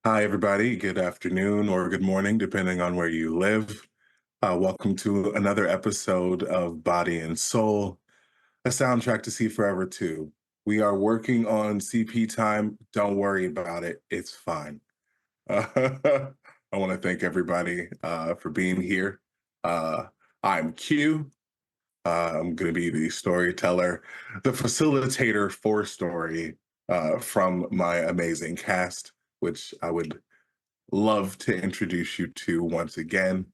Hi, everybody. Good afternoon or good morning, depending on where you live. Welcome to another episode of Body and Soul, a soundtrack to see forever, too. We are working on CP time. Don't worry about it. It's fine. I want to thank everybody for being here. Uh, I'm Q. I'm going to be the storyteller, the facilitator for story from my amazing cast, which I would love to introduce you to once again.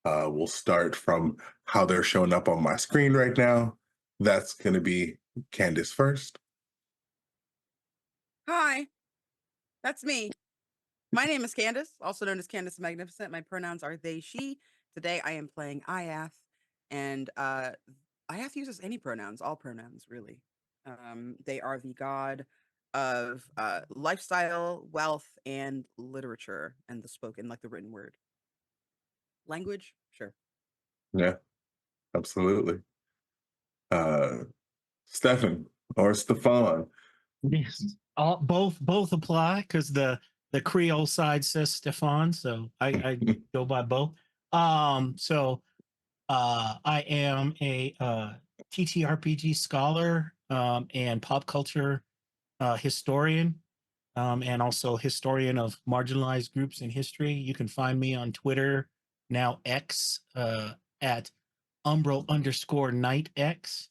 We'll start from how they're showing up on my screen right now. That's going to be Candace first. Hi, that's me. My name is Candace, also known as Candace the Magnificent. My pronouns are they, she. Today I am playing Iath, and Iath uses any pronouns, all pronouns, really. They are the god of lifestyle, wealth, and literature, and the spoken, like the written word. Language, sure. Yeah, absolutely. Uh, Stefan or Stefan. Yes, both apply because the Creole side says Stefan, so I go by both. I am a TTRPG scholar and pop culture historian, and also historian of marginalized groups in history. You can find me on Twitter, now X, at Umbro_Night X.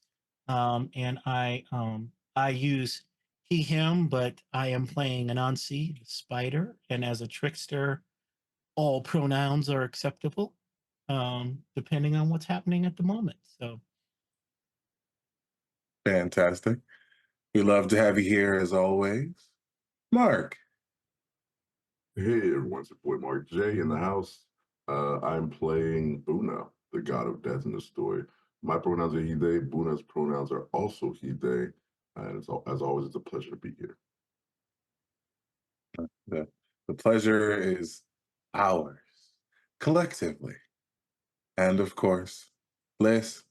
And I use he, him, but I am playing Anasi, the spider, and as a trickster, all pronouns are acceptable, depending on what's happening at the moment. So Fantastic. We love to have you here as always. Mark. Hey everyone, it's your boy Mark J in the house. I'm playing Buna, the god of death in the story. My pronouns are he, they. Buna's pronouns are also he, they. And as always, it's a pleasure to be here. The, the pleasure is ours collectively. And of course, Liz.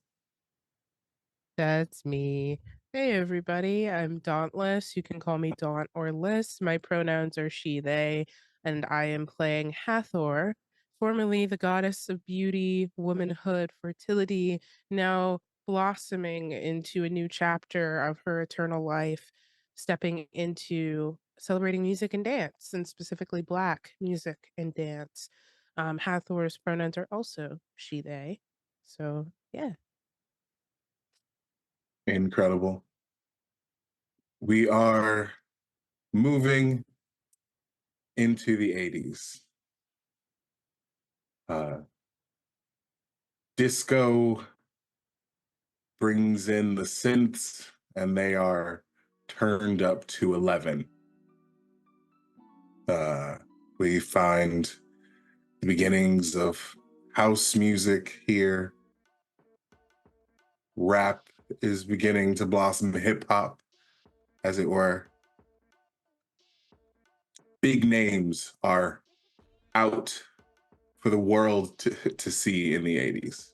That's me. Hey everybody, I'm Dauntless. You can call me Daunt or Liz. My pronouns are she, they, and I am playing Hathor, formerly the goddess of beauty, womanhood, fertility, now blossoming into a new chapter of her eternal life, stepping into celebrating music and dance, and specifically Black music and dance. Hathor's pronouns are also she, they. So, yeah. Incredible. We are moving into the 80s. Uh, disco brings in the synths, and they are turned up to 11. We find the beginnings of house music here. Rap is beginning to blossom, hip hop, as it were. Big names are out for the world to see in the 80s.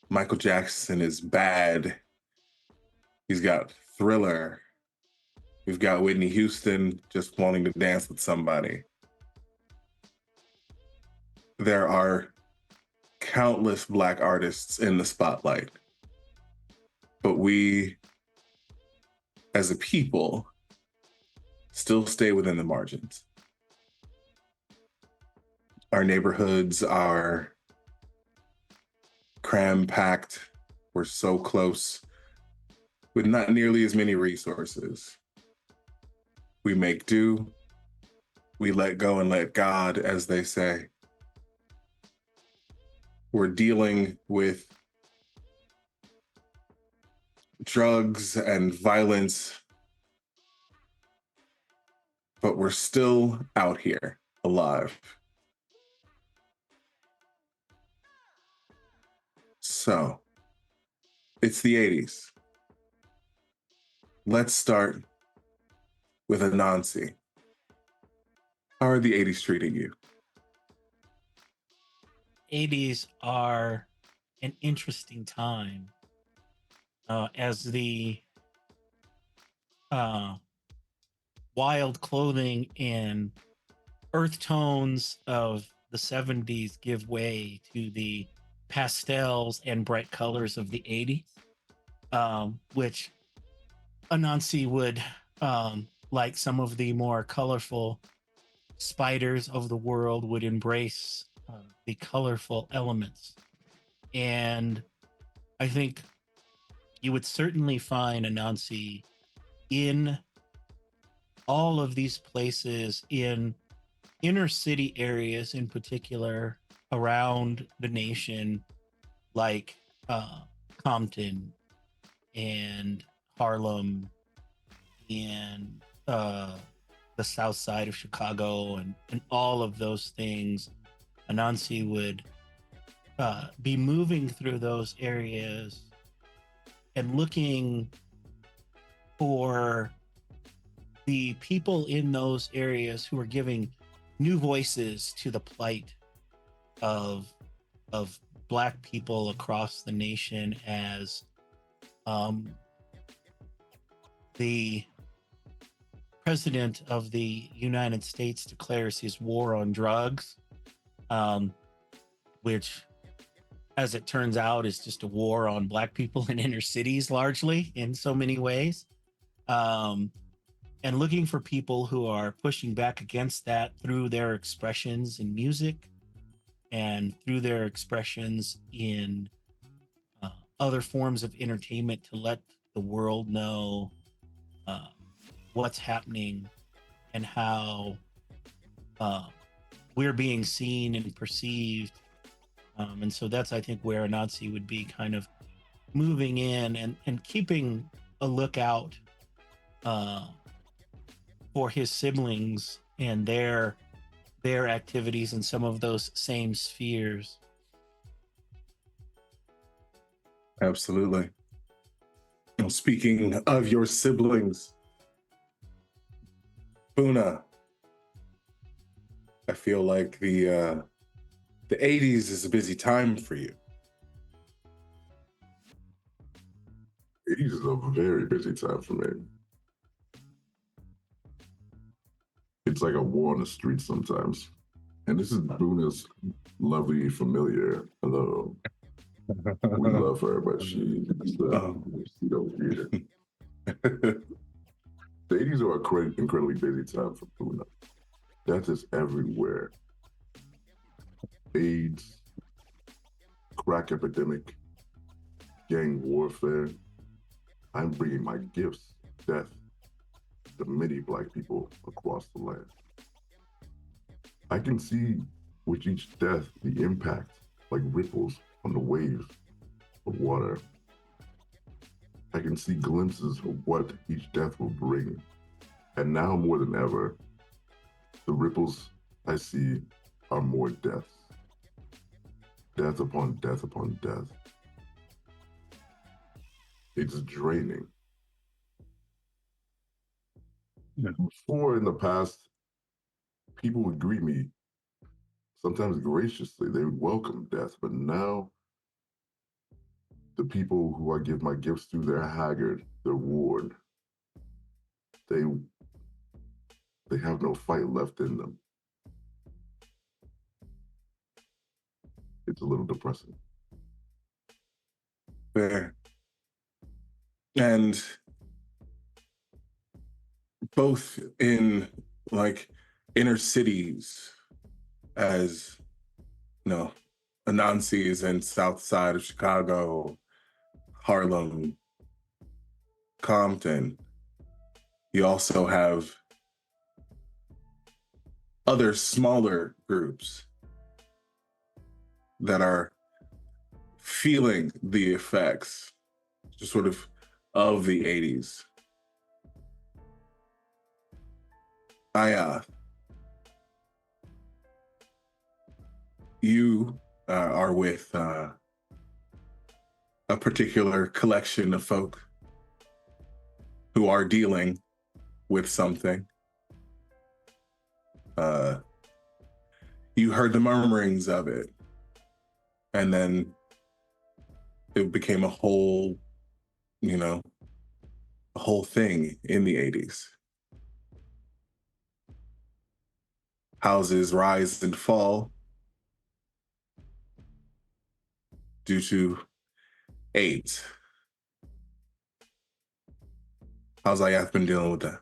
Michael Jackson is bad. He's got Thriller. We've got Whitney Houston just wanting to dance with somebody. There are countless Black artists in the spotlight. But we, as a people, still stay within the margins. Our neighborhoods are cram-packed. We're so close with not nearly as many resources. We make do. We let go and let God, as they say. We're dealing with drugs and violence, but we're still out here alive. So, it's the 80s. Let's start with Anansi. How are the 80s treating you? 80s are an interesting time, as the uh, wild clothing and earth tones of the 70s give way to the pastels and bright colors of the 80s, which Anansi would, like some of the more colorful spiders of the world, would embrace the colorful elements. And I think you would certainly find Anansi in all of these places, in inner city areas in particular around the nation, like Compton and Harlem and the south side of Chicago, and all of those things. Anansi would be moving through those areas and looking for the people in those areas who are giving new voices to the plight of Black people across the nation, as the president of the United States declares his war on drugs, which, as it turns out, is just a war on Black people in inner cities, largely, in so many ways. And looking for people who are pushing back against that through their expressions in music and through their expressions in other forms of entertainment, to let the world know what's happening and how we're being seen and perceived. And so that's, I think, where Anansi would be kind of moving in and keeping a lookout for his siblings and their activities in some of those same spheres. Absolutely. Well, speaking of your siblings, Buna, I feel like the 80s is a busy time for you. It is a very busy time for me. It's like a war on the street sometimes. And this is Buna's lovely familiar. Hello. We love her, but she don't get it. The 80s are an incredibly busy time for Buna. Death is everywhere. AIDS, crack epidemic, gang warfare. I'm bringing my gifts, death, to many Black people across the land. I can see with each death the impact, like ripples on the waves of water. I can see glimpses of what each death will bring. And now more than ever, the ripples I see are more deaths. Death upon death upon death. It's draining. Before, in the past, people would greet me, sometimes graciously. They would welcome death. But now, the people who I give my gifts to, they're haggard, they're worn. They have no fight left in them. It's a little depressing. Fair. And both in like inner cities, as Anansi is in south side of Chicago, Harlem, Compton. You also have other smaller groups that are feeling the effects just sort of the 80s. Ajath, you are with a particular collection of folk who are dealing with something. You heard the murmurings of it, and then it became a whole thing in the 80s. houses rise and fall due to AIDS. How's Ajath been dealing with that?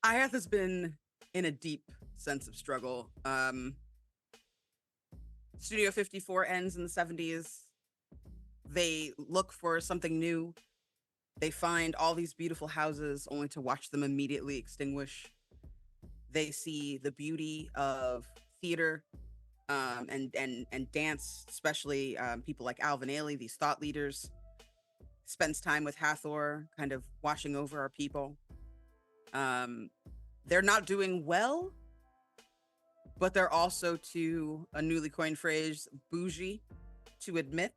Ajath has been in a deep sense of struggle. Studio 54 ends in the 70s. They look for something new. They find all these beautiful houses only to watch them immediately extinguish. They see the beauty of theater and dance, especially people like Alvin Ailey, these thought leaders. Spends time with Hathor, kind of watching over our people. They're not doing well, but they're also, to a newly coined phrase, bougie, to admit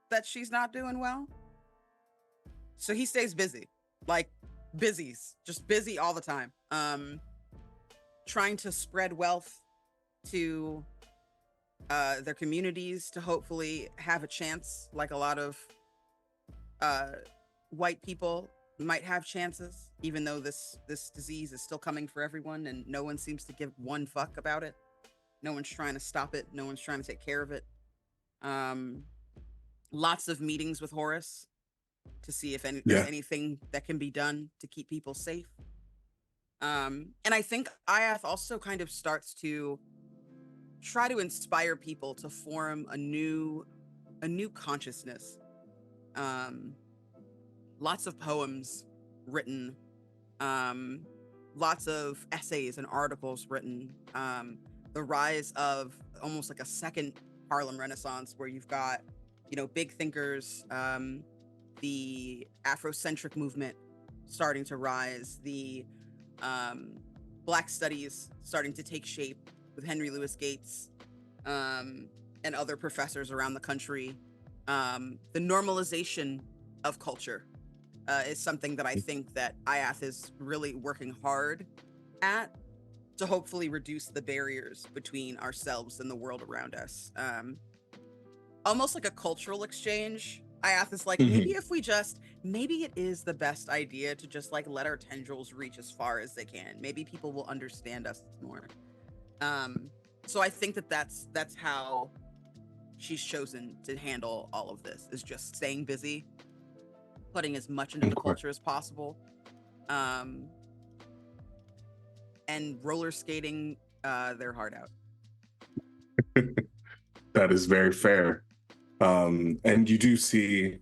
that she's not doing well. So he stays busy, like just busy all the time. Trying to spread wealth to their communities to hopefully have a chance, like a lot of white people might have chances, even though this disease is still coming for everyone and no one seems to give one fuck about it. No one's trying to stop it. No one's trying to take care of it. Lots of meetings with Horus to see if there's anything that can be done to keep people safe. And I think Ajath also kind of starts to try to inspire people to form a new consciousness. Lots of poems written, lots of essays and articles written. The rise of almost like a second Harlem Renaissance, where you've got, big thinkers, the Afrocentric movement starting to rise, the Black studies starting to take shape with Henry Louis Gates and other professors around the country. The normalization of culture is something that I think that Ajath is really working hard at to hopefully reduce the barriers between ourselves and the world around us. Almost like a cultural exchange. Ajath is like, maybe it is the best idea to just like let our tendrils reach as far as they can. Maybe people will understand us more. So I think that's how she's chosen to handle all of this, is just staying busy, putting as much into the culture as possible, and roller skating their heart out. That is very fair. And you do see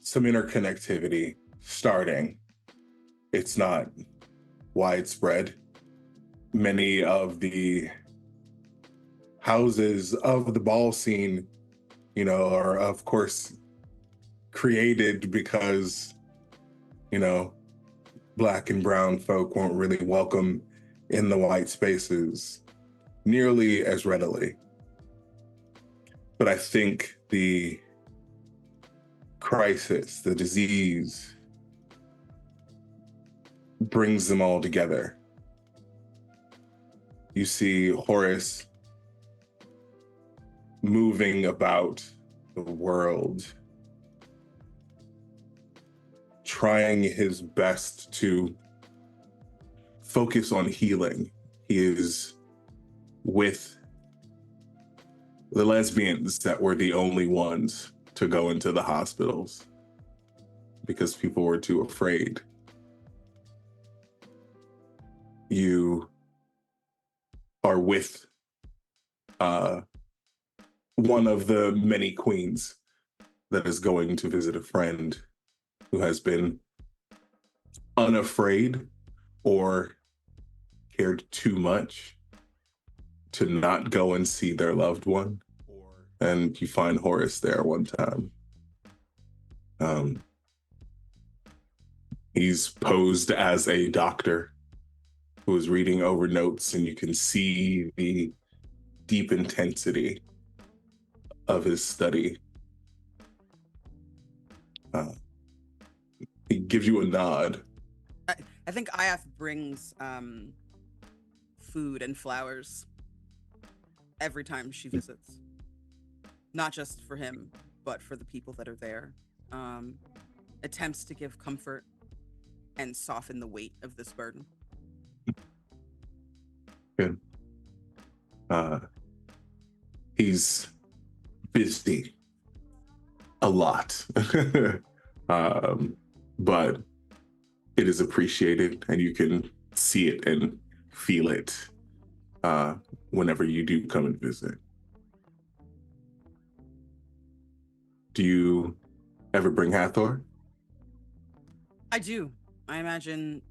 some interconnectivity starting. It's not widespread. Many of the houses of the ball scene, are of course created because, Black and brown folk weren't really welcome in the white spaces nearly as readily. But I think the crisis, the disease, brings them all together. You see Horus moving about the world, trying his best to focus on healing. He is with the lesbians that were the only ones to go into the hospitals because people were too afraid. You are with one of the many queens that is going to visit a friend who has been unafraid or cared too much to not go and see their loved one. And you find Horus there one time. He's posed as a doctor who is reading over notes, and you can see the deep intensity of his study. He gives you a nod. I think Ajath brings food and flowers every time she visits. Not just for him, but for the people that are there. Attempts to give comfort and soften the weight of this burden. Good. He's busy a lot, but it is appreciated, and you can see it and feel it whenever you do come and visit. Do you ever bring Hathor? I do. I imagine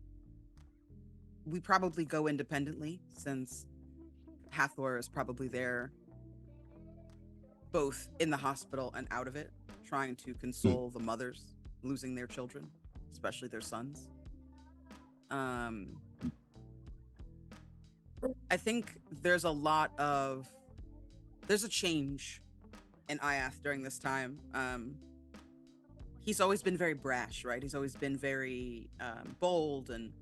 we probably go independently, since Hathor is probably there both in the hospital and out of it, trying to console the mothers losing their children, especially their sons. I think there's a change in Ajath during this time. He's always been very brash, right? He's always been very bold and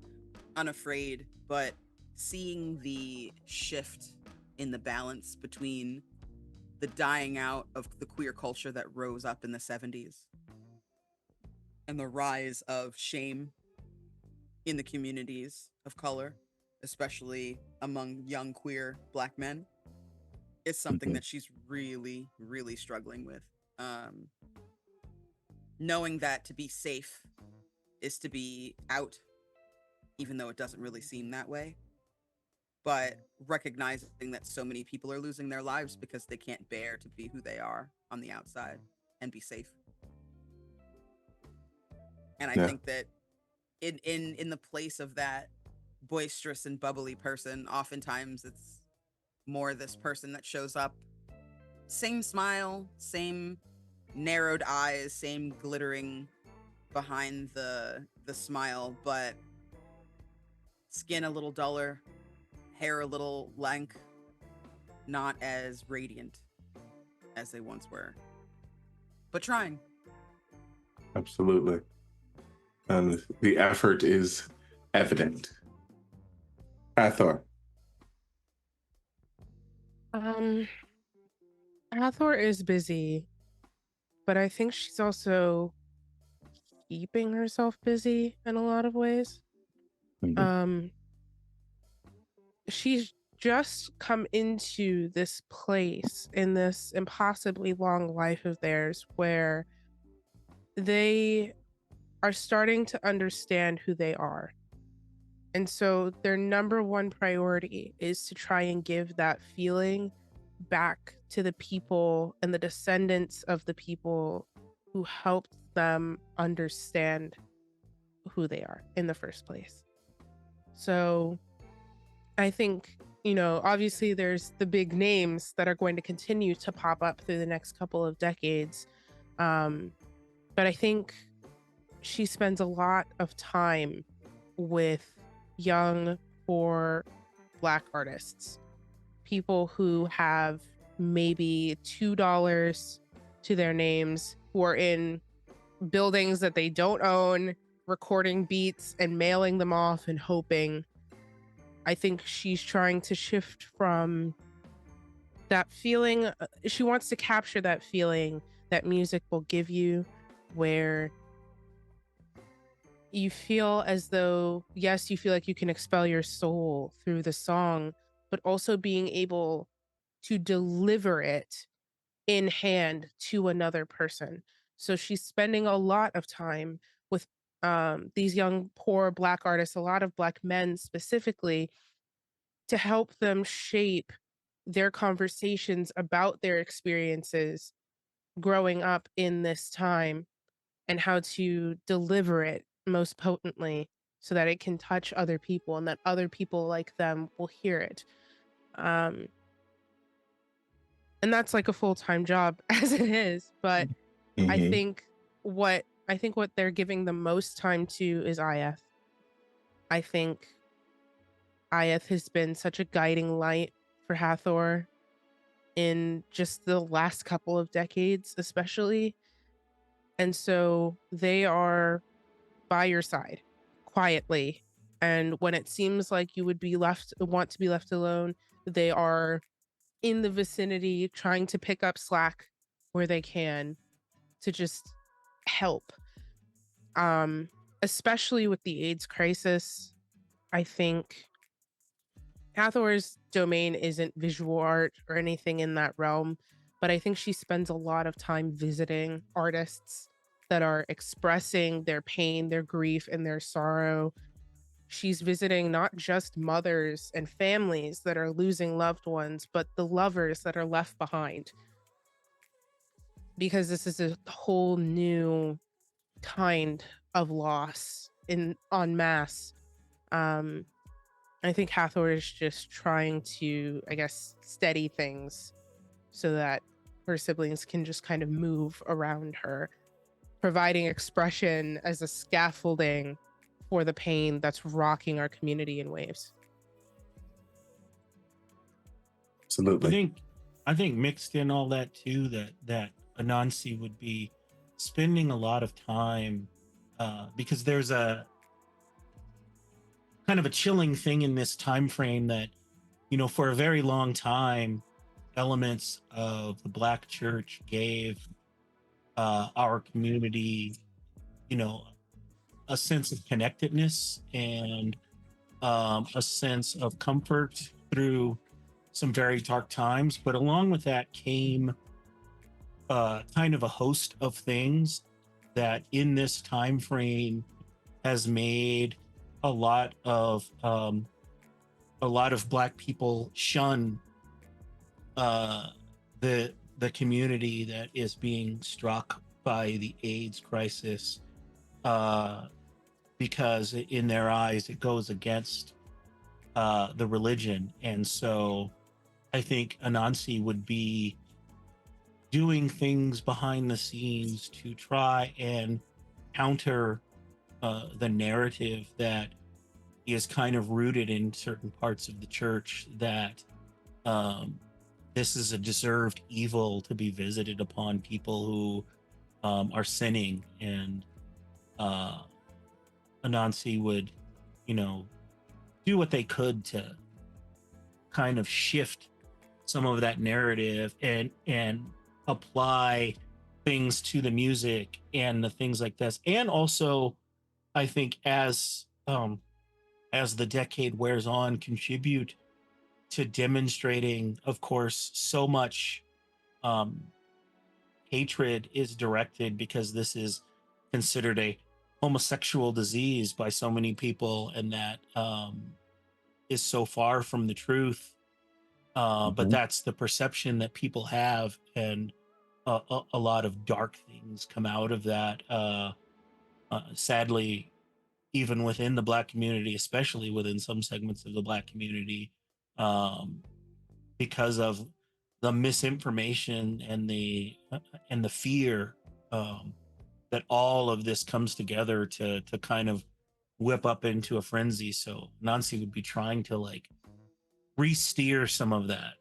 unafraid, but seeing the shift in the balance between the dying out of the queer culture that rose up in the 70s and the rise of shame in the communities of color, especially among young queer Black men, is something that she's really, really struggling with. Knowing that to be safe is to be out, even though it doesn't really seem that way. But recognizing that so many people are losing their lives because they can't bear to be who they are on the outside and be safe. And I think that in the place of that boisterous and bubbly person, oftentimes it's more this person that shows up, same smile, same narrowed eyes, same glittering behind the smile, but skin a little duller, hair a little lank, not as radiant as they once were, but trying. Absolutely. And the effort is evident. Hathor. Hathor is busy, but I think she's also keeping herself busy in a lot of ways. She's just come into this place in this impossibly long life of theirs where they are starting to understand who they are. And so their number one priority is to try and give that feeling back to the people and the descendants of the people who helped them understand who they are in the first place. So I think, obviously there's the big names that are going to continue to pop up through the next couple of decades. But I think she spends a lot of time with young, poor Black artists, people who have maybe $2 to their names, who are in buildings that they don't own, recording beats and mailing them off and hoping. I think she's trying to shift from that feeling. She wants to capture that feeling that music will give you, where you feel as though, yes, you feel like you can expel your soul through the song, but also being able to deliver it in hand to another person. So she's spending a lot of time with these young, poor Black artists, a lot of Black men specifically, to help them shape their conversations about their experiences growing up in this time and how to deliver it most potently so that it can touch other people and that other people like them will hear it. And that's like a full-time job as it is, but I think what they're giving the most time to is Ajath. I think Ajath has been such a guiding light for Hathor in just the last couple of decades, especially. And so they are by your side quietly. And when it seems like you would want to be left alone, they are in the vicinity trying to pick up slack where they can to just help. Especially with the AIDS crisis, I think Hathor's domain isn't visual art or anything in that realm, but I think she spends a lot of time visiting artists that are expressing their pain, their grief, and their sorrow. She's visiting not just mothers and families that are losing loved ones, but the lovers that are left behind. Because this is a whole new kind of loss in en masse. I think Hathor is just trying to, I guess, steady things so that her siblings can just kind of move around her, providing expression as a scaffolding for the pain that's rocking our community in waves. Absolutely. I think mixed in all that too, that Anansi would be spending a lot of time because there's a kind of a chilling thing in this time frame that, you know, for a very long time, elements of the Black church gave our community, you know, a sense of connectedness and a sense of comfort through some very dark times. But along with that came kind of a host of things that in this time frame has made a lot of Black people shun the community that is being struck by the AIDS crisis, because in their eyes it goes against the religion. And so I think Anansi would be doing things behind the scenes to try and counter the narrative that is kind of rooted in certain parts of the church that this is a deserved evil to be visited upon people who are sinning. And Anansi would, you know, do what they could to kind of shift some of that narrative and apply things to the music and the things like this. And also, I think as the decade wears on, contribute to demonstrating, of course, so much hatred is directed because this is considered a homosexual disease by so many people, and that is so far from the truth. But that's the perception that people have, and a lot of dark things come out of that. Sadly, even within the Black community, especially within some segments of the Black community, because of the misinformation and the fear that all of this comes together to kind of whip up into a frenzy. So Nancy would be trying to like re-steer some of that.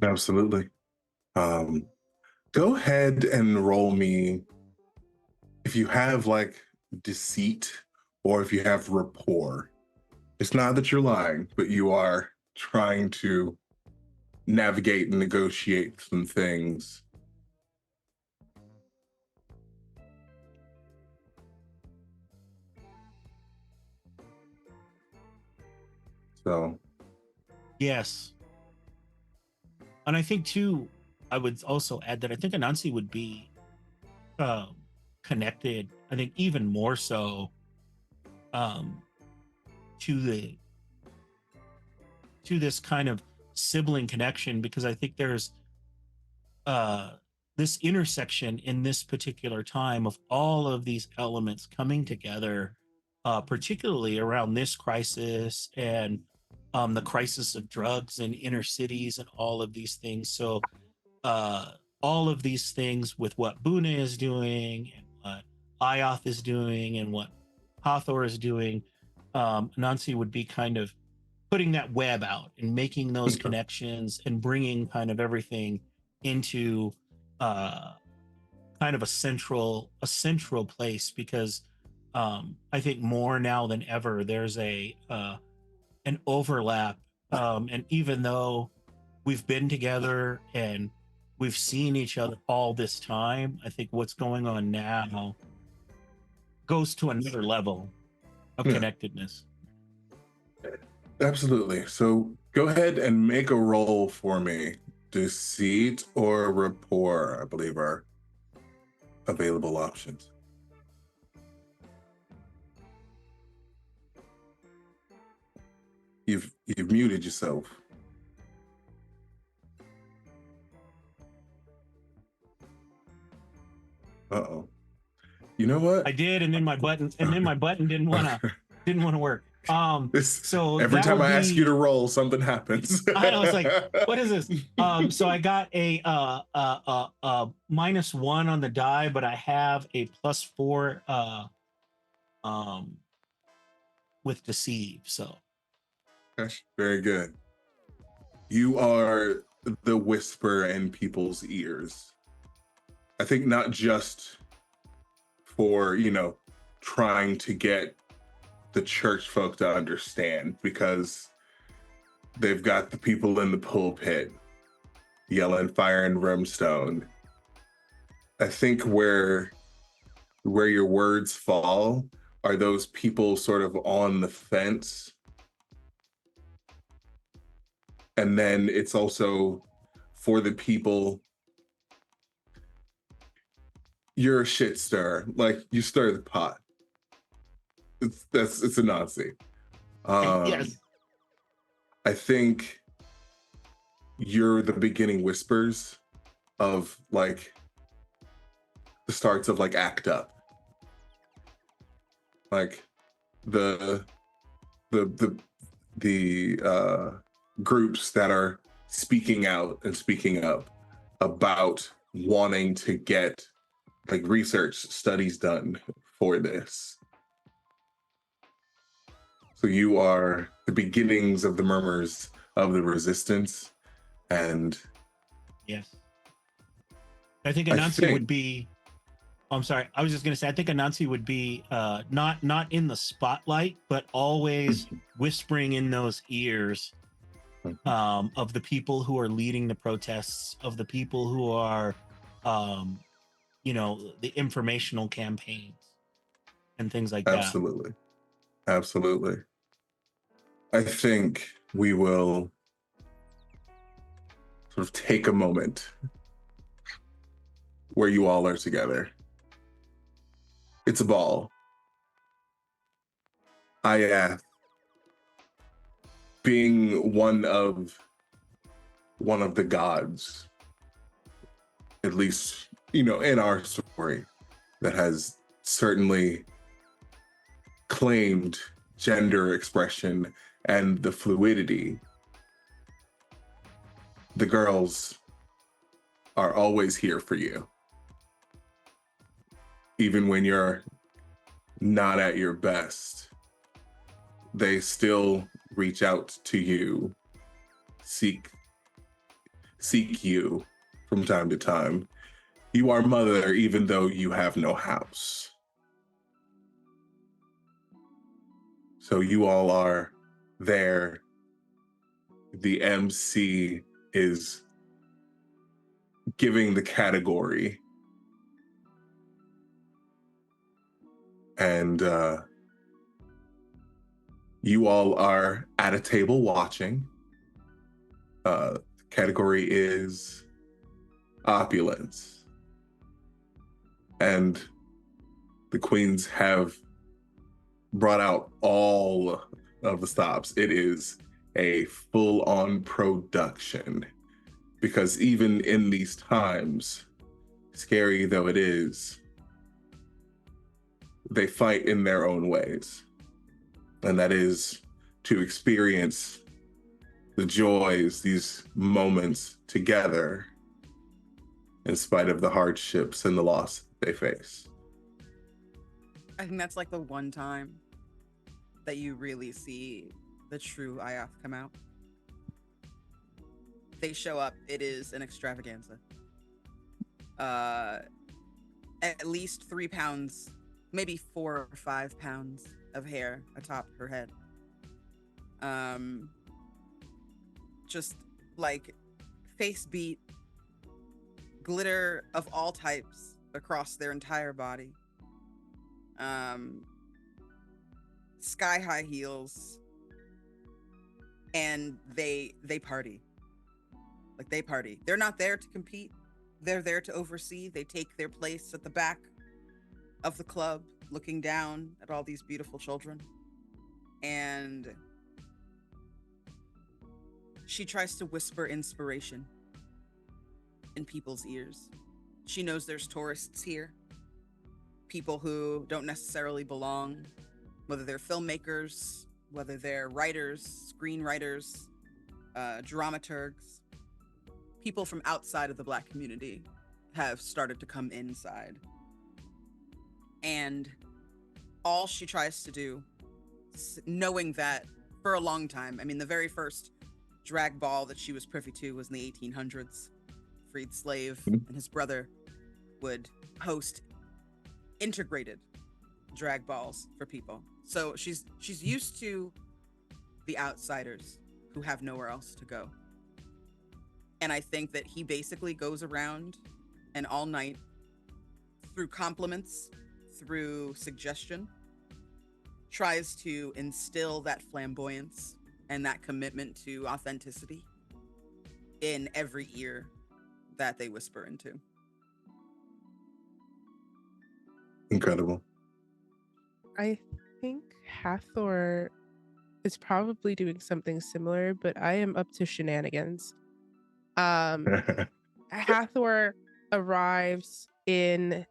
Absolutely. Go ahead and roll me if you have like deceit or if you have rapport. It's not that you're lying, but you are trying to navigate and negotiate some things. So, Yes. And I think too, I would also add that I think Anansi would be connected, I think even more so to this kind of sibling connection, because I think there's this intersection in this particular time of all of these elements coming together, particularly around this crisis and the crisis of drugs in inner cities and all of these things. So all of these things with what Buna is doing and what Ajath is doing and what Hathor is doing, Anansi would be kind of putting that web out and making those connections and bringing kind of everything into kind of a central place, because I think more now than ever there's an overlap, and even though we've been together and we've seen each other all this time, I think what's going on now goes to another level of connectedness. Absolutely. So go ahead and make a roll for me. Deceit or rapport, I believe, are available options. You've muted yourself. Uh-oh. You know what? I did, and then my button didn't wanna work. So Every that time would I ask you be. to roll, something happens. I was like, what is this? So I got a -1 on the die, but I have a +4 um with deceive. So Gosh, very good. You are the whisper in people's ears. I think not just for, trying to get the church folk to understand, because they've got the people in the pulpit yelling fire and brimstone. I think where your words fall are those people sort of on the fence. And then it's also for the people, you're a shit stir. Like, you stir the pot. It's a Nazi. yes, I think you're the beginning whispers of like the starts of like ACT UP. Like the groups that are speaking out and speaking up about wanting to get like research studies done for this. So you are the beginnings of the murmurs of the resistance. And yes. I think I Anansi think would be. Oh, I'm sorry. I was just gonna say I think Anansi would be not in the spotlight, but always whispering in those ears of the people who are leading the protests, of the people who are the informational campaigns and things like that. absolutely. Absolutely. I think we will sort of take a moment where you all are together. It's a ball. Ajath, being one of the gods, at least, in our story, that has certainly claimed gender expression and the fluidity. The girls are always here for you. Even when you're not at your best, they still reach out to you, seek you from time to time. You are mother even though you have no house. So you all are there. The MC is giving the category. And you all are at a table watching. The category is opulence. And the queens have brought out all of the stops. It is a full-on production, because even in these times, scary though it is, they fight in their own ways. And that is to experience the joys, these moments together, in spite of the hardships and the loss they face. I think that's like the one time that you really see the true Ajath come out. They show up, it is an extravaganza. At least 3 pounds, maybe 4 or 5 pounds of hair atop her head. Just like face beat, glitter of all types across their entire body. Sky high heels, and they party. Like, they party. They're not there to compete. They're there to oversee. They take their place at the back of the club, looking down at all these beautiful children. And she tries to whisper inspiration in people's ears. She knows there's tourists here, people who don't necessarily belong, whether they're filmmakers, whether they're writers, screenwriters, dramaturgs. People from outside of the Black community have started to come inside. And all she tries to do, knowing that for a long time, I mean, the very first drag ball that she was privy to was in the 1800s. Freed slave and his brother would host integrated drag balls for people. So she's used to the outsiders who have nowhere else to go. And I think that he basically goes around and all night, through compliments, through suggestion, tries to instill that flamboyance and that commitment to authenticity in every ear that they whisper into. Incredible. I think Hathor is probably doing something similar, but I am up to shenanigans. Hathor arrives in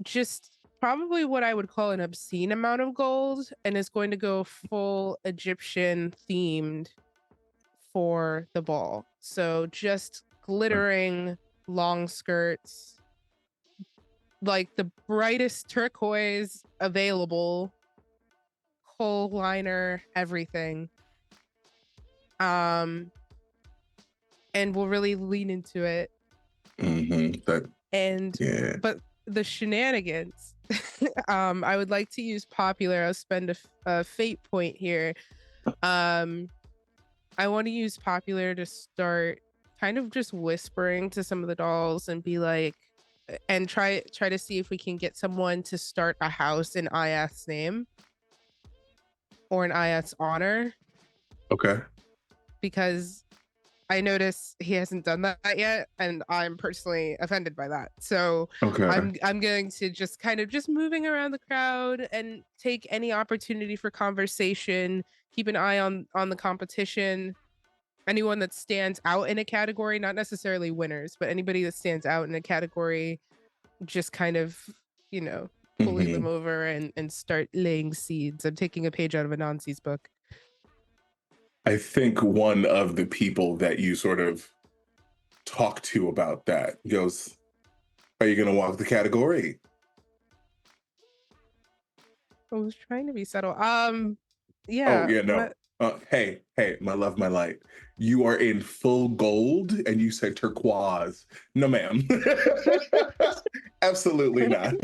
just probably what I would call an obscene amount of gold and is going to go full Egyptian themed for the ball. So just glittering long skirts, like the brightest turquoise available, coal liner, everything. And we'll really lean into it. But the shenanigans, I would like to use popular. I'll spend a fate point here. I want to use popular to start kind of just whispering to some of the dolls and be like, and try to see if we can get someone to start a house in Ajath's name or in Ajath's honor. Okay. Because I notice he hasn't done that yet, and I'm personally offended by that. So I'm going to just kind of just moving around the crowd and take any opportunity for conversation, keep an eye on the competition. Anyone that stands out in a category, not necessarily winners, but anybody that stands out in a category, just kind of, pulling them over and start laying seeds. I'm taking a page out of Anasi's book. I think one of the people that you sort of talk to about that goes, "Are you going to walk the category?" I was trying to be subtle. Yeah. Oh, yeah, no. Hey, my love, my light. You are in full gold and you said turquoise. No, ma'am. Absolutely not.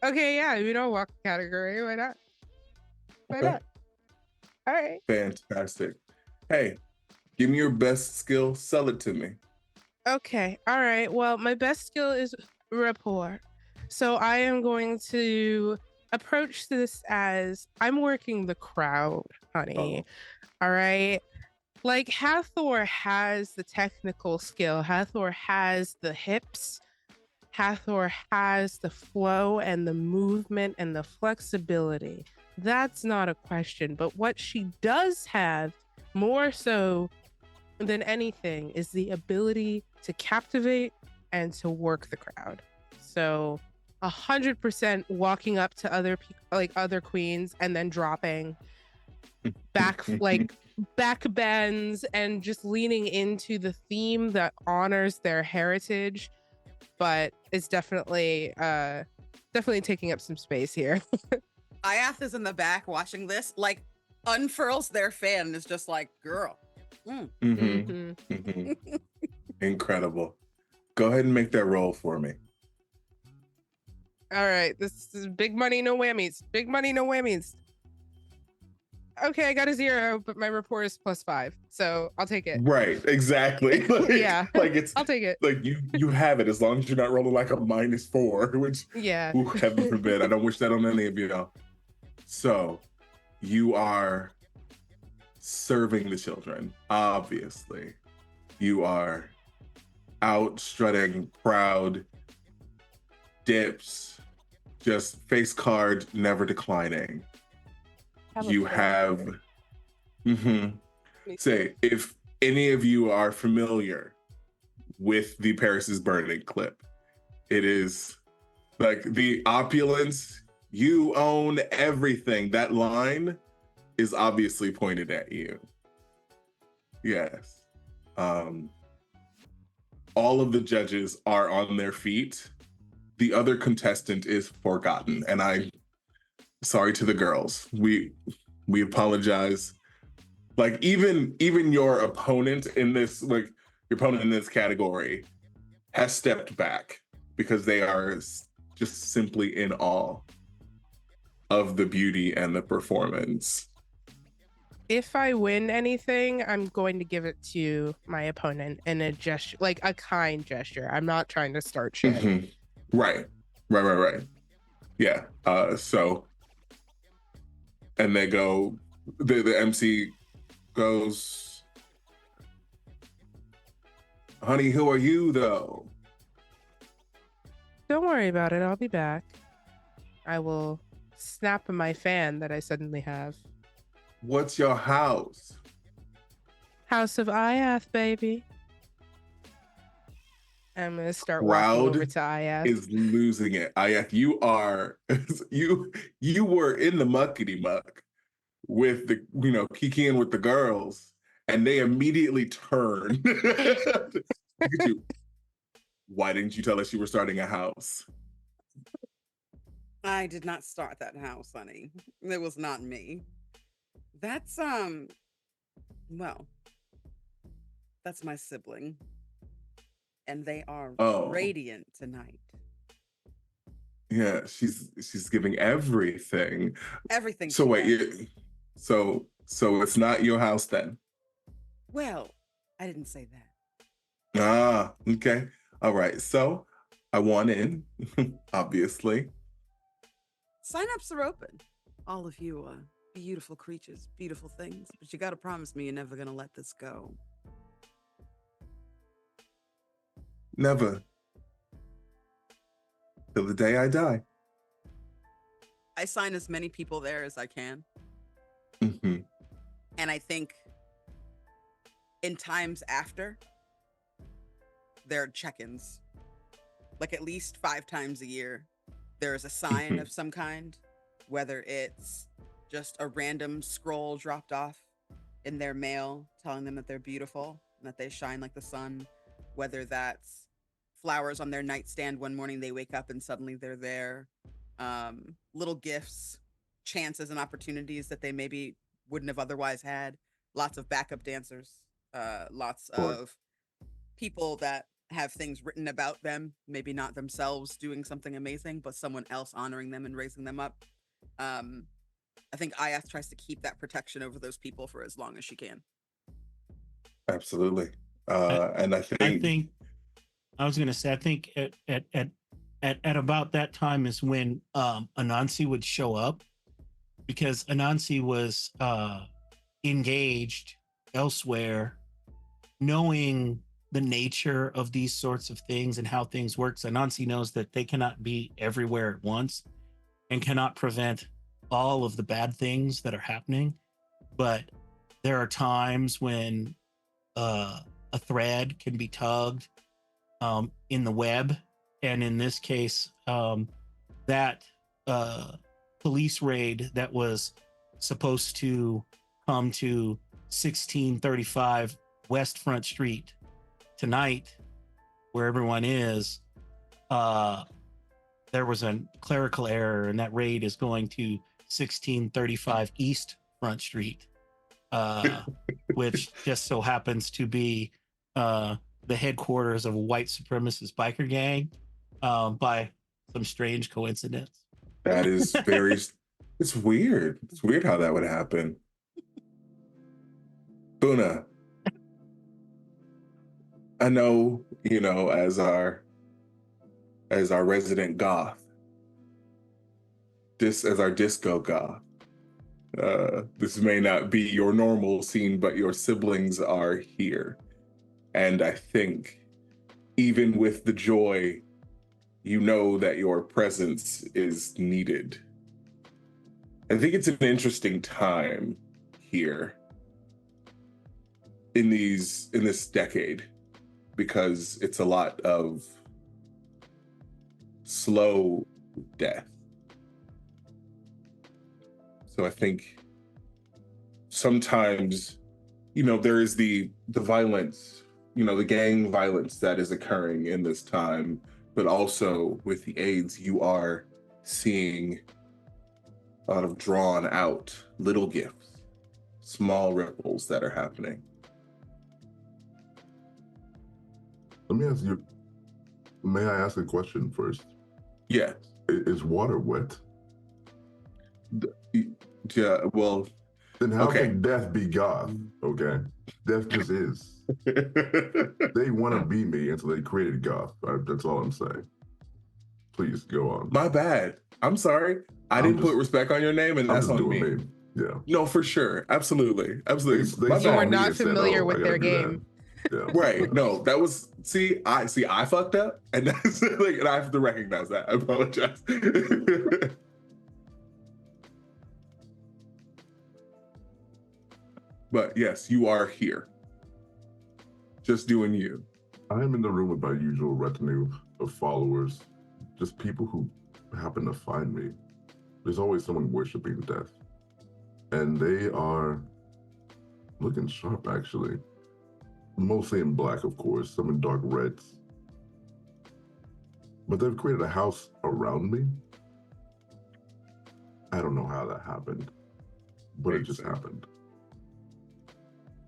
Okay, yeah, we don't walk the category. Why not? Why not? All right. Fantastic. Hey, give me your best skill. Sell it to me. Okay. All right. Well, my best skill is rapport. So I am going to approach this as I'm working the crowd, honey. All right. Like, Hathor has the technical skill. Hathor has the hips. Hathor has the flow and the movement and the flexibility. That's not a question. But what she does have more so than anything is the ability to captivate and to work the crowd. So 100% walking up to other people, like other queens, and then dropping back, like back bends, and just leaning into the theme that honors their heritage, but it's definitely taking up some space here. Ajath is in the back watching this, like unfurls their fan and is just like, girl. Incredible. Go ahead and make that roll for me. All right, this is big money, no whammies. Big money, no whammies. Okay, I got a 0, but my rapport is +5, so I'll take it. Right, exactly. Yeah, like I'll take it. Like you have it as long as you're not rolling like a -4, which yeah. Ooh, heaven forbid. I don't wish that on any of y'all. So you are serving the children, obviously. You are out strutting, proud, dips, just face card, never declining. Have a You plan. have, mhm. Me Say, if any of you are familiar with the Paris is Burning clip, it is like the opulence, you own everything. That line is obviously pointed at you. Yes. All of the judges are on their feet. The other contestant is forgotten, and I'm sorry to the girls. We apologize. Like even your opponent in this, like your opponent in this category, has stepped back because they are just simply in awe of the beauty and the performance. If I win anything, I'm going to give it to my opponent in a gesture, like a kind gesture. I'm not trying to start shit. Mhm. Right. Yeah. So, and they go. The MC goes, "Honey, who are you though?" Don't worry about it. I'll be back. I will snap my fan that I suddenly have. What's your house? House of Ajath, baby. I'm gonna start walking over Crowd to Ajath. is losing it. Ajath, you are you were in the muckety muck with the kikiing with the girls, and they immediately turn. Look at you. Why didn't you tell us you were starting a house? I did not start that house, honey. It was not me. That's well, that's my sibling. And they are Oh. radiant tonight. Yeah, she's giving everything. Everything. So she wait, has. so it's not your house then? Well, I didn't say that. Ah, okay. All right. So I want in, obviously. Sign-ups are open. All of you beautiful creatures, beautiful things. But you gotta promise me you're never gonna let this go. Never. Till the day I die. I sign as many people there as I can. Hmm. And I think in times after, there are check-ins. Like at least 5 times a year, there is a sign of some kind, whether it's just a random scroll dropped off in their mail telling them that they're beautiful and that they shine like the sun, whether that's flowers on their nightstand one morning they wake up and suddenly they're there, little gifts, chances and opportunities that they maybe wouldn't have otherwise had, lots of backup dancers, lots of people that have things written about them, maybe not themselves doing something amazing, but someone else honoring them and raising them up. I think Ajath tries to keep that protection over those people for as long as she can. Absolutely. And I think I was gonna say, I think at about that time is when Anansi would show up, because Anansi was engaged elsewhere, knowing the nature of these sorts of things and how things work. Anansi knows that they cannot be everywhere at once and cannot prevent all of the bad things that are happening. But there are times when a thread can be tugged in the web. And in this case, that police raid that was supposed to come to 1635 West Front Street tonight, where everyone is, there was a clerical error, and that raid is going to 1635 East Front Street, which just so happens to be the headquarters of a white supremacist biker gang, by some strange coincidence. that is very, it's weird. It's weird how that would happen. Buna, I know, as our resident goth, as our disco goth, This may not be your normal scene, but your siblings are here. And I think even with the joy, you know that your presence is needed. I think it's an interesting time here in this decade, because it's a lot of slow death. So I think sometimes, there is the violence, the gang violence that is occurring in this time, but also with the AIDS, you are seeing a lot of drawn out little gifts, small ripples that are happening. Let me ask you, may I ask a question first? Yes. Is water wet? Yeah, well, Then how okay. can death be goth? Okay. Death just is. They want to be me until they created goth. That's all I'm saying. Please go on. My bad. I'm sorry. I didn't put respect on your name, and I'm that's just on doing me. me. Yeah. No, for sure. Absolutely. They My saw You were bad. me not and said, familiar "Oh, with I gotta their do that." game. Yeah. Right. No, that was I fucked up, and that's and I have to recognize that. I apologize. But yes, you are here. Just doing you. I am in the room with my usual retinue of followers, just people who happen to find me. There's always someone worshiping death. And they are looking sharp, actually. Mostly in black, of course, some in dark reds. But they've created a house around me. I don't know how that happened, but it just happened.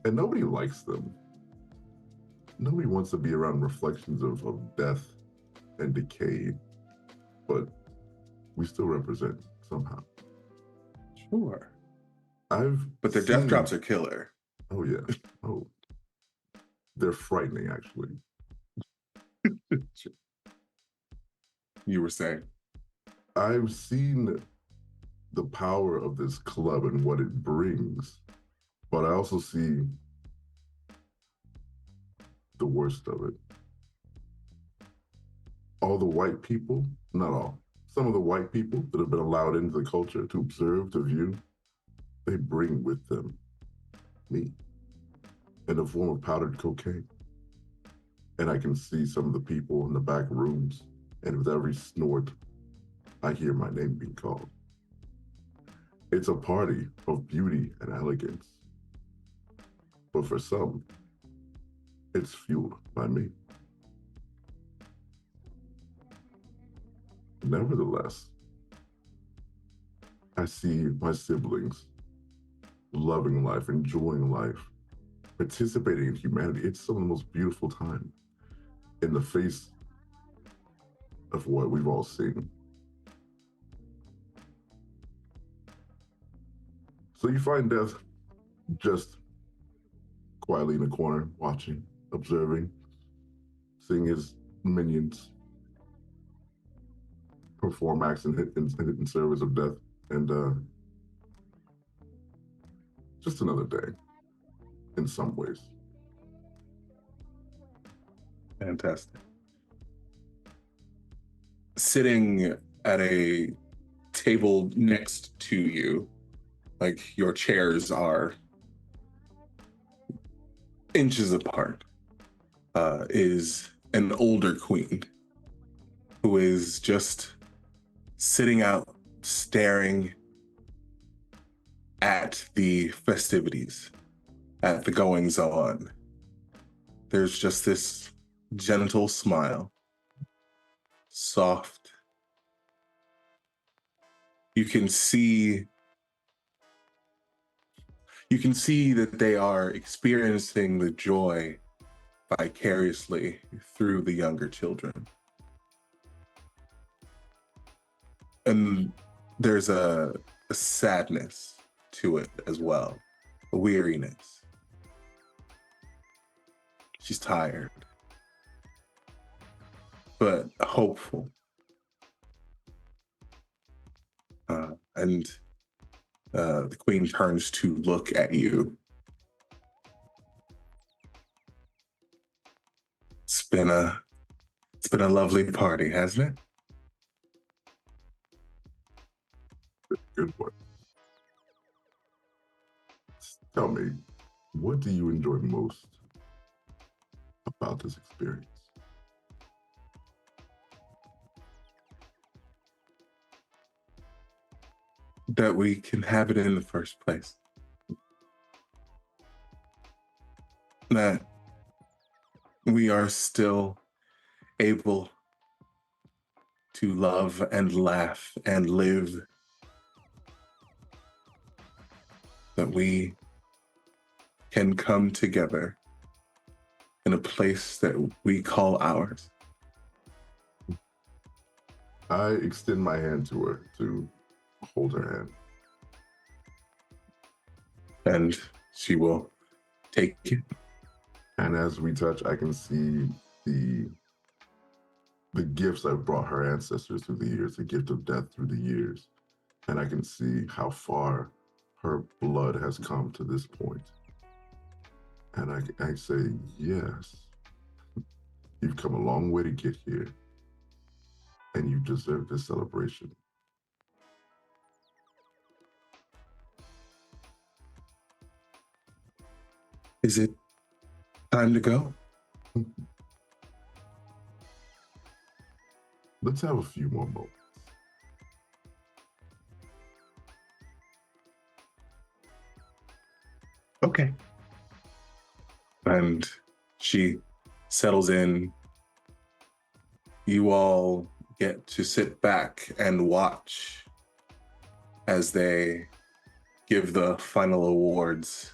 And nobody likes them. Nobody wants to be around reflections of death and decay, but we still represent somehow. Sure. But their death drops are killer. Oh, yeah. Oh. They're frightening, actually. You were saying? I've seen the power of this club and what it brings, but I also see the worst of it. All the white people, not all, some of the white people that have been allowed into the culture to observe, to view, they bring with them me in the form of powdered cocaine. And I can see some of the people in the back rooms, and with every snort, I hear my name being called. It's a party of beauty and elegance. But for some, it's fueled by me. Nevertheless, I see my siblings loving life, enjoying life, participating in humanity. It's some of the most beautiful time in the face of what we've all seen. So you find death just quietly in the corner, watching, observing, seeing his minions perform acts in service of death, and just another day in some ways. Fantastic. Sitting at a table next to you, like your chairs are inches apart, is an older queen who is just sitting out, staring at the festivities, at the goings on. There's just this gentle smile, soft. You can see that they are experiencing the joy vicariously through the younger children. And there's a sadness to it as well, a weariness. She's tired, but hopeful. And The queen turns to look at you. It's been a lovely party, hasn't it? Good one. Tell me, what do you enjoy most about this experience? That we can have it in the first place. That we are still able to love and laugh and live. That we can come together in a place that we call ours. I extend my hand to her to hold her hand. And she will take it. And as we touch, I can see the gifts I've brought her ancestors through the years, the gift of death through the years. And I can see how far her blood has come to this point. And I say, yes, you've come a long way to get here. And you deserve this celebration. Is it time to go? Let's have a few more moments. Okay. And she settles in. You all get to sit back and watch as they give the final awards.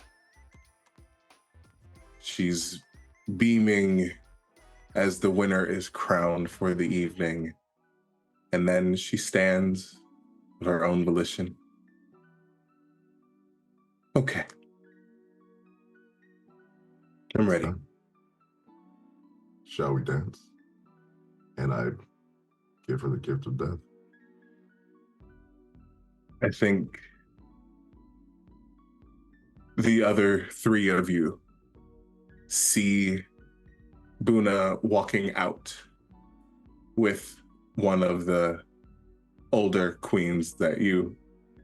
She's beaming as the winner is crowned for the evening. And then she stands of her own volition. Okay. I'm ready. Shall we dance? And I give her the gift of death. I think the other three of you see Buna walking out with one of the older queens that you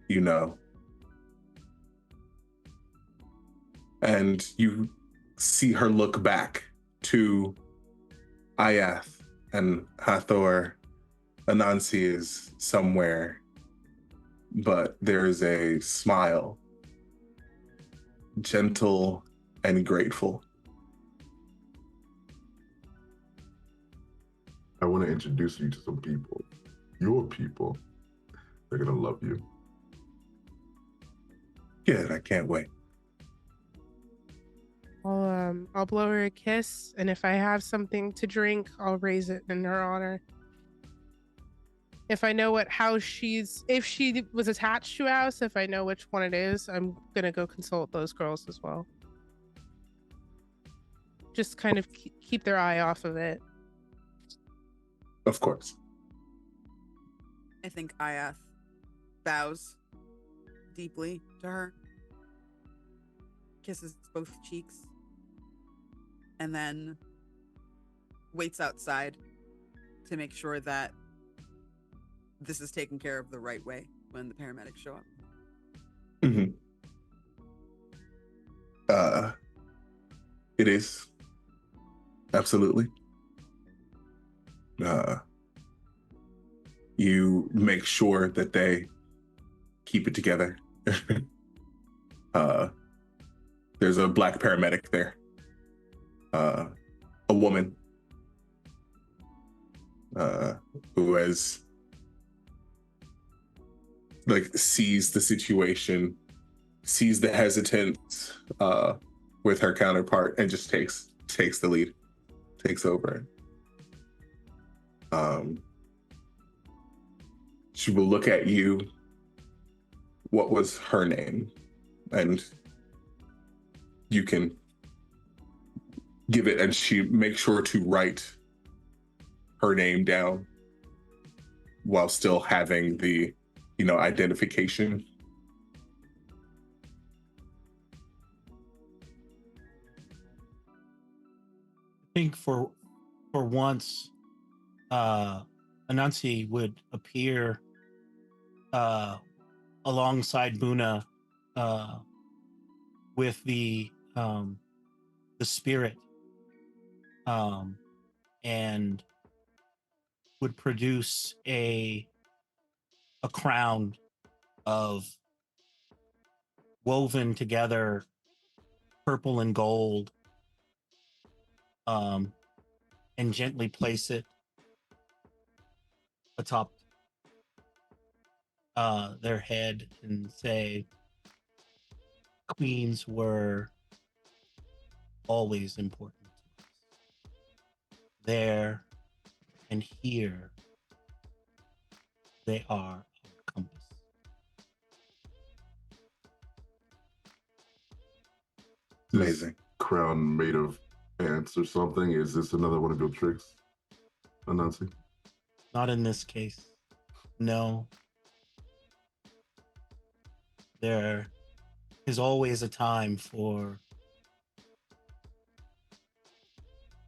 know. And you see her look back to Ajath and Hathor. Anasi is somewhere, but there's a smile, gentle and grateful. I want to introduce you to some people. Your people. They're going to love you. Good, I can't wait. I'll blow her a kiss, and if I have something to drink, I'll raise it in her honor. If I know if she was attached to a house, if I know which one it is, I'm gonna go consult those girls as well. Just kind of keep their eye off of it. Of course. I think Ajath bows deeply to her, kisses both cheeks, and then waits outside to make sure that this is taken care of the right way when the paramedics show up. Mm-hmm. It is. Absolutely. You make sure that they keep it together. There's a black paramedic there. A woman who has sees the situation, sees the hesitance with her counterpart, and just takes the lead, takes over. She will look at you. What was her name? And you can give it, and she makes sure to write her name down while still having the, identification. think for once, Anansi would appear alongside Buna with the spirit, and would produce a crown of woven together purple and gold, and gently place it atop their head and say, queens were always important to us. There and here, they are our compass. Amazing. Crown made of ants or something? Is this another one of your tricks, Anansi? Not in this case. No. There is always a time for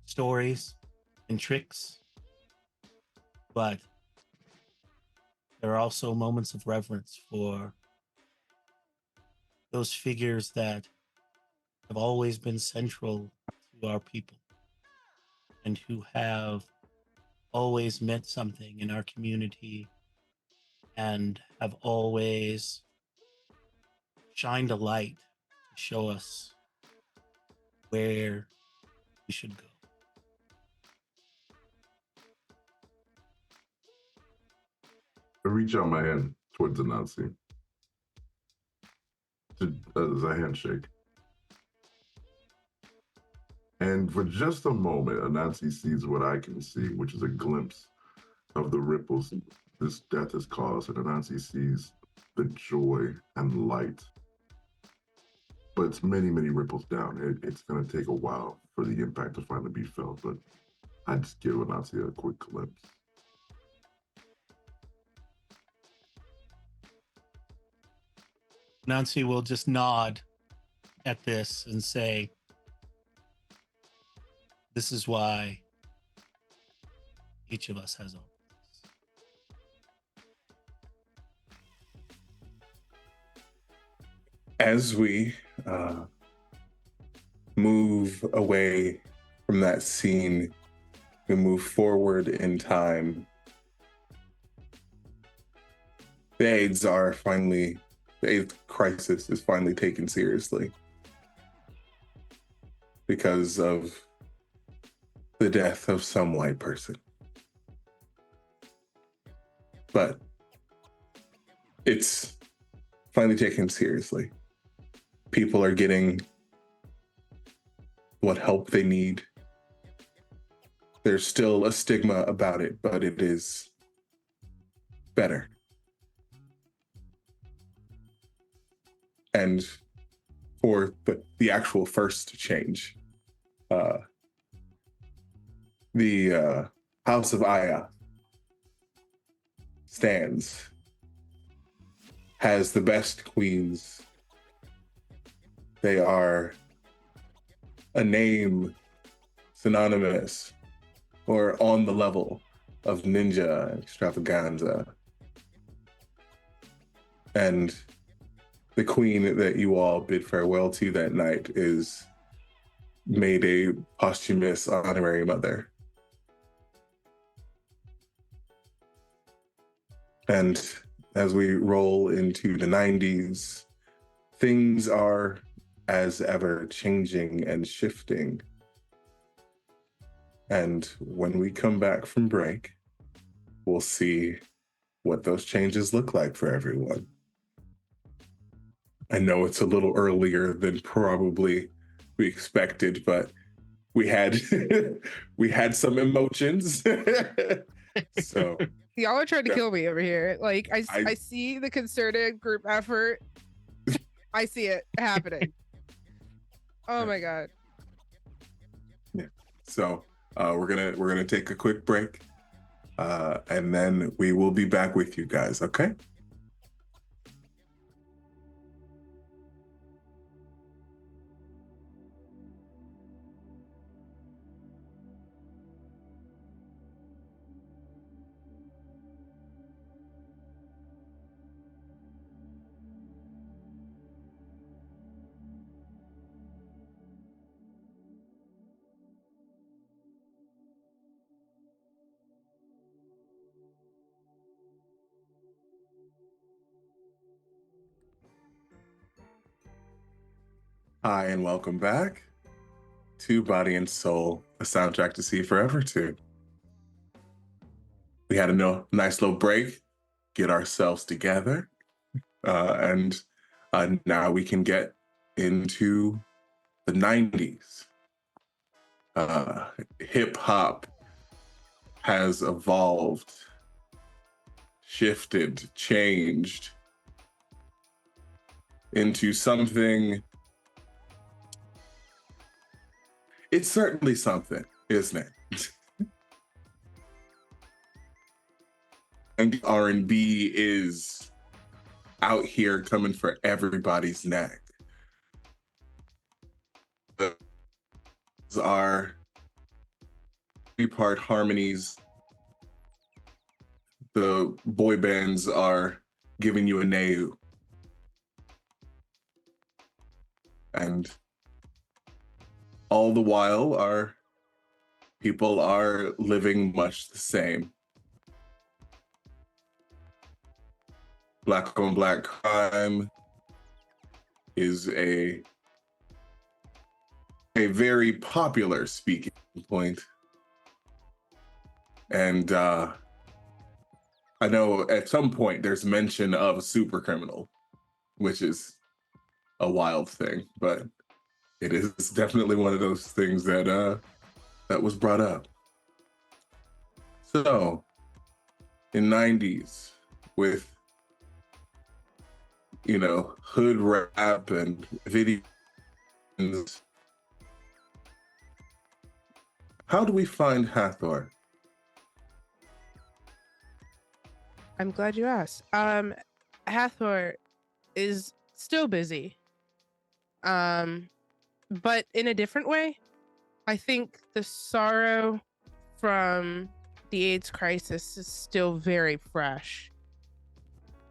stories and tricks, but there are also moments of reverence for those figures that have always been central to our people and who have always meant something in our community and have always shined a light to show us where we should go. I reach out my hand towards Anansi as a handshake. And for just a moment, Anansi sees what I can see, which is a glimpse of the ripples this death has caused. And Anansi sees the joy and light. But it's many, many ripples down. It's going to take a while for the impact to finally be felt. But I just give Anansi a quick glimpse. Nancy will just nod at this and say, this is why each of us has our place. As we move away from that scene, we move forward in time. The AIDS crisis is finally taken seriously because of the death of some white person. But it's finally taken seriously. People are getting what help they need. There's still a stigma about it, but it is better. And for the actual first change, the House of Ajath has the best queens. They are a name synonymous or on the level of ninja extravaganza. And the queen that you all bid farewell to that night is made a posthumous honorary mother. And as we roll into the 90s, things are as ever changing and shifting. And when we come back from break, we'll see what those changes look like for everyone. I know it's a little earlier than probably we expected, but we had we had some emotions. So Y'all are trying to Yeah. kill me over here. Like I see the concerted group effort. I see it happening. Oh my god. So we're gonna take a quick break, and then we will be back with you guys. Okay. Hi, and welcome back to Body and Soul, a soundtrack to see forever to. We had a nice little break, get ourselves together, and now we can get into the 90s. Hip hop has evolved, shifted, changed into something. It's certainly something, isn't it? And R&B is out here coming for everybody's neck. Those are three-part harmonies. The boy bands are giving you a neu. And all the while, our people are living much the same. Black on black crime is a very popular speaking point. And I know at some point there's mention of a super criminal, which is a wild thing, but it is definitely one of those things that that was brought up. So in 90s with, you know, hood rap and videos, how do we find Hathor? I'm glad you asked. Hathor is still busy. But in a different way. I think the sorrow from the AIDS crisis is still very fresh.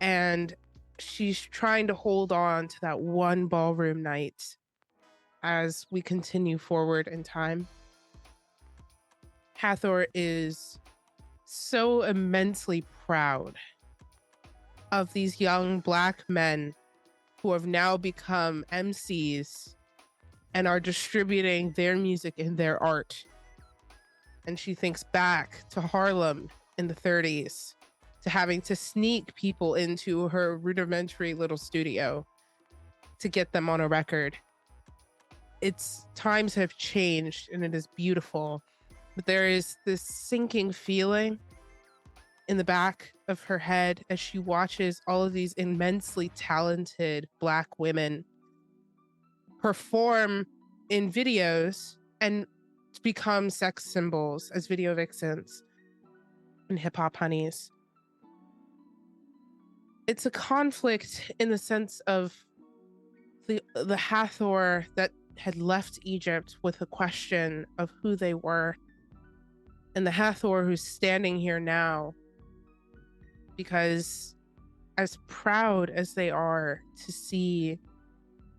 And she's trying to hold on to that one ballroom night as we continue forward in time. Hathor is so immensely proud of these young Black men who have now become MCs and are distributing their music and their art. And she thinks back to Harlem in the 30s, to having to sneak people into her rudimentary little studio to get them on a record. Its times have changed and it is beautiful, but there is this sinking feeling in the back of her head as she watches all of these immensely talented Black women perform in videos and become sex symbols as video vixens and hip hop honeys. It's a conflict in the sense of the Hathor that had left Egypt with a question of who they were, and the Hathor who's standing here now, because as proud as they are to see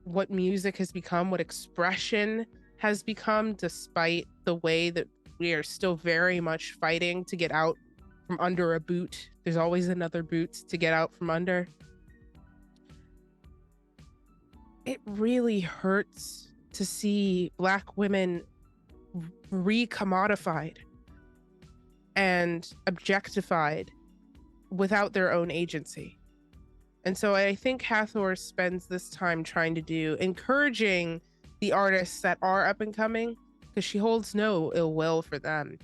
what music has become, what expression has become, despite the way that we are still very much fighting to get out from under a boot. There's always another boot to get out from under. It really hurts to see Black women re-commodified and objectified without their own agency. And so I think Hathor spends this time trying to do, encouraging the artists that are up and coming, because she holds no ill will for them.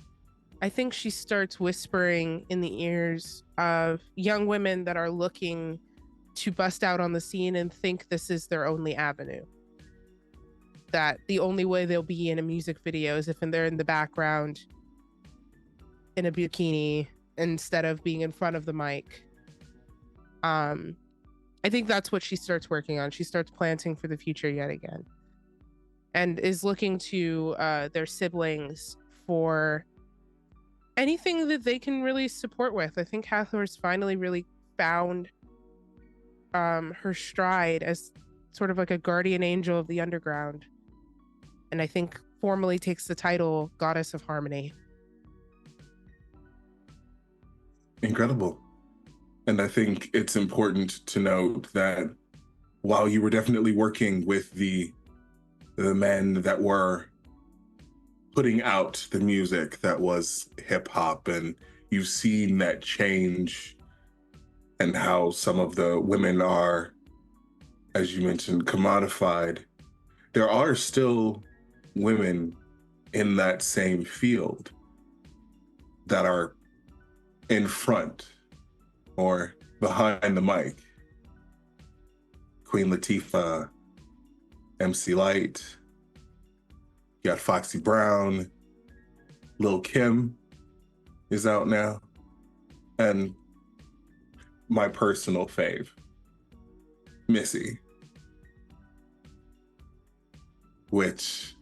I think she starts whispering in the ears of young women that are looking to bust out on the scene and think this is their only avenue. That the only way they'll be in a music video is if they're in the background in a bikini instead of being in front of the mic. I think that's what she starts working on. She starts planting for the future yet again, and is looking to their siblings for anything that they can really support with. I think Hathor's finally really found her stride as sort of like a guardian angel of the underground, and I think formally takes the title Goddess of Harmony. Incredible. And I think it's important to note that while you were definitely working with the men that were putting out the music that was hip hop, and you've seen that change and how some of the women are, as you mentioned, commodified, there are still women in that same field that are in front or behind the mic. Queen Latifah, MC Light, you got Foxy Brown, Lil Kim is out now, and my personal fave, Missy, which,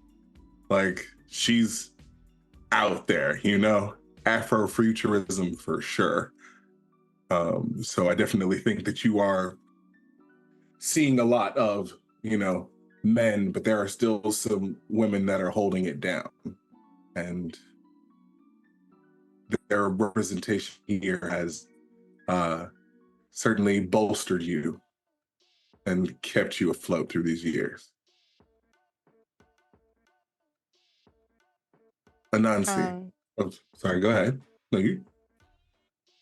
like, she's out there, you know, Afrofuturism for sure. So I definitely think that you are seeing a lot of, you know, men, but there are still some women that are holding it down. And their representation here has certainly bolstered you and kept you afloat through these years. Anansi. Oh, sorry, go ahead. No,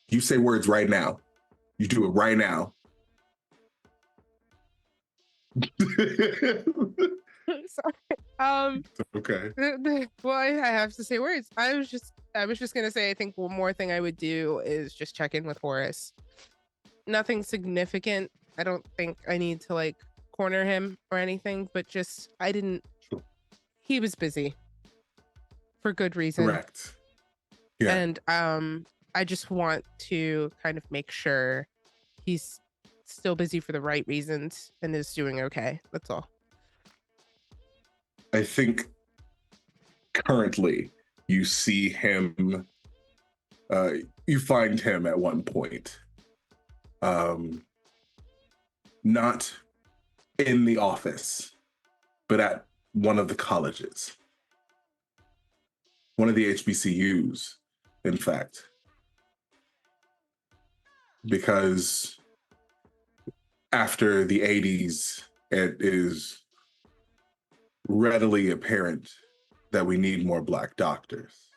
you say words right now. You do it right now. Sorry. Okay. Well, I have to say words. I was just gonna say, I think one more thing I would do is just check in with Horace. Nothing significant. I don't think I need to like corner him or anything, but just Sure. He was busy for good reason. Correct. Yeah. And I just want to kind of make sure he's still busy for the right reasons and is doing okay. That's all. I think currently you see him, you find him at one point, not in the office, but at one of the colleges, one of the HBCUs, in fact, because after the 80s, it is readily apparent that we need more Black doctors.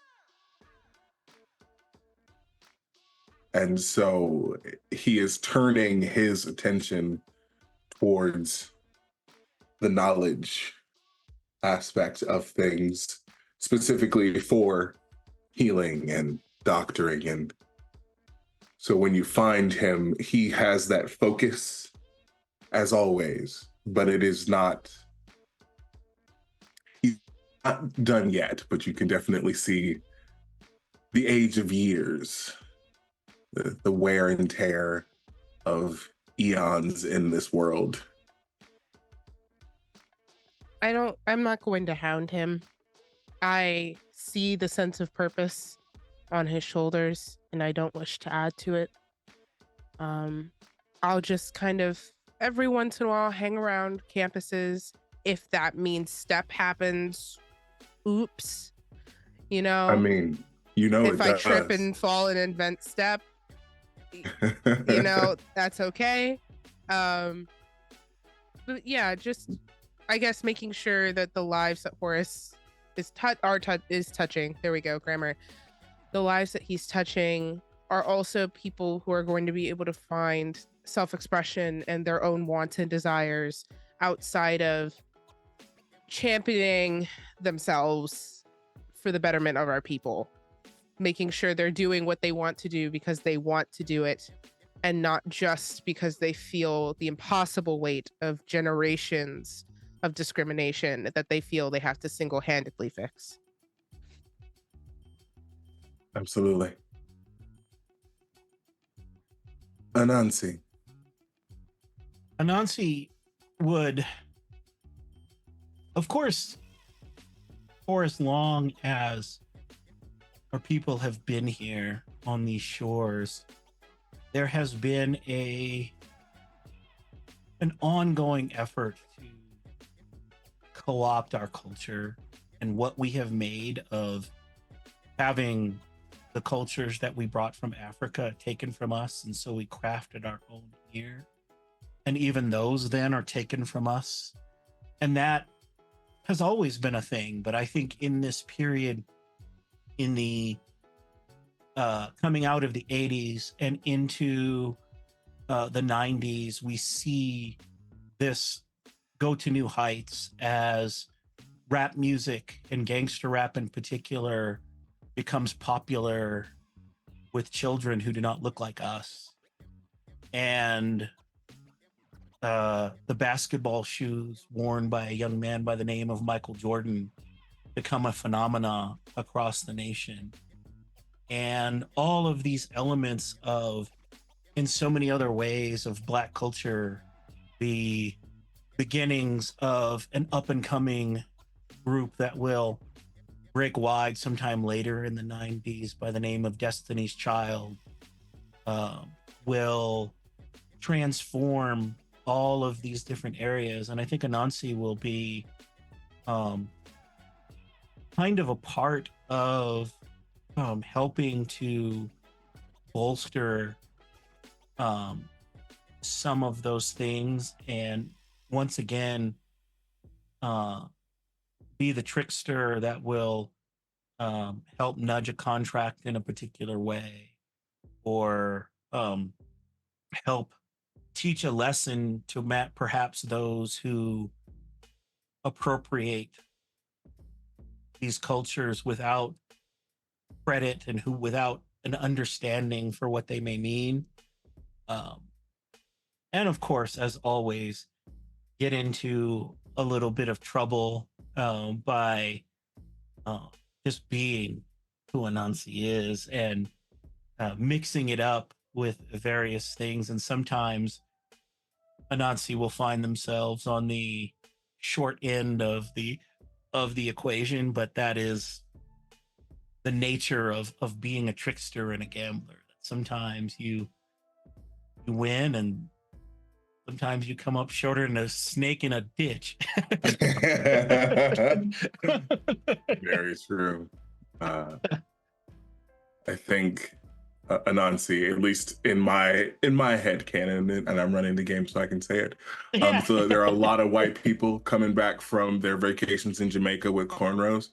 And so he is turning his attention towards the knowledge aspect of things, specifically for healing and doctoring. And so when you find him, he has that focus as always, but it is not, he's not done yet, but you can definitely see the age of years, the wear and tear of eons in this world. I'm not going to hound him. I see the sense of purpose on his shoulders and I don't wish to add to it. I'll just kind of every once in a while hang around campuses. If that means step happens, oops. You know, I mean, you know, if I trip and fall and invent step, you know, that's okay. But yeah, just I guess making sure that the lives that Horace is touching. There we go, grammar. The lives that he's touching are also people who are going to be able to find self-expression and their own wants and desires outside of championing themselves for the betterment of our people, making sure they're doing what they want to do because they want to do it and not just because they feel the impossible weight of generations of discrimination that they feel they have to single-handedly fix. Absolutely. Anansi would, of course, for as long as our people have been here on these shores, there has been an ongoing effort to co-opt our culture and what we have made of having the cultures that we brought from Africa taken from us, and so we crafted our own here. And even those then are taken from us. And that has always been a thing. But I think in this period, in the coming out of the 80s and into the 90s, we see this go to new heights as rap music and gangster rap in particular becomes popular with children who do not look like us. And the basketball shoes worn by a young man by the name of Michael Jordan become a phenomena across the nation. And all of these elements of, in so many other ways, of Black culture, the beginnings of an up and coming group that will break wide sometime later in the 90s by the name of Destiny's Child, will transform all of these different areas. And I think Anansi will be kind of a part of helping to bolster some of those things, and once again be the trickster that will help nudge a contract in a particular way, or help teach a lesson to perhaps those who appropriate these cultures without credit and who without an understanding for what they may mean. And of course, as always, get into a little bit of trouble by just being who Anansi is, and mixing it up with various things. And sometimes Anansi will find themselves on the short end of the equation, but that is the nature of being a trickster and a gambler. Sometimes you win, and sometimes you come up shorter than a snake in a ditch. Very true. I think Anansi, at least in my head canon, and I'm running the game so I can say it. Yeah. So there are a lot of white people coming back from their vacations in Jamaica with cornrows.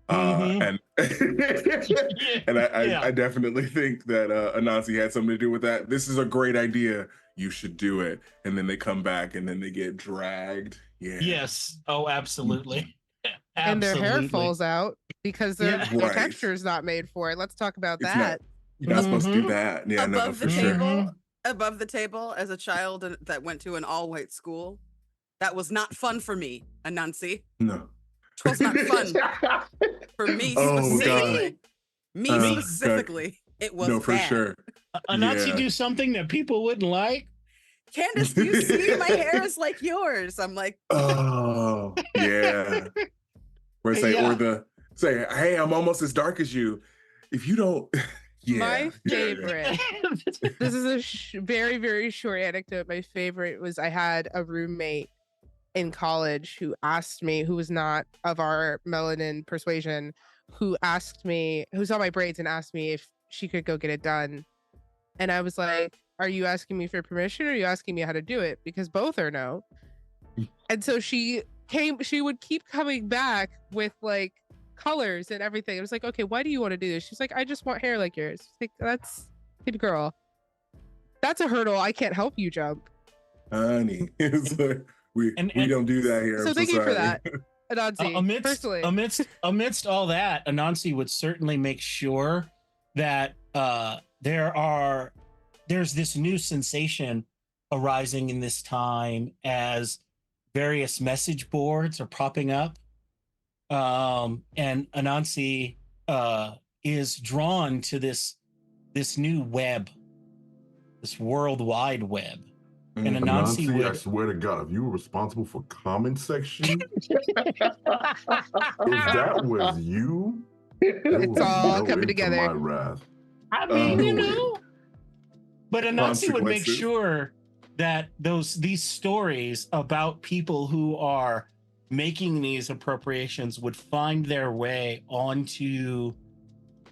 And and I definitely think that Anansi had something to do with that. This is a great idea. You should do it. And then they come back and then they get dragged. Yeah. Yes. Oh, absolutely. And their hair Absolutely. falls out because their Right. texture is not made for it. Let's talk about It's that. You're not supposed to do Mhm. that. Yeah, no, above for the sure. table, above the table, as a child that went to an all-white school, that was not fun for me, Anansi. No. It was not fun for me Oh, specifically. Me God. specifically, it was No, for bad. sure. Anansi Yeah. do something that people wouldn't like. Candace, do you see my hair is like yours? I'm like, Oh, yeah. Or say, Yeah. say, hey, I'm almost as dark as you. If you don't, yeah. My yeah. favorite. This is a very, very short anecdote. My favorite was I had a roommate in college who asked me, who was not of our melanin persuasion, who saw my braids and asked me if she could go get it done. And I was like, are you asking me for permission, or are you asking me how to do it? Because both are no. And so she would keep coming back with like colors and everything. It was like, okay, why do you want to do this? She's like, I just want hair like yours. Like, that's type of girl. That's a hurdle I can't help you jump. Honey, it's like, we And- don't do that here. So I'm thank you for sorry. that. Anansi, personally. amidst all that, Anansi would certainly make sure that there's this new sensation arising in this time as various message boards are popping up, and Anansi is drawn to this new web, this world wide web. And Anansi Anansi, I would swear to God, if you were responsible for comment section, if that was you, there It's will all be no coming end to together. my wrath. I mean, Oh. you know, but Anansi would make Consequences. sure that these stories about people who are making these appropriations would find their way onto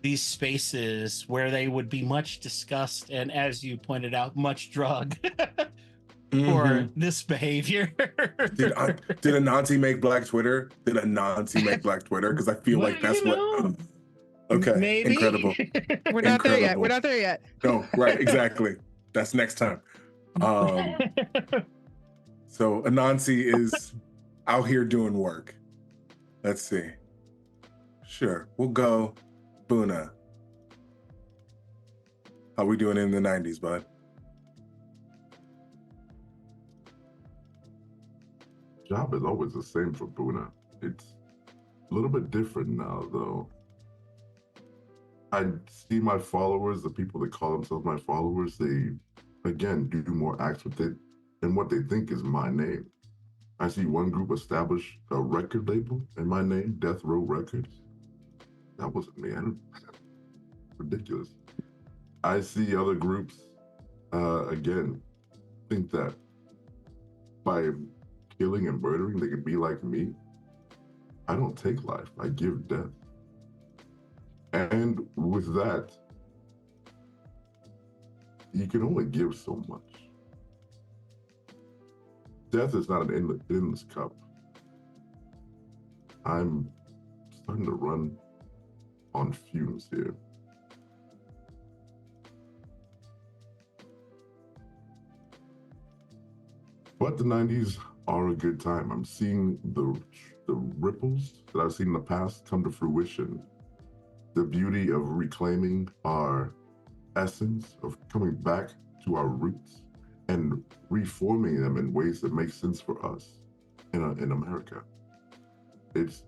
these spaces where they would be much discussed and, as you pointed out, much drug for this behavior. Did Anansi make Black Twitter? Did Anansi make Black Twitter? Because I feel Well, like that's you know, okay, maybe. incredible. We're not there yet. Incredible. We're not there yet. No, right, exactly. That's next time. So Anansi is out here doing work. Let's see. Sure, we'll go Buna. How we doing in the 90s, bud? Job is always the same for Buna. It's a little bit different now, though. I see my followers, the people that call themselves my followers, they, again, do more acts with it and what they think is my name. I see one group establish a record label in my name, Death Row Records. That wasn't me. Ridiculous. I see other groups, again, think that by killing and murdering, they could be like me. I don't take life, I give death. And with that, you can only give so much. Death is not an endless cup. I'm starting to run on fumes here. But the 90s are a good time. I'm seeing the ripples that I've seen in the past come to fruition. The beauty of reclaiming our essence, of coming back to our roots and reforming them in ways that make sense for us in America. It's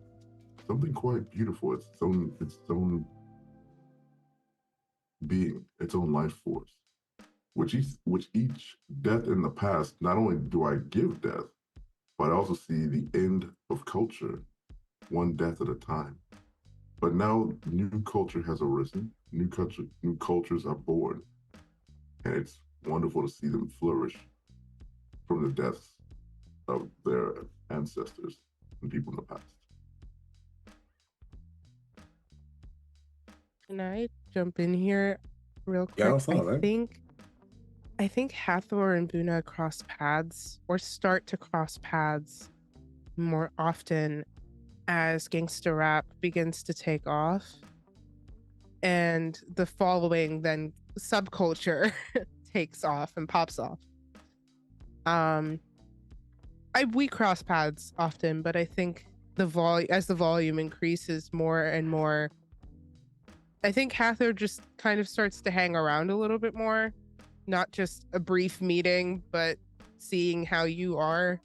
something quite beautiful. It's its own being, its own life force. Which each death in the past, not only do I give death, but I also see the end of culture, one death at a time. But now new culture has arisen, new cultures are born, and it's wonderful to see them flourish from the deaths of their ancestors and people in the past. Can I jump in here real quick? Yeah, I think Hathor and Buna cross paths or start to cross paths more often as gangster rap begins to take off, and the following then subculture takes off and pops off. We cross paths often, but I think as the volume increases more and more, I think Hathor just kind of starts to hang around a little bit more, not just a brief meeting, but seeing how you are,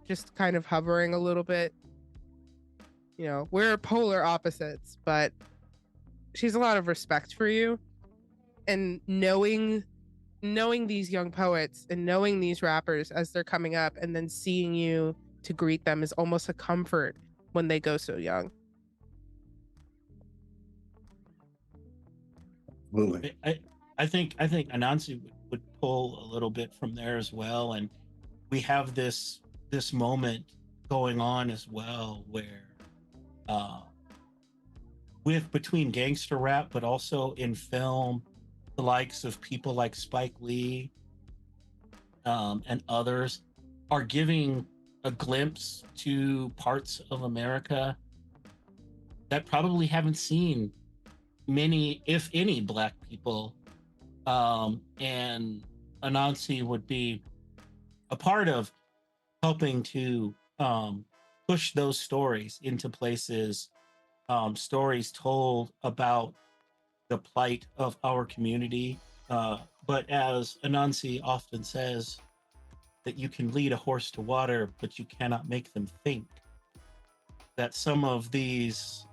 just kind of hovering a little bit. You know, we're polar opposites, but she's a lot of respect for you, and knowing these young poets and knowing these rappers as they're coming up and then seeing you to greet them is almost a comfort when they go so young. Absolutely. I think Anansi would pull a little bit from there as well, and we have this moment going on as well where with between gangster rap, but also in film, the likes of people like Spike Lee and others are giving a glimpse to parts of America that probably haven't seen many, if any, Black people. And Anansi would be a part of helping to push those stories into places, stories told about the plight of our community. But as Anansi often says, that you can lead a horse to water, but you cannot make them think. That some of these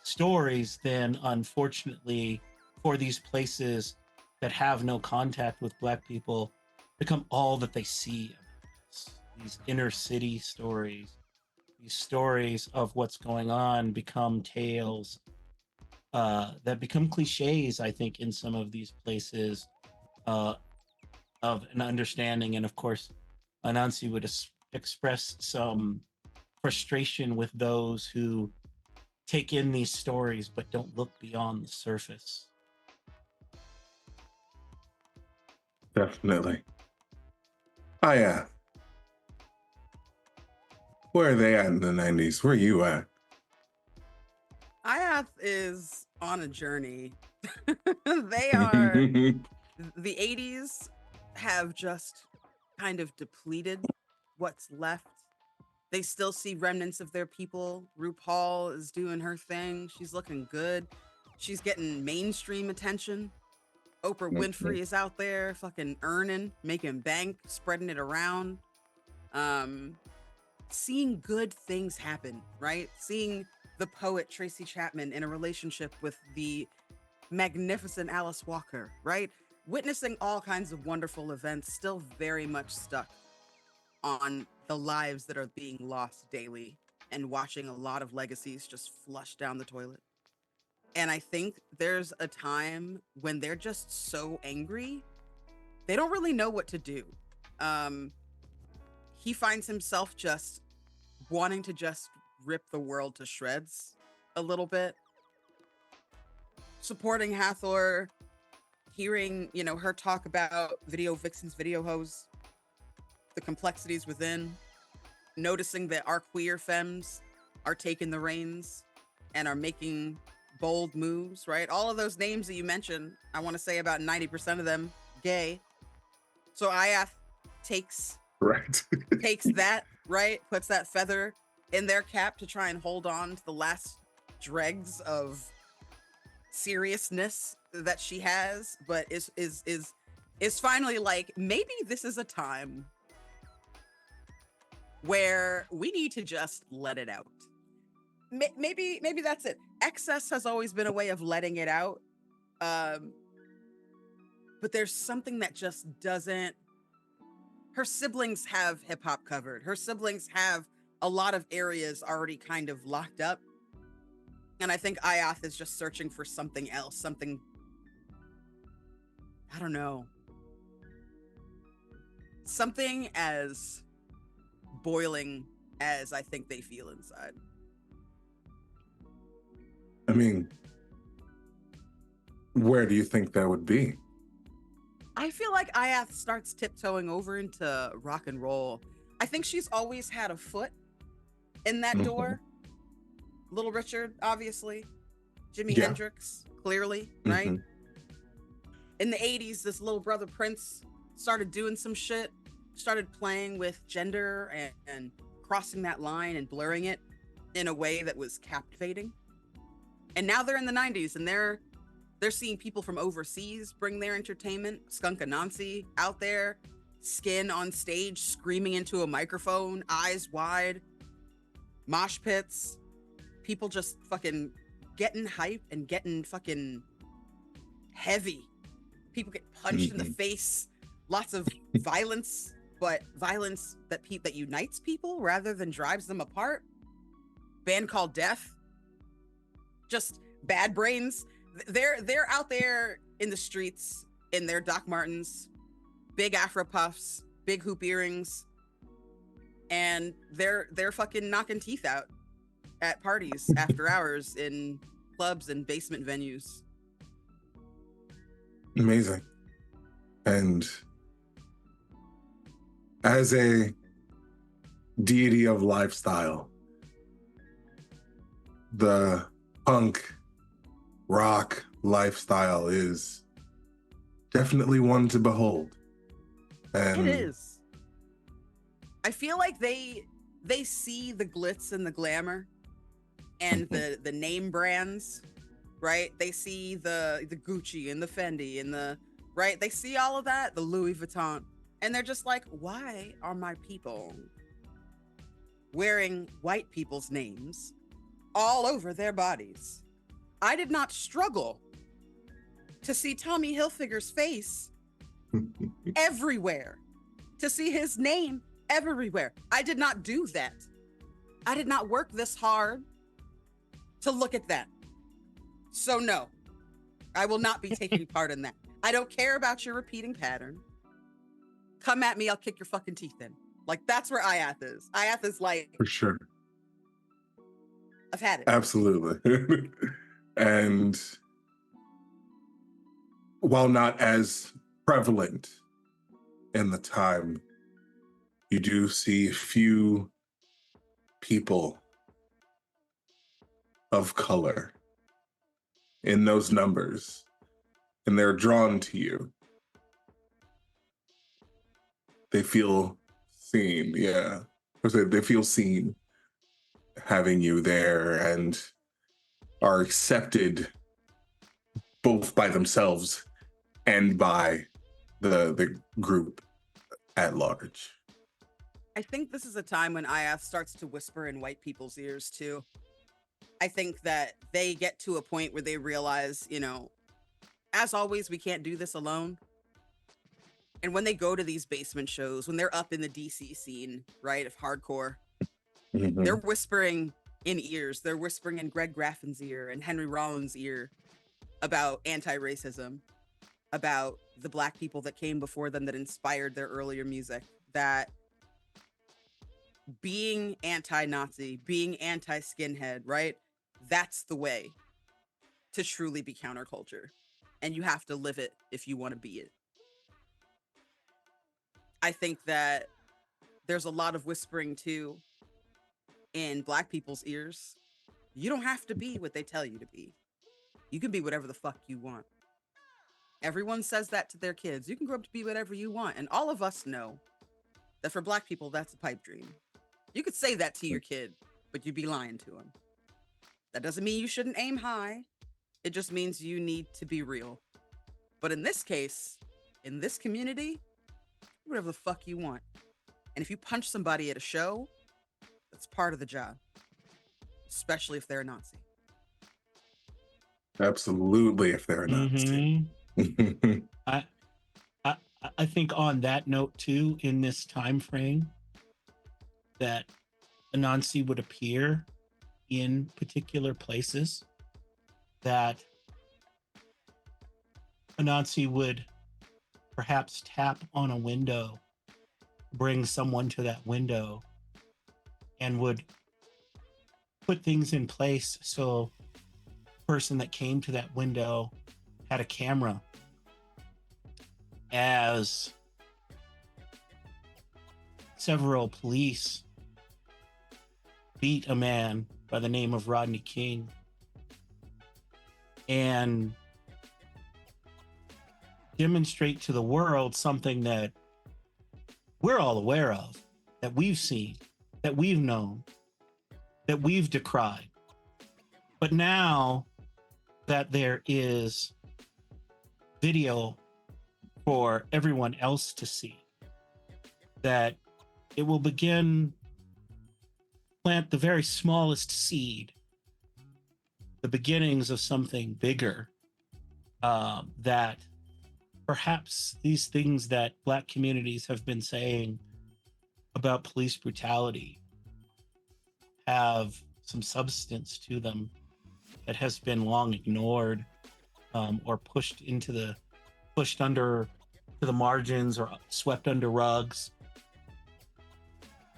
stories then, unfortunately, for these places that have no contact with Black people, become all that they see. These inner city stories, these stories of what's going on become tales that become cliches, I think, in some of these places of an understanding. And of course, Anansi would express some frustration with those who take in these stories, but don't look beyond the surface. Definitely. Oh yeah. Where are they at in the 90s? Where are you at? Ajath is on a journey. They are the 80's have just kind of depleted what's left. They still see remnants of their people. RuPaul is doing her thing. She's looking good. She's getting mainstream attention. Oprah Winfrey is out there fucking earning, making bank, spreading it around. Seeing good things happen, right? Seeing the poet Tracy Chapman in a relationship with the magnificent Alice Walker, right? Witnessing all kinds of wonderful events, still very much stuck on the lives that are being lost daily and watching a lot of legacies just flush down the toilet. And I think there's a time when they're just so angry, they don't really know what to do. He finds himself just wanting to just rip the world to shreds a little bit. Supporting Hathor, hearing, her talk about video vixens, video hoes, the complexities within, noticing that our queer femmes are taking the reins and are making bold moves, right? All of those names that you mentioned, I want to say about 90% of them gay. So Ajath takes that, right? Puts that feather in their cap to try and hold on to the last dregs of seriousness that she has, but is finally like, maybe this is a time where we need to just let it out. Maybe that's it. Excess has always been a way of letting it out. But there's something that just doesn't. Her siblings have hip hop covered. Her siblings have a lot of areas already kind of locked up. And I think Ajath is just searching for something else, something, I don't know, something as boiling as I think they feel inside. I mean, where do you think that would be? I feel like Ajath starts tiptoeing over into rock and roll. I think she's always had a foot in that door. Little Richard, obviously. Jimi Hendrix, clearly, right? In the 80's, this little brother Prince started doing some shit, started playing with gender and crossing that line and blurring it in a way that was captivating. And now they're in the 90's and they're seeing people from overseas bring their entertainment. Skunk Anasi out there, skin on stage, screaming into a microphone, eyes wide, mosh pits, people just fucking getting hype and getting fucking heavy. People get punched in the face, lots of violence, but violence that unites people rather than drives them apart. Band called Death, just Bad Brains. They're out there in the streets in their Doc Martens, big Afro puffs, big hoop earrings, and they're fucking knocking teeth out at parties after hours in clubs and basement venues. Amazing. And as a deity of lifestyle, the punk rock lifestyle is definitely one to behold. And it is. I feel like they see the glitz and the glamour and the name brands, right? They see the Gucci and the Fendi and the, right? They see all of that, the Louis Vuitton, and they're just like, why are my people wearing white people's names all over their bodies? I did not struggle to see Tommy Hilfiger's face everywhere, to see his name everywhere. I did not do that. I did not work this hard to look at that. So no, I will not be taking part in that. I don't care about your repeating pattern. Come at me, I'll kick your fucking teeth in. Like, that's where Ajath is. Ajath is like, for sure. I've had it. Absolutely. And while not as prevalent in the time, you do see few people of color in those numbers, and they're drawn to you. They feel seen, yeah. They feel seen having you there and are accepted both by themselves and by the group at large. I think this is a time when Ajath starts to whisper in white people's ears too. I think that they get to a point where they realize, you know, as always, we can't do this alone. And when they go to these basement shows, when they're up in the DC scene, right, of hardcore, Mhm. they're whispering in ears. They're whispering in Greg Graffin's ear and Henry Rollins' ear about anti-racism, about the Black people that came before them that inspired their earlier music, that being anti-Nazi, being anti-skinhead, right? That's the way to truly be counterculture. And you have to live it if you want to be it. I think that there's a lot of whispering too in Black people's ears. You don't have to be what they tell you to be. You can be whatever the fuck you want. Everyone says that to their kids. You can grow up to be whatever you want. And all of us know that for Black people, that's a pipe dream. You could say that to your kid, but you'd be lying to him. That doesn't mean you shouldn't aim high. It just means you need to be real. But in this case, in this community, whatever the fuck you want. And if you punch somebody at a show, that's part of the job, especially if they're a Nazi. Absolutely, if they're a Nazi. Mhm. I think on that note too, in this time frame, that Anansi would appear in particular places, that Anansi would perhaps tap on a window, bring someone to that window, and would put things in place so the person that came to that window had a camera. As several police beat a man by the name of Rodney King and demonstrate to the world something that we're all aware of, that we've seen, that we've known, that we've decried. But now that there is video for everyone else to see, that it will begin plant the very smallest seed, the beginnings of something bigger, that perhaps these things that Black communities have been saying about police brutality have some substance to them that has been long ignored, or pushed under to the margins or swept under rugs,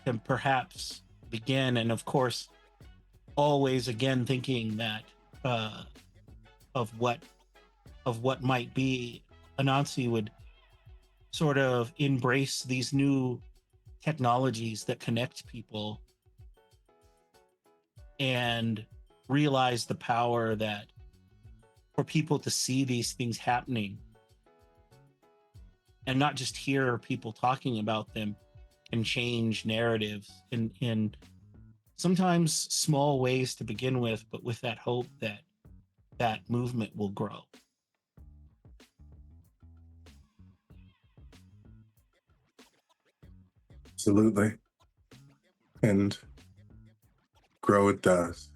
and perhaps begin. And of course, always again thinking that of what might be, Anansi would sort of embrace these new technologies that connect people and realize the power that for people to see these things happening and not just hear people talking about them, and change narratives in sometimes small ways to begin with, but with that hope that that movement will grow. Absolutely. And grow it does.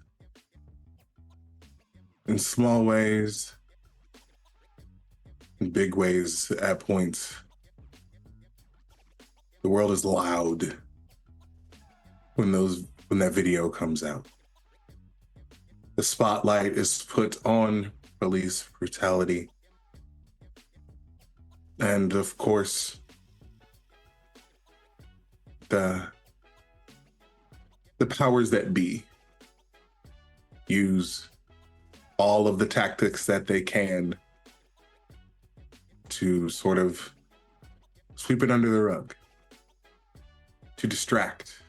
In small ways, in big ways at points. The world is loud when that video comes out. The spotlight is put on police brutality. And of course, the powers that be use all of the tactics that they can to sort of sweep it under the rug, to distract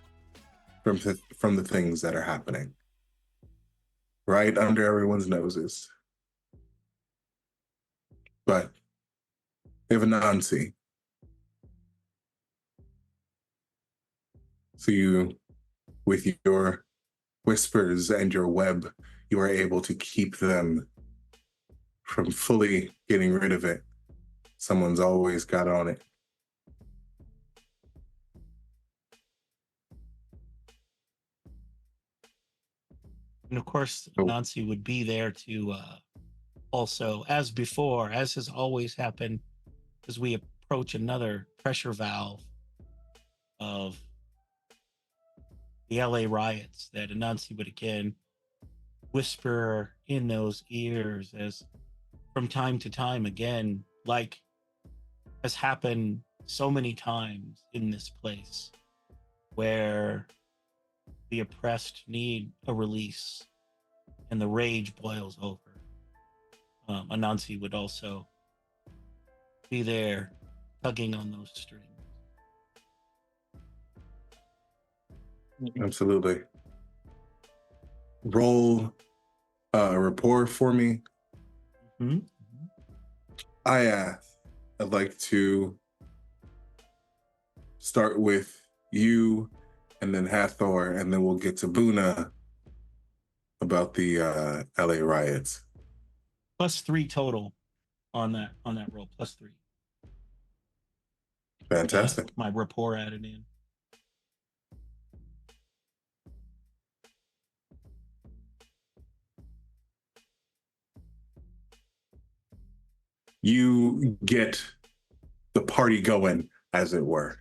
from the things that are happening right under everyone's noses. But we have Anasi. So you, with your whispers and your web, you are able to keep them from fully getting rid of it. Someone's always got on it. And of course, Oh. Nancy would be there to also, as before, as has always happened, as we approach another pressure valve of the LA riots, that Anansi would again whisper in those ears, as from time to time, again, like has happened so many times in this place, where the oppressed need a release and the rage boils over. Anansi would also be there tugging on those strings. Absolutely. Roll rapport for me. Mm-hmm. I'd like to start with you and then Hathor, and then we'll get to Buna about the LA riots. +3 total on that roll. +3. Fantastic. My rapport added in. You get the party going, as it were.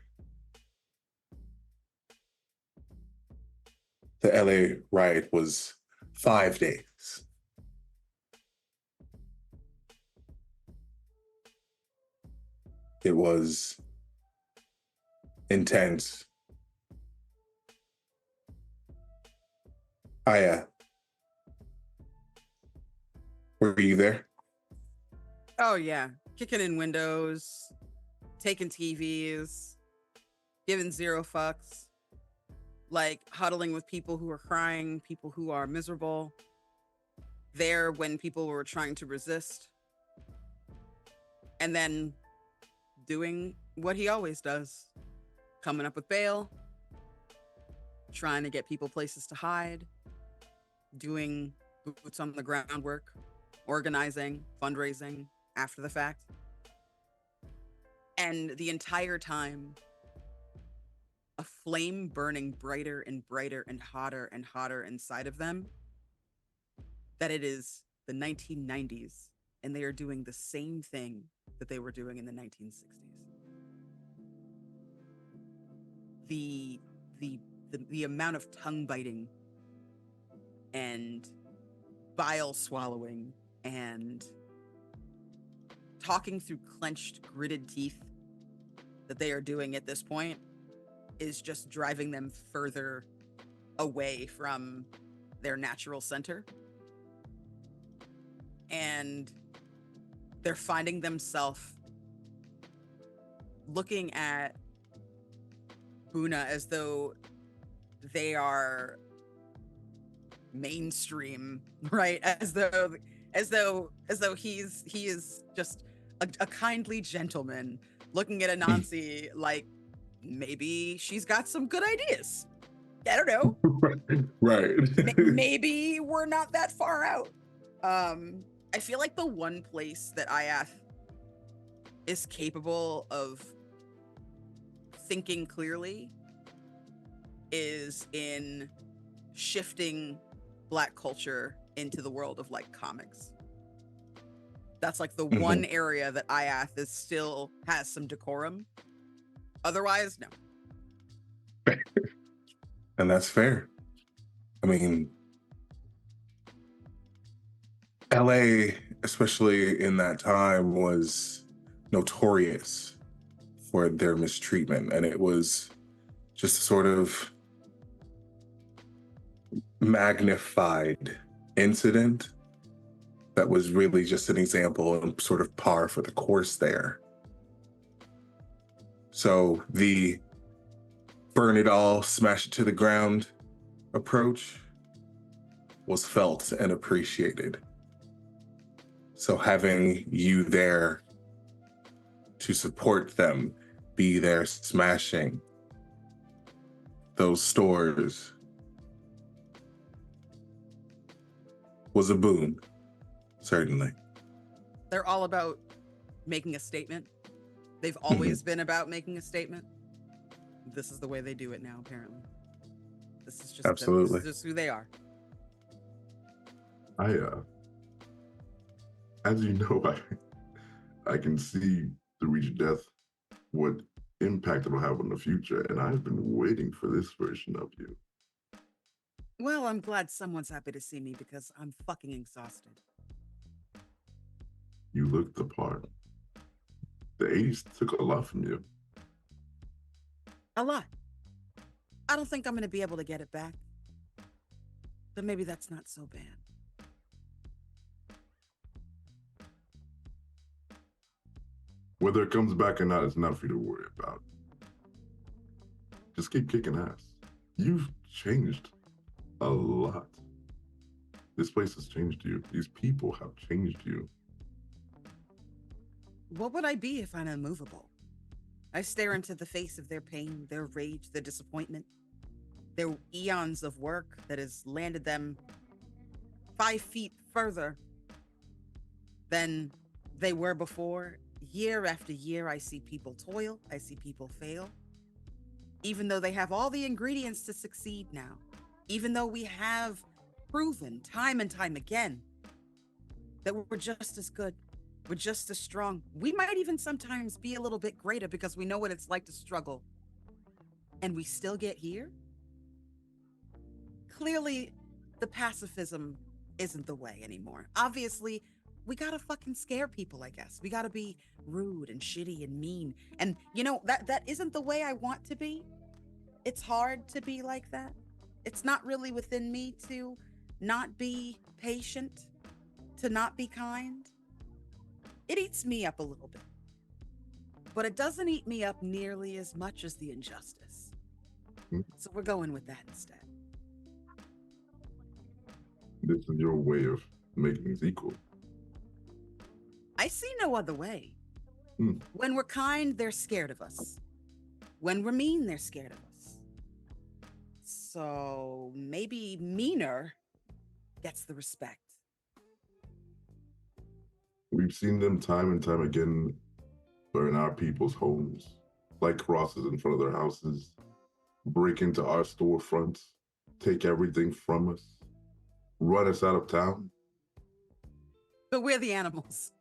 The LA riot was 5 days. It was intense. Aya, were you there? Oh yeah, kicking in windows, taking TVs, giving zero fucks, like huddling with people who are crying, people who are miserable, there when people were trying to resist, and then doing what he always does, coming up with bail, trying to get people places to hide, doing boots on the ground work, organizing, fundraising after the fact. And the entire time, a flame burning brighter and brighter and hotter inside of them, that it is the 1990s, and they are doing the same thing that they were doing in the 1960s. The amount of tongue biting and bile swallowing and talking through clenched, gritted teeth that they are doing at this point is just driving them further away from their natural center. And they're finding themselves looking at Buna as though they are mainstream, right? As though he is just a kindly gentleman looking at Anansi like maybe she's got some good ideas. I don't know. Right. Maybe we're not that far out. I feel like the one place that Ajath is capable of thinking clearly is in shifting Black culture into the world of like comics. That's like the one area that Ajath is still has some decorum. Otherwise, no. And that's fair. I mean, LA, especially in that time, was notorious for their mistreatment. And it was just sort of magnified incident that was really just an example and sort of par for the course there. So the burn it all, smash it to the ground approach was felt and appreciated. So having you there to support them, be there smashing those stores was a boon, certainly. They're all about making a statement. They've always been about making a statement. This is the way they do it now, apparently. This is just Absolutely. This is just who they are. As you know, I can see through each death what impact it'll have on the future, and I've been waiting for this version of you. Well, I'm glad someone's happy to see me because I'm fucking exhausted. You look the part. The 80's took a lot from you. A lot. I don't think I'm going to be able to get it back. But maybe that's not so bad. Whether it comes back or not, it's not for you to worry about. Just keep kicking ass. You've changed a lot. This place has changed you. These people have changed you. What would I be if I'm immovable? I stare into the face of their pain, their rage, their disappointment, their eons of work that has landed them 5 feet further than they were before. Year after year, I see people toil. I see people fail. Even though they have all the ingredients to succeed now, even though we have proven time and time again that we're just as good, we're just as strong. We might even sometimes be a little bit greater because we know what it's like to struggle. And we still get here? Clearly, the pacifism isn't the way anymore. Obviously, we gotta fucking scare people, I guess. We gotta be rude and shitty and mean. And you know, that isn't the way I want to be. It's hard to be like that. It's not really within me to not be patient, to not be kind. It eats me up a little bit. But it doesn't eat me up nearly as much as the injustice. So we're going with that instead. This is your way of making things equal. I see no other way. Hmm. When we're kind, they're scared of us. When we're mean, they're scared of us. So maybe meaner gets the respect. We've seen them time and time again burn our people's homes, like crosses in front of their houses, break into our storefronts, take everything from us, run us out of town. But we're the animals.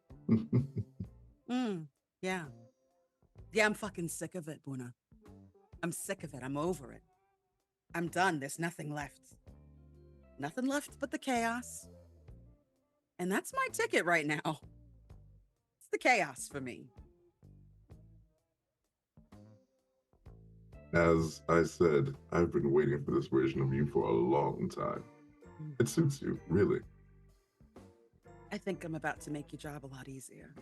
Yeah. Yeah, I'm fucking sick of it, Buna. I'm sick of it. I'm over it. I'm done. There's nothing left. Nothing left but the chaos. And that's my ticket right now. It's the chaos for me. As I said, I've been waiting for this version of you for a long time. It suits you, really. I think I'm about to make your job a lot easier.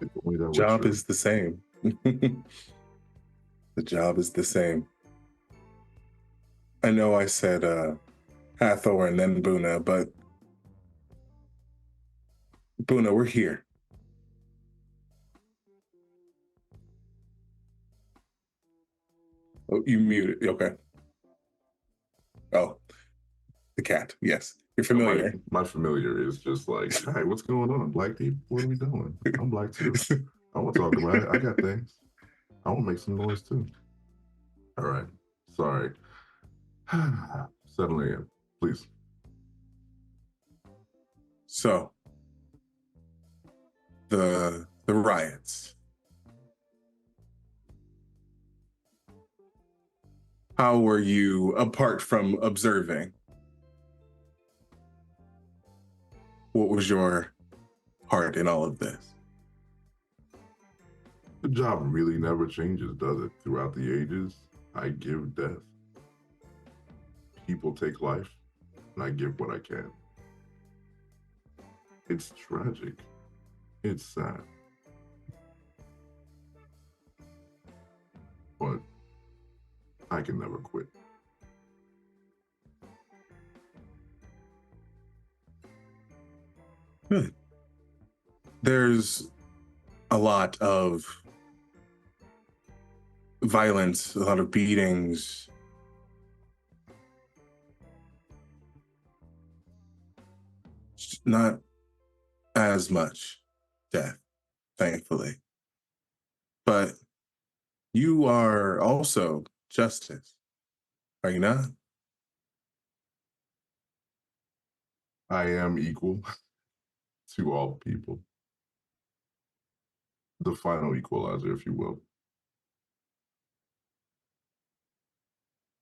If only that were Job true. is the same. The job is the same. I know I said Hathor and then Buna, but Buna, we're here. Oh, you muted. Okay. Oh, the cat. Yes. You're familiar. My familiar is just like, hi, what's going on? Black people, what are we doing? I'm black too. I want to talk about it. I got things. I want to make some noise too. All right. Sorry. Settling in, please. So, the riots. How were you, apart from observing? What was your part in all of this? The job really never changes, does it? Throughout the ages, I give death. people take life, and I give what I can. It's tragic. It's sad. But I can never quit. Good. There's a lot of violence, a lot of beatings. Not as much death, thankfully. But you are also justice, are you not? I am equal to all people. The final equalizer, if you will.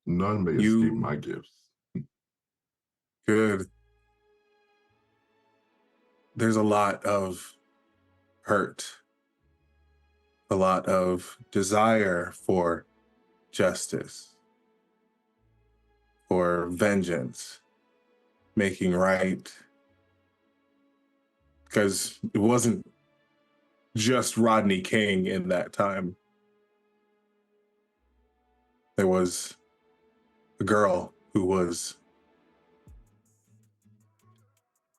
None may escape my gifts. Good. There's a lot of hurt, a lot of desire for justice, for vengeance, making right. Because it wasn't just Rodney King in that time. There was a girl who was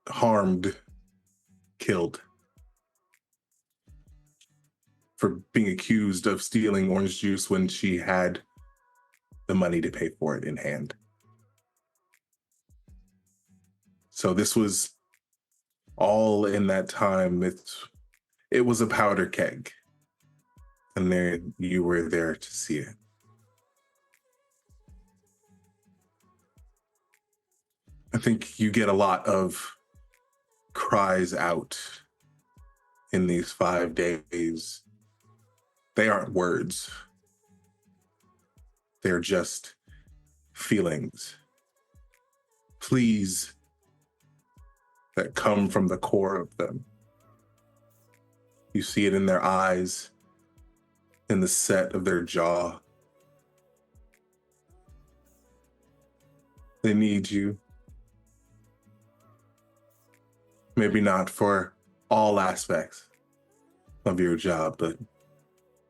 harmed, killed for being accused of stealing orange juice when she had the money to pay for it in hand. So this was all in that time. It was a powder keg. And there you were there to see it. I think you get a lot of cries out in these 5 days. They aren't words. They're just feelings. Pleas that come from the core of them. You see it in their eyes, in the set of their jaw. They need you. Maybe not for all aspects of your job, but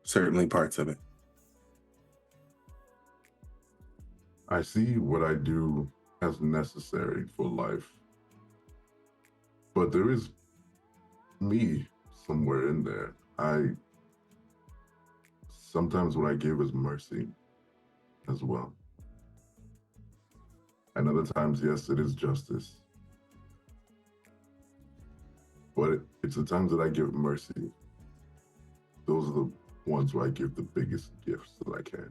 certainly parts of it. I see what I do as necessary for life. But there is me somewhere in there. Sometimes what I give is mercy as well. And other times, yes, it is justice. But it's the times that I give mercy. Those are the ones where I give the biggest gifts that I can.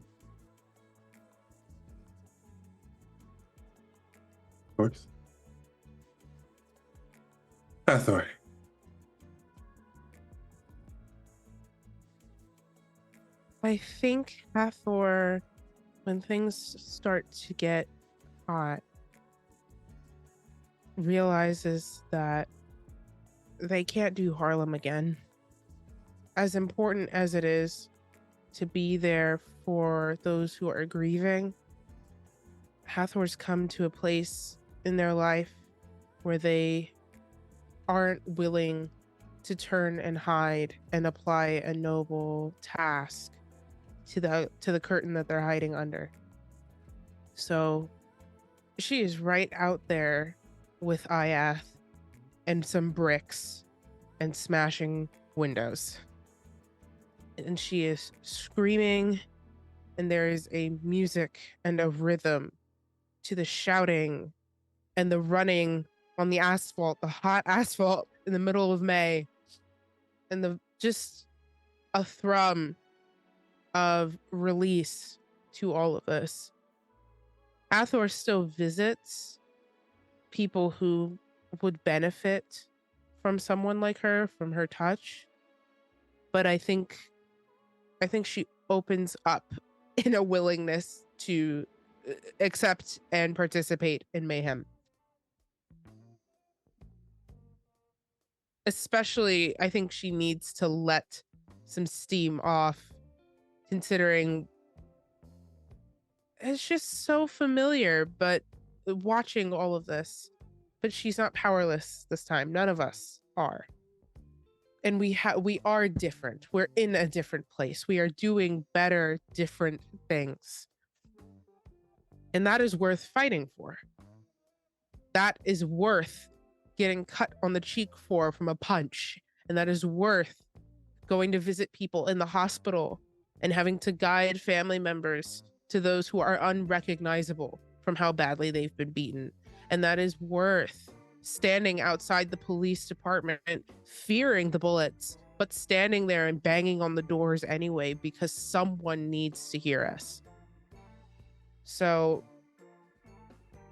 Of course. Hathor. I think Hathor, when things start to get hot, realizes that they can't do Harlem again. As important as it is to be there for those who are grieving, Hathor's come to a place in their life where they aren't willing to turn and hide and apply a noble task to the curtain that they're hiding under. So she is right out there with Ajath and some bricks and smashing windows. And she is screaming, and there is a music and a rhythm to the shouting and the running on the asphalt, the hot asphalt in the middle of May, and the just a thrum of release to all of us. Hathor still visits people who would benefit from someone like her, from her touch, but I think she opens up in a willingness to accept and participate in mayhem. Especially, I think she needs to let some steam off, considering it's just so familiar, but watching all of this, but she's not powerless this time. None of us are. And we are different. We're in a different place. We are doing better, different things. And that is worth fighting for. That is worth getting cut on the cheek for from a punch. And that is worth going to visit people in the hospital and having to guide family members to those who are unrecognizable from how badly they've been beaten. And that is worth standing outside the police department, fearing the bullets, but standing there and banging on the doors anyway, because someone needs to hear us. So,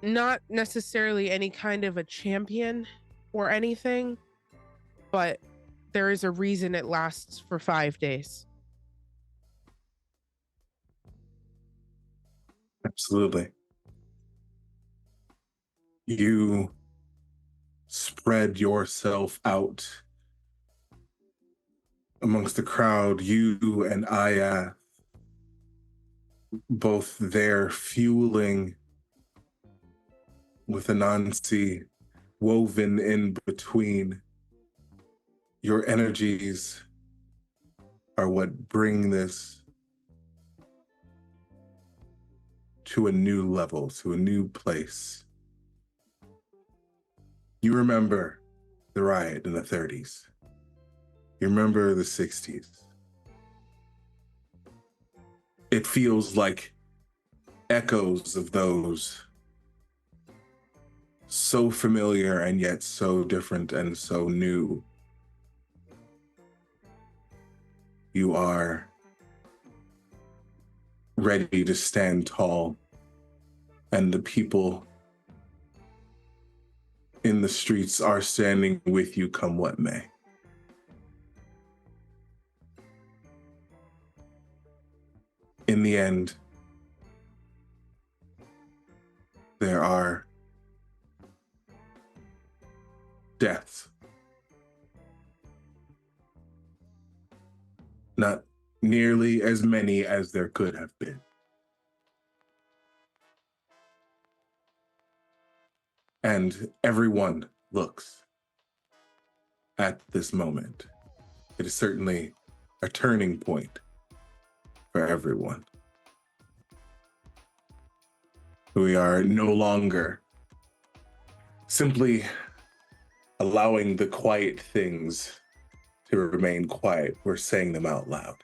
not necessarily any kind of a champion or anything, but there is a reason it lasts for 5 days. Absolutely. You spread yourself out amongst the crowd, you and Ajath, both there fueling with Anasi woven in between. Your energies are what bring this to a new level, to a new place. You remember the riot in the 30s. You remember the 60s. It feels like echoes of those, so familiar and yet so different and so new. You are ready to stand tall, and the people in the streets are standing with you come what may. In the end, there are deaths. Not nearly as many as there could have been. And everyone looks at this moment. It is certainly a turning point for everyone. We are no longer simply allowing the quiet things to remain quiet. We're saying them out loud.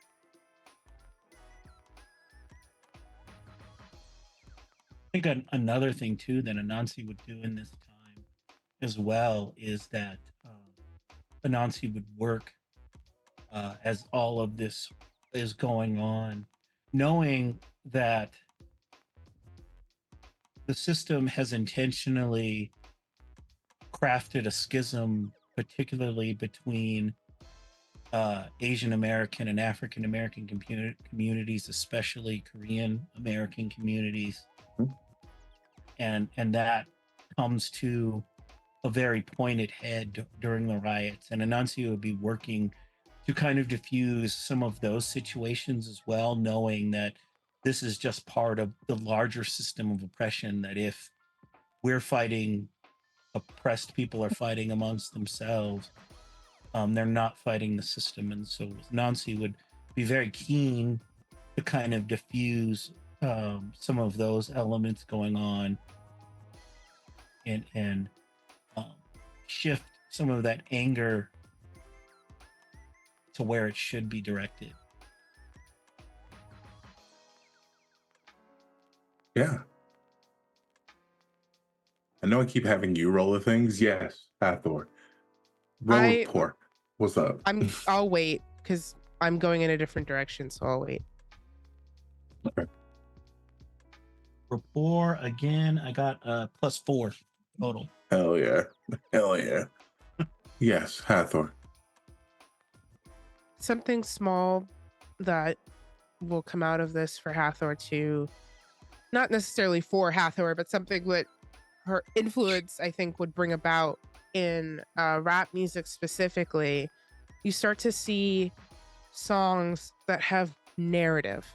I think another thing too that Anansi would do in this time as well is that Anansi would work as all of this is going on, knowing that the system has intentionally crafted a schism, particularly between Asian American and African American communities, especially Korean American communities. And that comes to a very pointed head during the riots. And Anansi would be working to kind of diffuse some of those situations as well, knowing that this is just part of the larger system of oppression, that if we're fighting, oppressed people are fighting amongst themselves, they're not fighting the system. And so Anansi would be very keen to kind of diffuse some of those elements going on and shift some of that anger to where it should be directed. Yeah. I know I keep having you roll the things. Yes, Hathor. Roll a report. What's up? I'll wait because I'm going in a different direction, so I'll wait. Okay. Rapport again. I got +4 total. Hell yeah. Hell yeah. Yes, Hathor. Something small that will come out of this for Hathor too. Not necessarily for Hathor, but something that her influence, I think, would bring about in rap music specifically. You start to see songs that have narrative,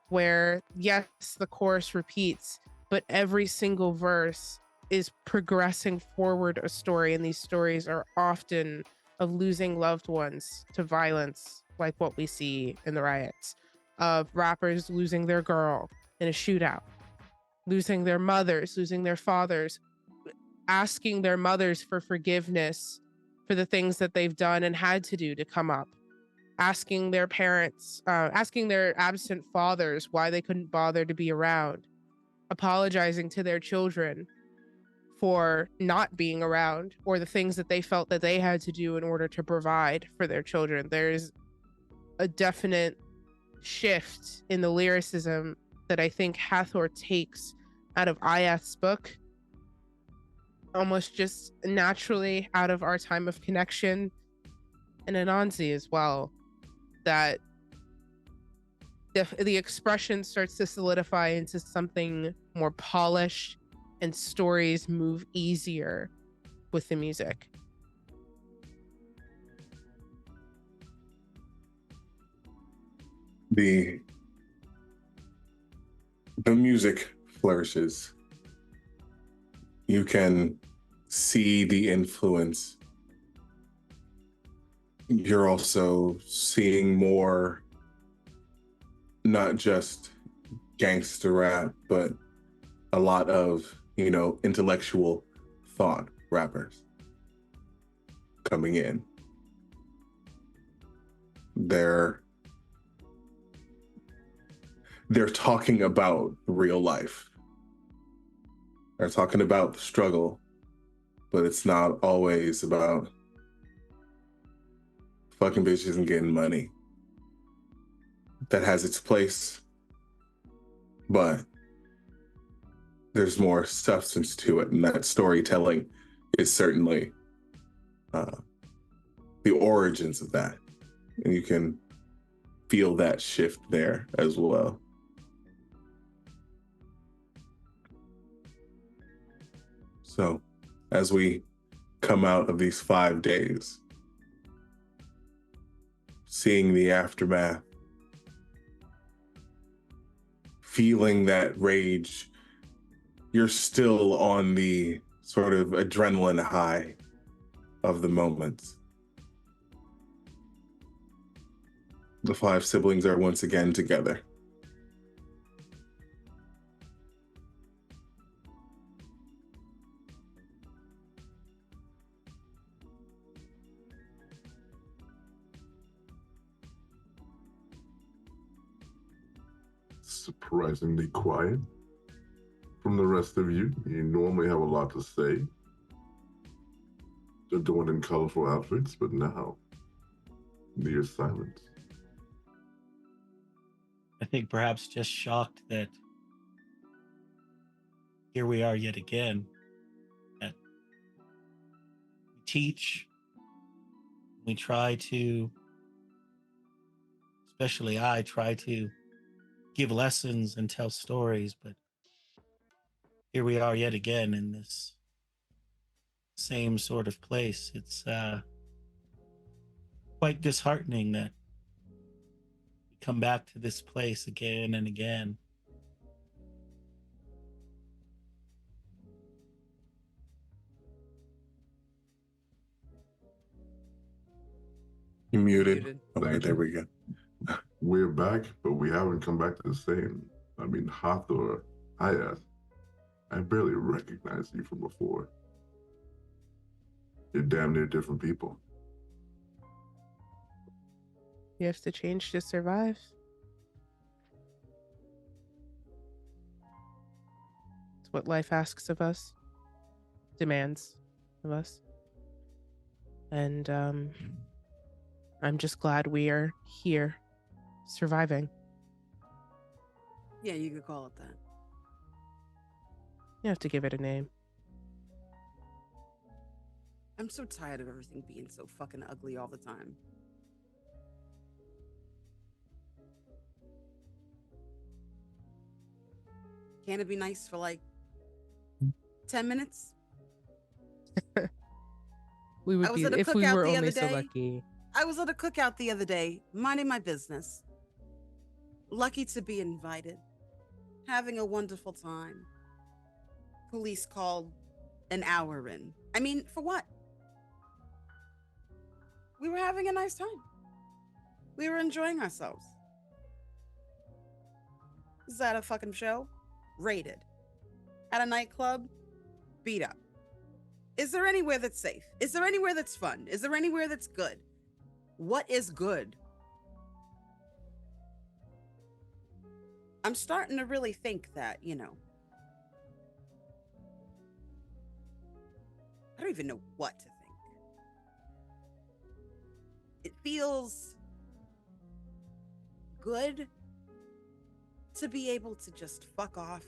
where yes, the chorus repeats, but every single verse is progressing forward a story, and these stories are often of losing loved ones to violence, like what we see in the riots, of rappers losing their girl in a shootout, losing their mothers, losing their fathers, asking their mothers for forgiveness for the things that they've done and had to do to come up, asking their parents, asking their absent fathers why they couldn't bother to be around, apologizing to their children for not being around, or the things that they felt that they had to do in order to provide for their children. There's a definite shift in the lyricism that I think Hathor takes out of Ajath's book, almost just naturally out of our time of connection, and Anasi as well, that the expression starts to solidify into something more polished, and stories move easier with the music. The music flourishes. You can see the influence. You're also seeing more, not just gangster rap, but a lot of, intellectual thought rappers coming in. They're talking about real life. They're talking about the struggle, but it's not always about fucking bitches and getting money. That has its place, but there's more substance to it, and that storytelling is certainly the origins of that. And you can feel that shift there as well. So as we come out of these 5 days, seeing the aftermath, feeling that rage, you're still on the sort of adrenaline high of the moments. The 5 siblings are once again together. Surprisingly quiet from the rest of you. You normally have a lot to say, adorned in colorful outfits, but now near silence. I think perhaps just shocked that here we are yet again. That we teach, we try to, especially I try to give lessons and tell stories, but here we are yet again in this same sort of place. It's quite disheartening that we come back to this place again and again. You muted. Muted. Okay, Thank there you. we go. We're back, but we haven't come back to the same. I mean, Hathor, Ajath, I barely recognized you from before. You're damn near different people. You have to change to survive. It's what life asks of us, demands of us. And I'm just glad we are here, surviving. Yeah, you could call it that. You have to give it a name. I'm so tired of everything being so fucking ugly all the time. Can't it be nice for like 10 minutes? We would I was be at a if we cookout were the only other so day. lucky. I was at a cookout the other day, minding my business. Lucky to be invited. Having a wonderful time. police called an hour in. I mean, for what? We were having a nice time. We were enjoying ourselves. Is that a fucking show? Rated. At a nightclub? Beat up. Is there anywhere that's safe? Is there anywhere that's fun? Is there anywhere that's good? What is good? I'm starting to really think that, I don't even know what to think. It feels good to be able to just fuck off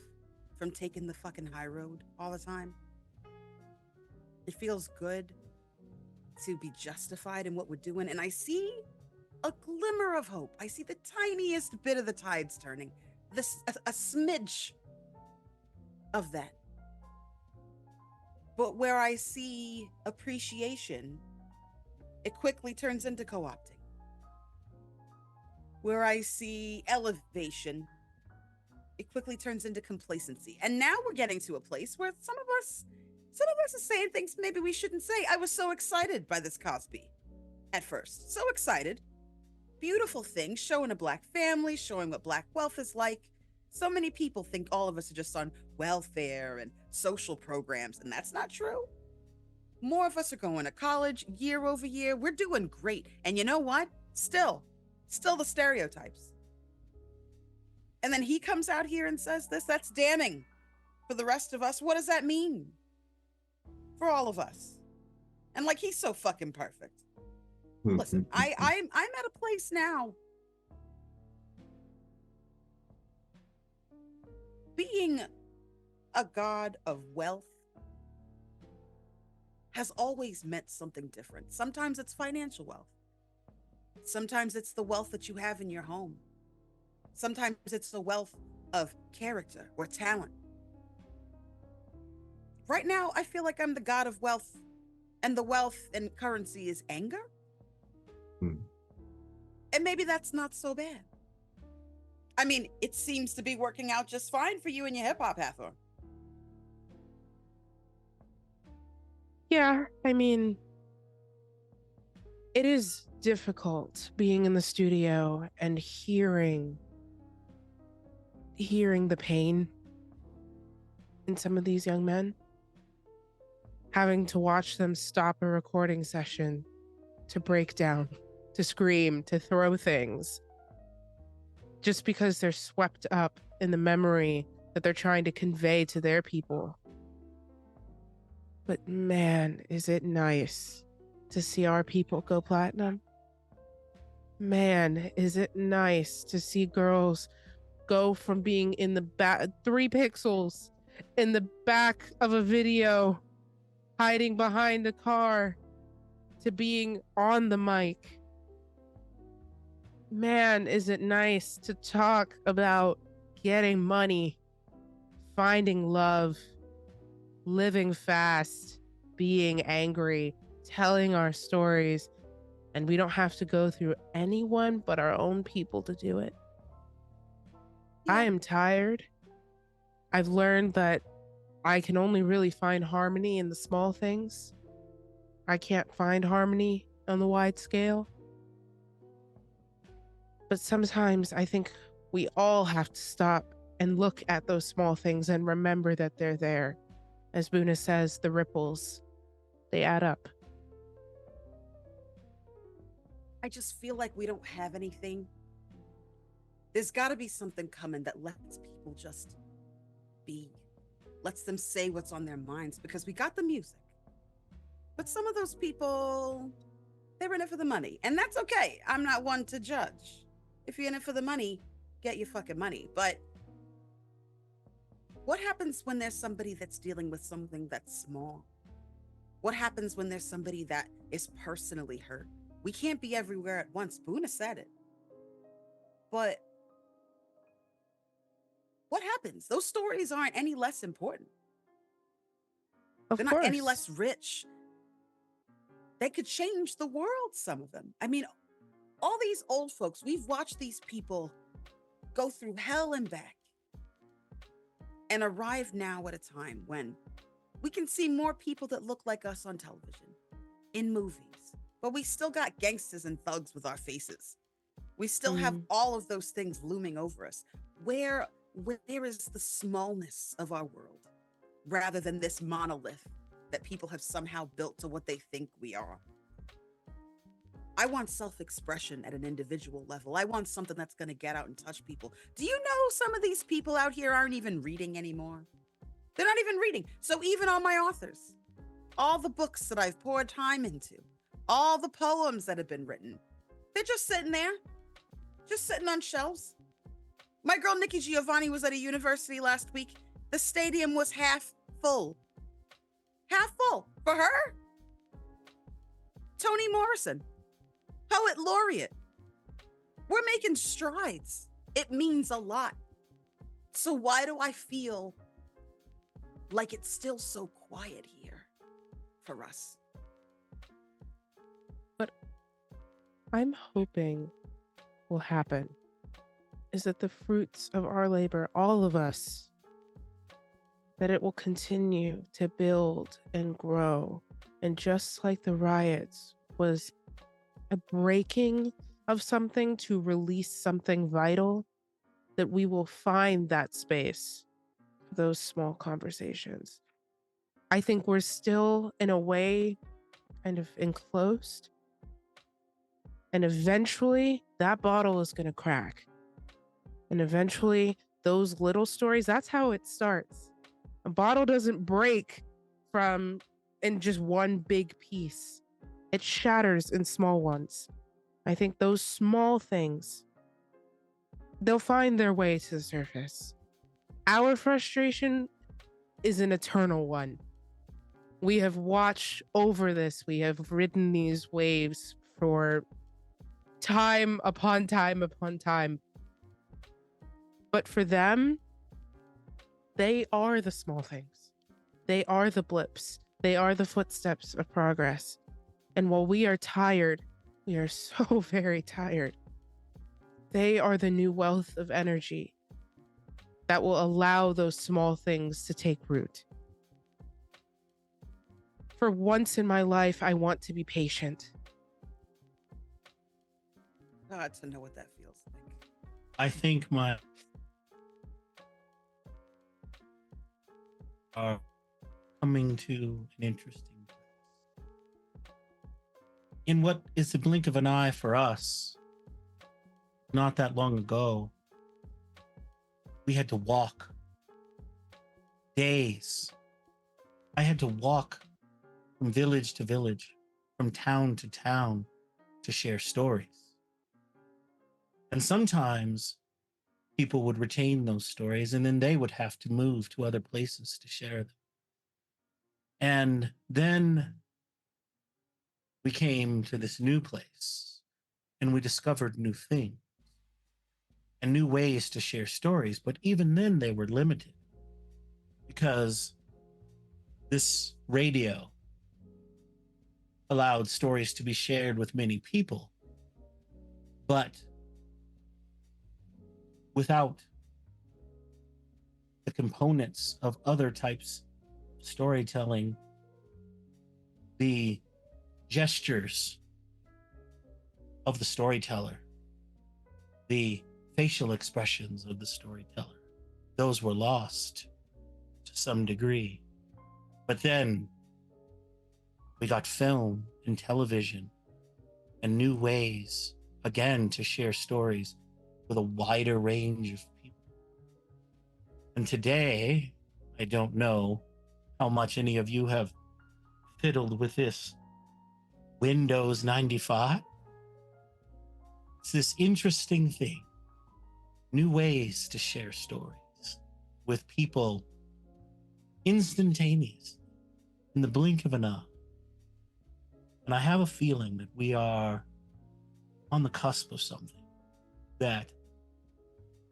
from taking the fucking high road all the time. It feels good to be justified in what we're doing. And I see a glimmer of hope. I see the tiniest bit of the tides turning. A smidge of that. But where I see appreciation, it quickly turns into co-opting. Where I see elevation, it quickly turns into complacency. And now we're getting to a place where some of us are saying things maybe we shouldn't say. I was so excited by this Cosby at first. So excited. Beautiful thing, showing a Black family, showing what Black wealth is like. So many people think all of us are just on welfare and social programs, and that's not true. More of us are going to college year over year. We're doing great. And you know what? Still the stereotypes. And then he comes out here and says this. That's damning for the rest of us. What does that mean for all of us? And like, he's so fucking perfect. Listen, I'm at a place now. Being a god of wealth has always meant something different. Sometimes it's financial wealth. Sometimes it's the wealth that you have in your home. Sometimes it's the wealth of character or talent. Right now, I feel like I'm the god of wealth, and the wealth and currency is anger. And maybe that's not so bad. I mean, it seems to be working out just fine for you and your hip hop, Hathor. Yeah, I mean, it is difficult being in the studio and hearing the pain in some of these young men. Having to watch them stop a recording session to break down, to scream, to throw things, just because they're swept up in the memory that they're trying to convey to their people. But man, is it nice to see our people go platinum. Man, is it nice to see girls go from being in the back 3 pixels in the back of a video hiding behind a car to being on the mic. Man, is it nice to talk about getting money, finding love, living fast, being angry, telling our stories, and we don't have to go through anyone but our own people to do it. Yeah. I am tired. I've learned that I can only really find harmony in the small things. I can't find harmony on the wide scale. But sometimes I think we all have to stop and look at those small things and remember that they're there. As Buna says, the ripples, they add up. I just feel like we don't have anything. There's got to be something coming that lets people just be, lets them say what's on their minds, because we got the music. But some of those people, they're in it for the money, and that's okay. I'm not one to judge. If you're in it for the money, get your fucking money. But what happens when there's somebody that's dealing with something that's small? What happens when there's somebody that is personally hurt? We can't be everywhere at once. Buna said it. But what happens? Those stories aren't any less important. They're not any less rich. They could change the world, some of them. I mean, all these old folks, we've watched these people go through hell and back. and arrive now at a time when we can see more people that look like us on television, in movies, but we still got gangsters and thugs with our faces. We still have all of those things looming over us. Where is the smallness of our world rather than this monolith that people have somehow built to what they think we are? I want self-expression at an individual level. I want something that's going to get out and touch people. Do you know some of these people out here aren't even reading anymore? They're not even reading. So even all my authors, all the books that I've poured time into, all the poems that have been written, they're just sitting there, just sitting on shelves. My girl Nikki Giovanni was at a university last week. The stadium was half full. Half full for her. Toni Morrison, poet laureate. We're making strides. It means a lot. So why do I feel like it's still so quiet here for us? What I'm hoping will happen is that the fruits of our labor, all of us, that it will continue to build and grow. And just like the riots was a breaking of something to release something vital, that we will find that space for those small conversations. I think we're still, in a way, kind of enclosed. And eventually, that bottle is going to crack. And eventually, those little stories, that's how it starts. A bottle doesn't break in just one big piece. It shatters in small ones. I think those small things, they'll find their way to the surface. Our frustration is an eternal one. We have watched over this. We have ridden these waves for time upon time upon time. But for them, they are the small things. They are the blips. They are the footsteps of progress. And while we are tired, we are so very tired, they are the new wealth of energy that will allow those small things to take root. For once in my life, I want to be patient. God, to know what that feels like. I think my are coming to an interesting place. In what is the blink of an eye for us, not that long ago, we had to walk days. I had to walk from village to village, from town to town to share stories. And sometimes people would retain those stories and then they would have to move to other places to share them. And then we came to this new place and we discovered new things and new ways to share stories. But even then they were limited because this radio allowed stories to be shared with many people, but without the components of other types of storytelling, the gestures of the storyteller, the facial expressions of the storyteller, those were lost to some degree. But then we got film and television and new ways, again, to share stories with a wider range of people. And today, I don't know how much any of you have fiddled with this Windows 95. It's this interesting thing, new ways to share stories with people instantaneously in the blink of an eye. And I have a feeling that we are on the cusp of something, that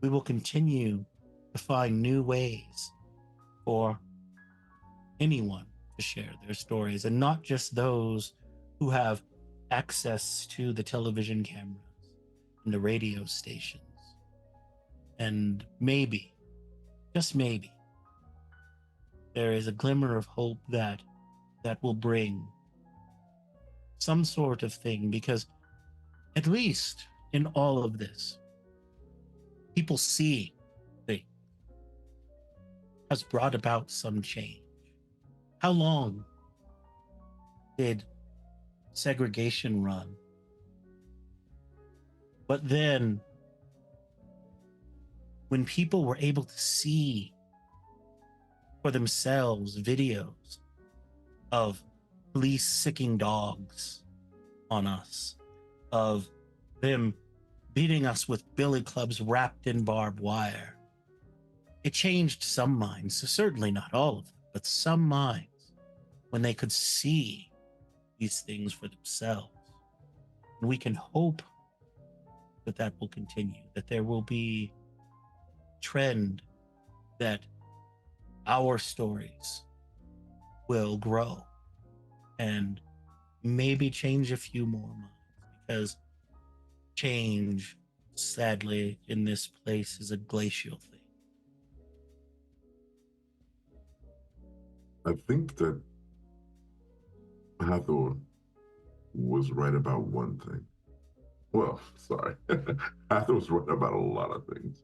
we will continue to find new ways for anyone to share their stories, and not just those who have access to the television cameras and the radio stations. And maybe, just maybe, there is a glimmer of hope that will bring some sort of thing, because at least in all of this, people see things has brought about some change. How long did segregation run? But then when people were able to see for themselves videos of police sicking dogs on us, of them beating us with billy clubs wrapped in barbed wire, it changed some minds. So certainly not all of them, but some minds, when they could see these things for themselves. And we can hope that that will continue, that there will be a trend that our stories will grow and maybe change a few more minds, because change, sadly, in this place is a glacial thing. I think that Hathor was right about one thing. Well, sorry. Hathor was right about a lot of things.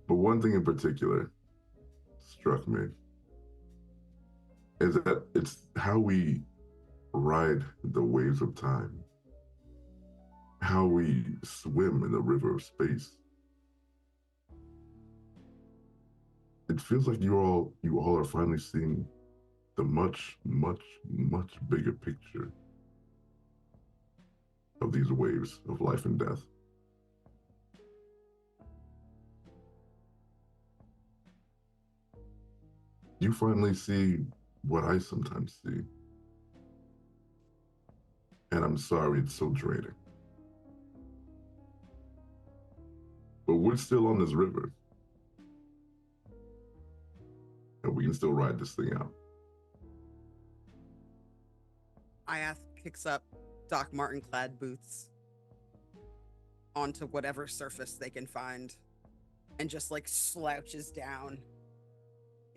But one thing in particular struck me is that it's how we ride the waves of time, how we swim in the river of space. It feels like you all are finally seeing the much, much, much bigger picture of these waves of life and death. You finally see what I sometimes see. And I'm sorry it's so draining. But we're still on this river. And we can still ride this thing out. Ajath kicks up Doc Martin clad boots onto whatever surface they can find and just like slouches down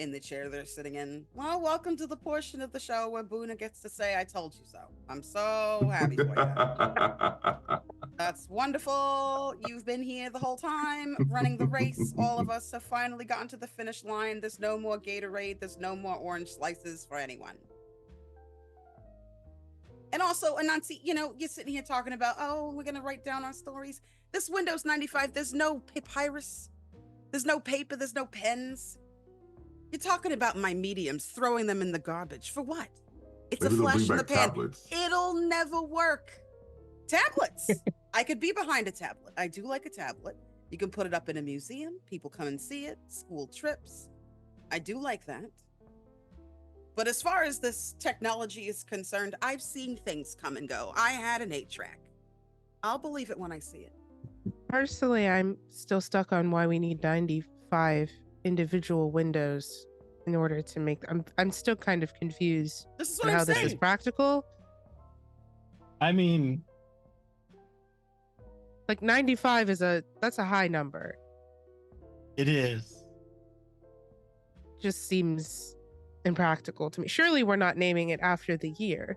in the chair they're sitting in. Well, welcome to the portion of the show where Buna gets to say, I told you so. I'm so happy for you. That's wonderful. You've been here the whole time running the race. All of us have finally gotten to the finish line. There's no more Gatorade. There's no more orange slices for anyone. And also, Anasi, you're sitting here talking about, oh, we're going to write down our stories. This Windows 95, there's no papyrus. There's no paper. There's no pens. You're talking about my mediums, throwing them in the garbage. For what? It's Maybe a they'll flash bring in the back pan. tablets. It'll never work. Tablets. I could be behind a tablet. I do like a tablet. You can put it up in a museum. People come and see it. School trips. I do like that. But as far as this technology is concerned, I've seen things come and go. I had an 8-track. I'll believe it when I see it. Personally, I'm still stuck on why we need 95 individual windows in order to make I'm still kind of confused This is on what how I'm this saying. is practical. I mean, Like 95 that's a high number. it is. Just seems impractical to me. Surely we're not naming it after the year.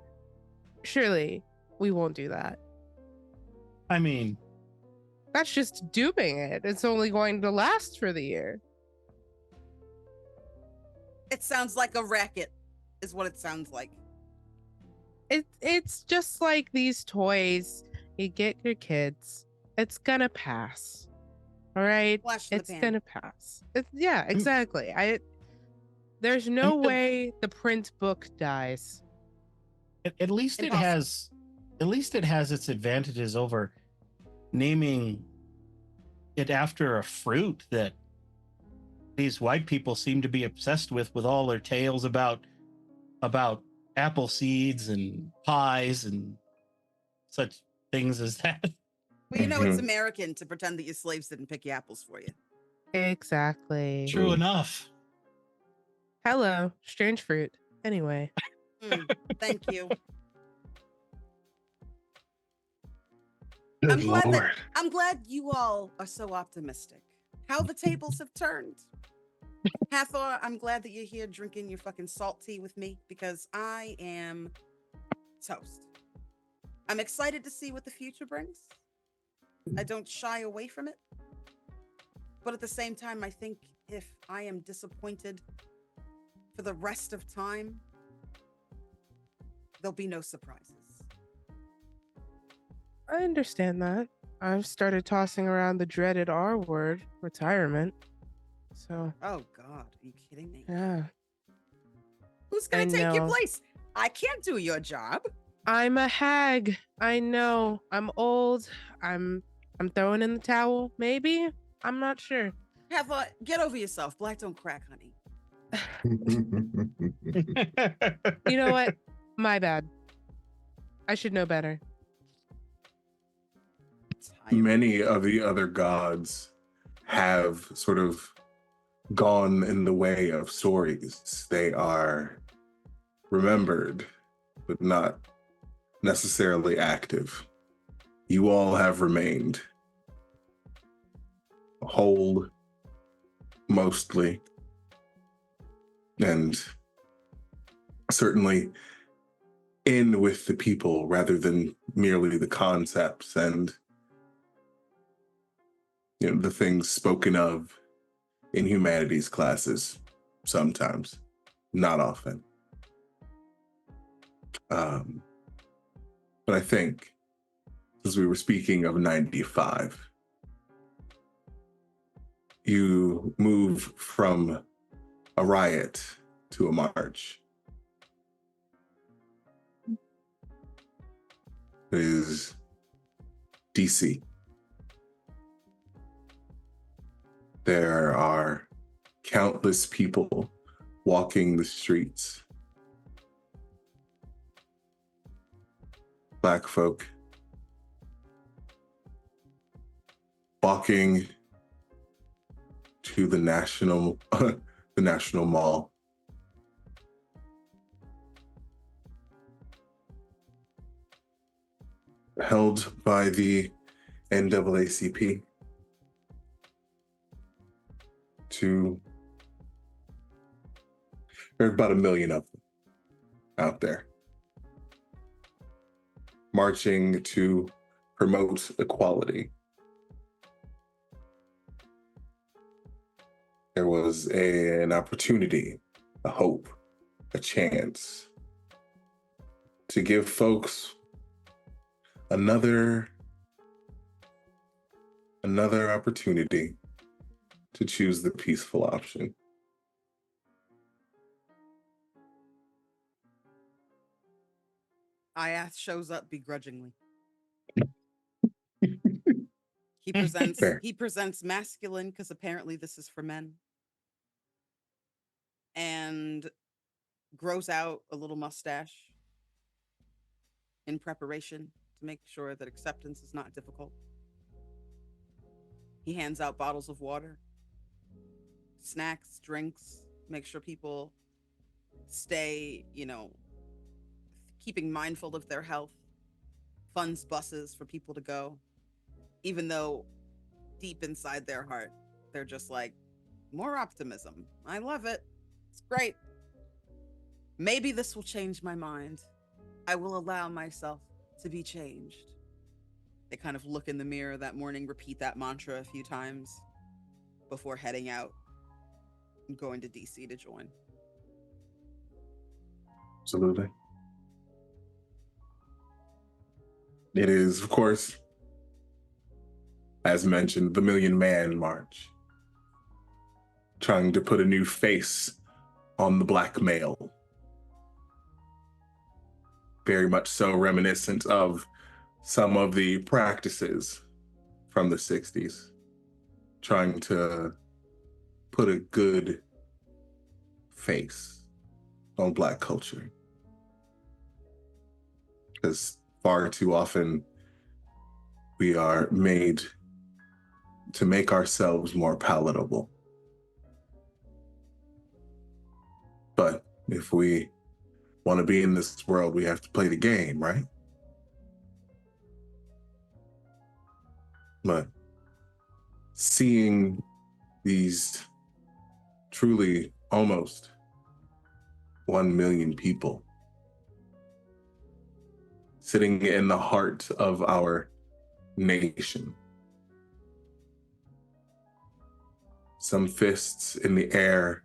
Surely we won't do that. I mean, That's just dooming it. It's only going to last for the year. It sounds like a racket, is what it sounds like. It's just like these toys you get your kids. It's gonna pass. All right? Flash in the It's pan. gonna pass. Yeah, exactly. There's no way the print book dies. at least it has, its advantages over naming it after a fruit that these white people seem to be obsessed with all their tales about apple seeds and pies and such things as that. Well, it's American to pretend that your slaves didn't pick your apples for you. Exactly. True enough. Hello, strange fruit. Anyway. Thank you. Good I'm glad you all are so optimistic. How the tables have turned. Hathor, I'm glad that you're here drinking your fucking salt tea with me because I am toast. I'm excited to see what the future brings. I don't shy away from it. But at the same time, I think if I am disappointed for the rest of time, there'll be no surprises. I understand that. I've started tossing around the dreaded R word, retirement. So, Oh God, are you kidding me? yeah. Who's I gonna take your know. place? I can't do your job. I'm a hag. I know. I'm old. I'm throwing in the towel. Maybe. I'm not sure. Get over yourself. Black don't crack, honey. You know what? My bad. I should know better. Many of the other gods have sort of gone in the way of stories. They are remembered, but not necessarily active. You all have remained whole, mostly, and certainly in with the people rather than merely the concepts and the things spoken of in humanities classes sometimes, not often. But I think, as we were speaking of 95, you move from a riot to a march. It is DC. There are countless people walking the streets. Black folk walking to the national mall. Held by the NAACP there's about 1 million of them out there marching to promote equality. There was an opportunity, a hope, a chance to give folks another opportunity to choose the peaceful option. Ajath shows up begrudgingly. Fair. He presents masculine because apparently this is for men. And grows out a little mustache in preparation to make sure that acceptance is not difficult. He hands out bottles of water, snacks, drinks, make sure people stay, keeping mindful of their health, funds buses for people to go, even though deep inside their heart, they're just like, more optimism. I love it. It's great. Maybe this will change my mind. I will allow myself to be changed. They kind of look in the mirror that morning, repeat that mantra a few times before heading out and going to DC to join. Absolutely. It is, of course, as mentioned, the 1 Million Man March, trying to put a new face on the black male. Very much so reminiscent of some of the practices from the 60s, trying to put a good face on black culture. Because far too often we are made to make ourselves more palatable. But if we want to be in this world, we have to play the game, right? But seeing these truly almost 1 million people sitting in the heart of our nation. Some fists in the air,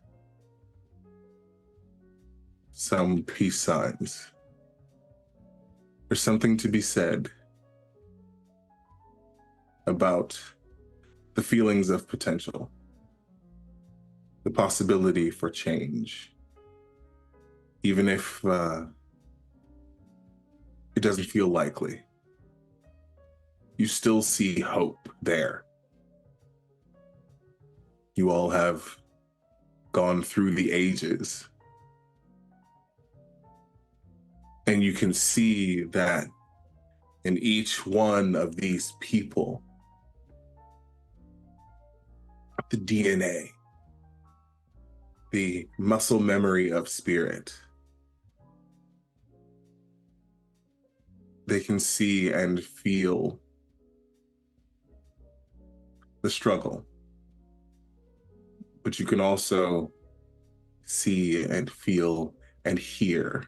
some peace signs. There's something to be said about the feelings of potential, the possibility for change, even if it doesn't feel likely. You still see hope there. You all have gone through the ages, and you can see that in each one of these people, the DNA, the muscle memory of spirit, they can see and feel the struggle, but you can also see and feel and hear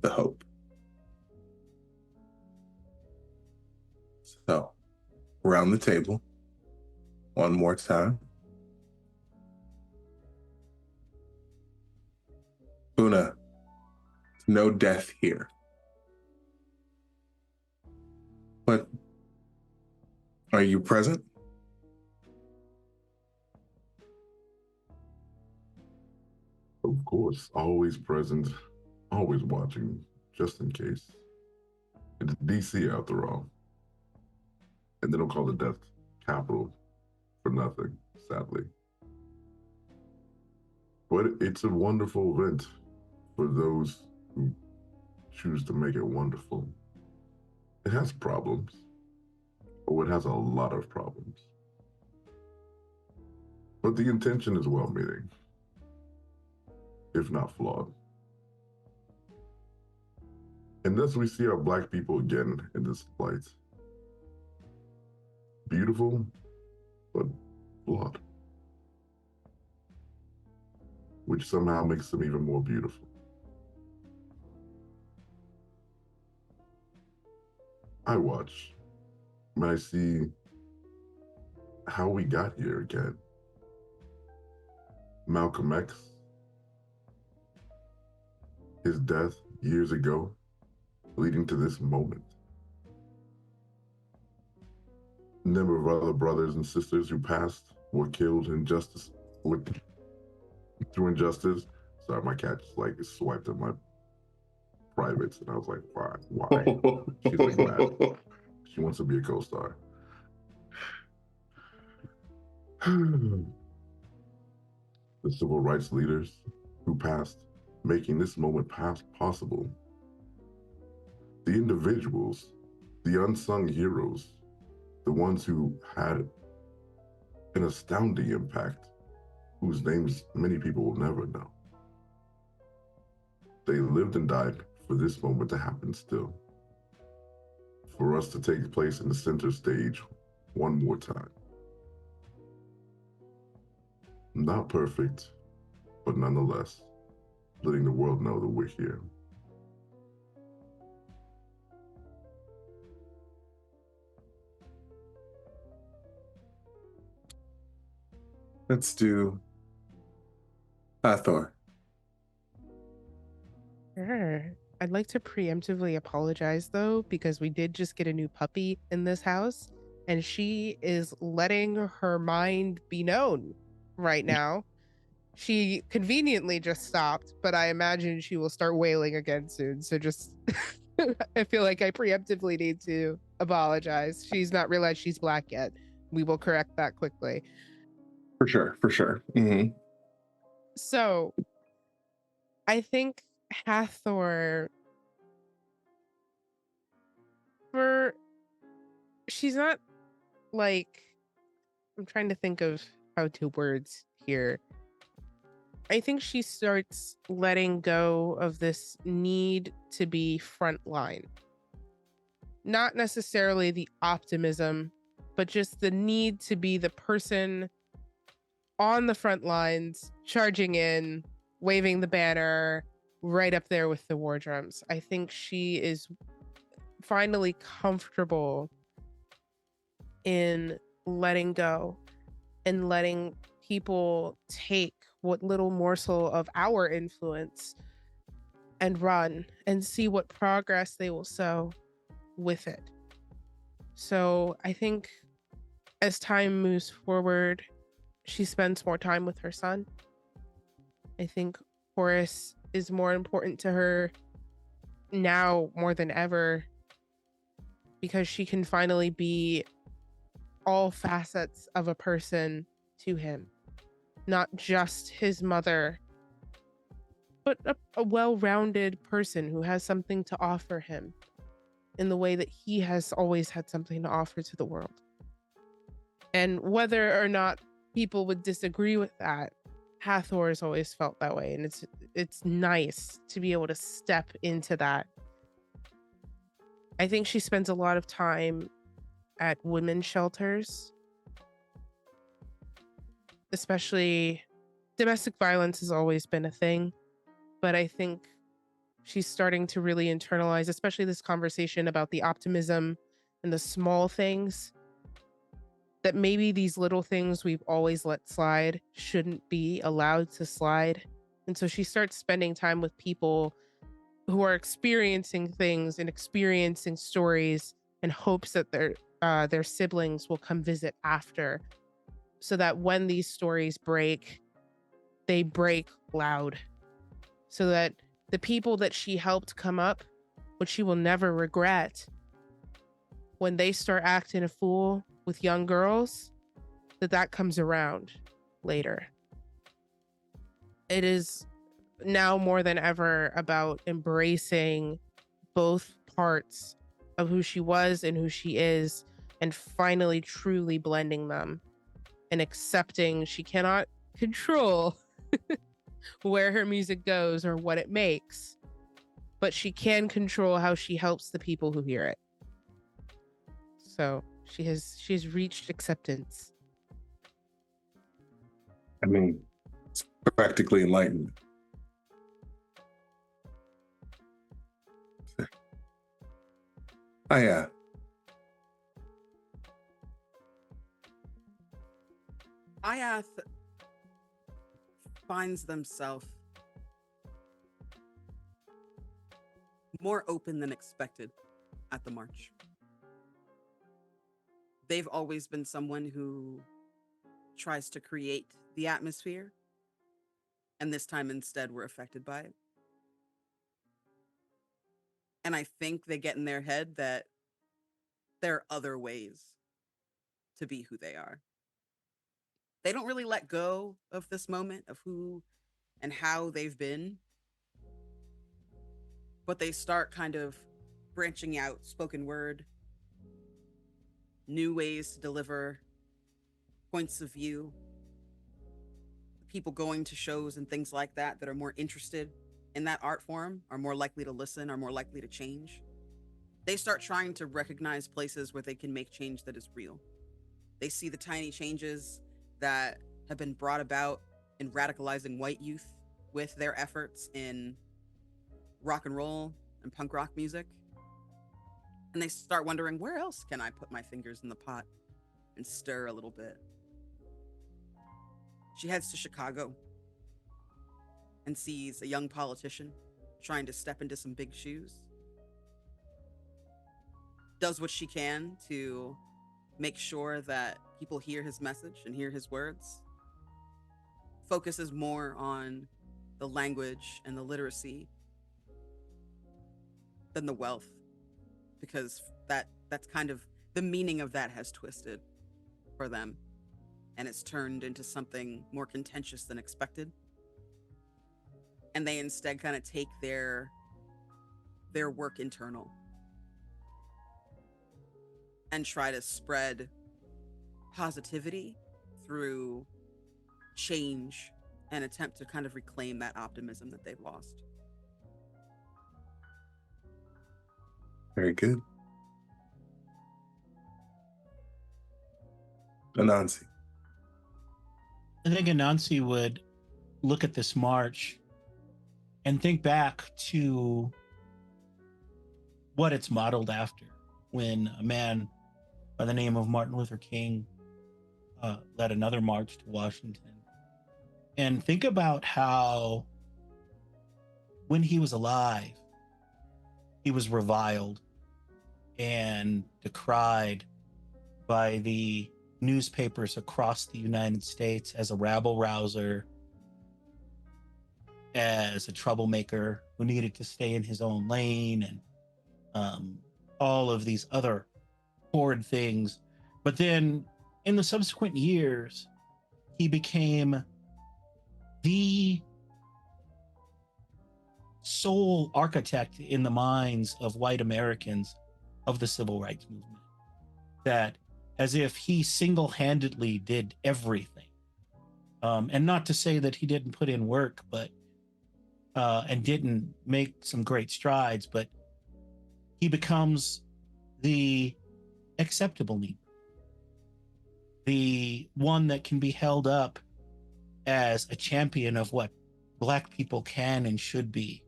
the hope. So, around the table, one more time. Buna, no death here. But are you present? Of course, always present, always watching, just in case. It's DC after all. And they don't call the death capital for nothing, sadly. But it's a wonderful event for those who choose to make it wonderful. It has problems. Oh, it has a lot of problems. But the intention is well-meaning, if not flawed. And thus we see our Black people again in this light. Beautiful, but flawed. Which somehow makes them even more beautiful. I watch, and I see how we got here again. Malcolm X, his death years ago, leading to this moment. A number of other brothers and sisters who passed were killed through injustice. Sorry, my cat just like swiped at my privates, and I was like, why? She's like mad. She wants to be a co-star. The civil rights leaders who passed, making this moment possible. The individuals, the unsung heroes, the ones who had an astounding impact, whose names many people will never know. They lived and died for this moment to happen still. For us to take place in the center stage one more time. Not perfect, but nonetheless, letting the world know that we're here. Let's do Hathor. Sure. I'd like to preemptively apologize though, because we did just get a new puppy in this house, and she is letting her mind be known right now. She conveniently just stopped, but I imagine she will start wailing again soon. So just, I feel like I preemptively need to apologize. She's not realized she's Black yet. We will correct that quickly. For sure, for sure. Mm-hmm. So I think Hathor, she's not like, I'm trying to think of how to words here. I think she starts letting go of this need to be frontline. Not necessarily the optimism, but just the need to be the person on the front lines, charging in, waving the banner, right up there with the war drums. I think she is finally comfortable in letting go and letting people take what little morsel of our influence and run and see what progress they will sow with it. So I think as time moves forward, she spends more time with her son. I think Horace is more important to her now more than ever because she can finally be all facets of a person to him, not just his mother, but a well-rounded person who has something to offer him in the way that he has always had something to offer to the world. And whether or not people would disagree with that, Hathor has always felt that way, and it's nice to be able to step into that. I think she spends a lot of time at women's shelters, especially domestic violence has always been a thing, but I think she's starting to really internalize, especially this conversation about the optimism and the small things, that maybe these little things we've always let slide shouldn't be allowed to slide. And so she starts spending time with people who are experiencing things and experiencing stories and hopes that their siblings will come visit after, so that when these stories break, they break loud, so that the people that she helped come up, which she will never regret, when they start acting a fool with young girls, that comes around later. It is now more than ever about embracing both parts of who she was and who she is, and finally truly blending them and accepting she cannot control where her music goes or what it makes, but she can control how she helps the people who hear it. So she's reached acceptance. I mean, it's practically enlightenment. Oh, yeah. Ajath finds themselves more open than expected at the march. They've always been someone who tries to create the atmosphere, and this time instead were affected by it. And I think they get in their head that there are other ways to be who they are. They don't really let go of this moment of who and how they've been, but they start kind of branching out spoken word, new ways to deliver points of view, people going to shows and things like that that are more interested in that art form are more likely to listen, are more likely to change. They start trying to recognize places where they can make change that is real. They see the tiny changes that have been brought about in radicalizing white youth with their efforts in rock and roll and punk rock music. And they start wondering, where else can I put my fingers in the pot and stir a little bit? She heads to Chicago and sees a young politician trying to step into some big shoes. Does what she can to make sure that people hear his message and hear his words. Focuses more on the language and the literacy than the wealth, because that's kind of the meaning of that has twisted for them, and it's turned into something more contentious than expected. And they instead kind of take their work internal and try to spread positivity through change and attempt to kind of reclaim that optimism that they've lost. Very good. Anasi. I think Anansi would look at this march and think back to what it's modeled after when a man by the name of Martin Luther King led another march to Washington. And think about how when he was alive, he was reviled and decried by the newspapers across the United States as a rabble rouser, as a troublemaker who needed to stay in his own lane, and all of these other horrid things. But then in the subsequent years, he became the sole architect in the minds of white Americans of the civil rights movement. That as if he single-handedly did everything. And not to say that he didn't put in work, but and didn't make some great strides, but he becomes the acceptable Negro, the one that can be held up as a champion of what Black people can and should be.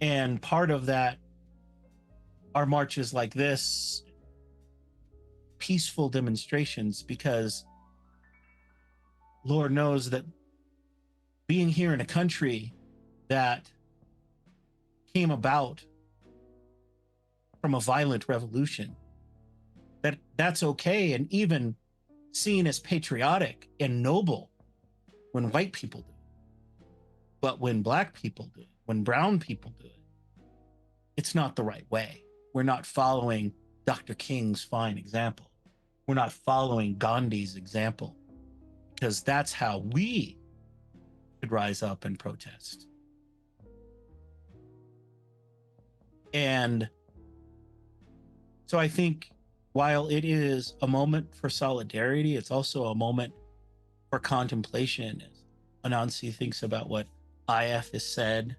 And part of that are marches like this, peaceful demonstrations, because Lord knows that being here in a country that came about from a violent revolution, that's okay and even seen as patriotic and noble when white people do it. But when Black people do it, when brown people do it, it's not the right way. We're not following Dr. King's fine example. We're not following Gandhi's example, because that's how we should rise up and protest. And so I think while it is a moment for solidarity, it's also a moment for contemplation as Anansi thinks about what Ajath has said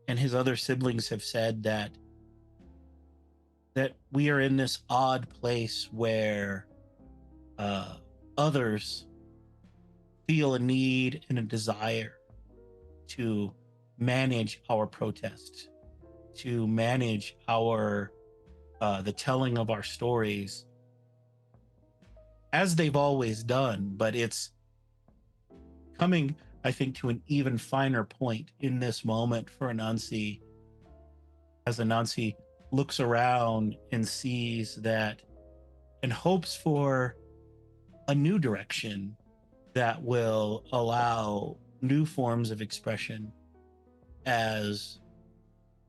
and his other siblings have said, that we are in this odd place where others feel a need and a desire to manage our protest, to manage our the telling of our stories as they've always done. But it's coming, I think, to an even finer point in this moment for Anansi, as Anansi looks around and sees that and hopes for a new direction that will allow new forms of expression as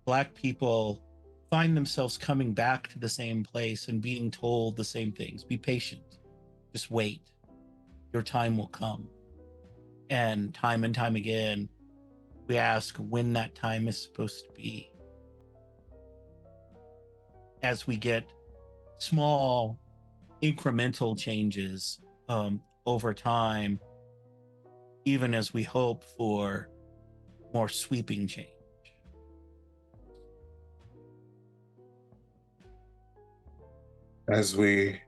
Black people find themselves coming back to the same place and being told the same things. Be patient, just wait, your time will come. And time again, we ask when that time is supposed to be. As we get small incremental changes over time, even as we hope for more sweeping change. As we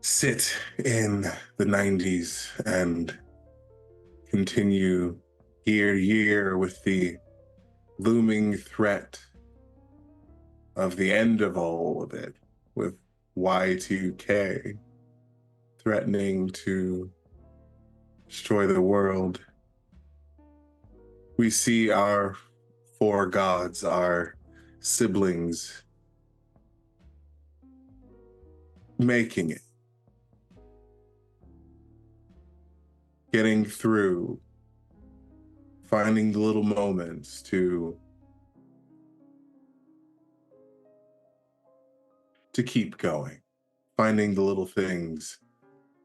sit in the 90s and continue year to year with the looming threat of the end of all of it, with Y2K threatening to destroy the world, we see our four gods, our siblings, making it, getting through, finding the little moments to keep going, finding the little things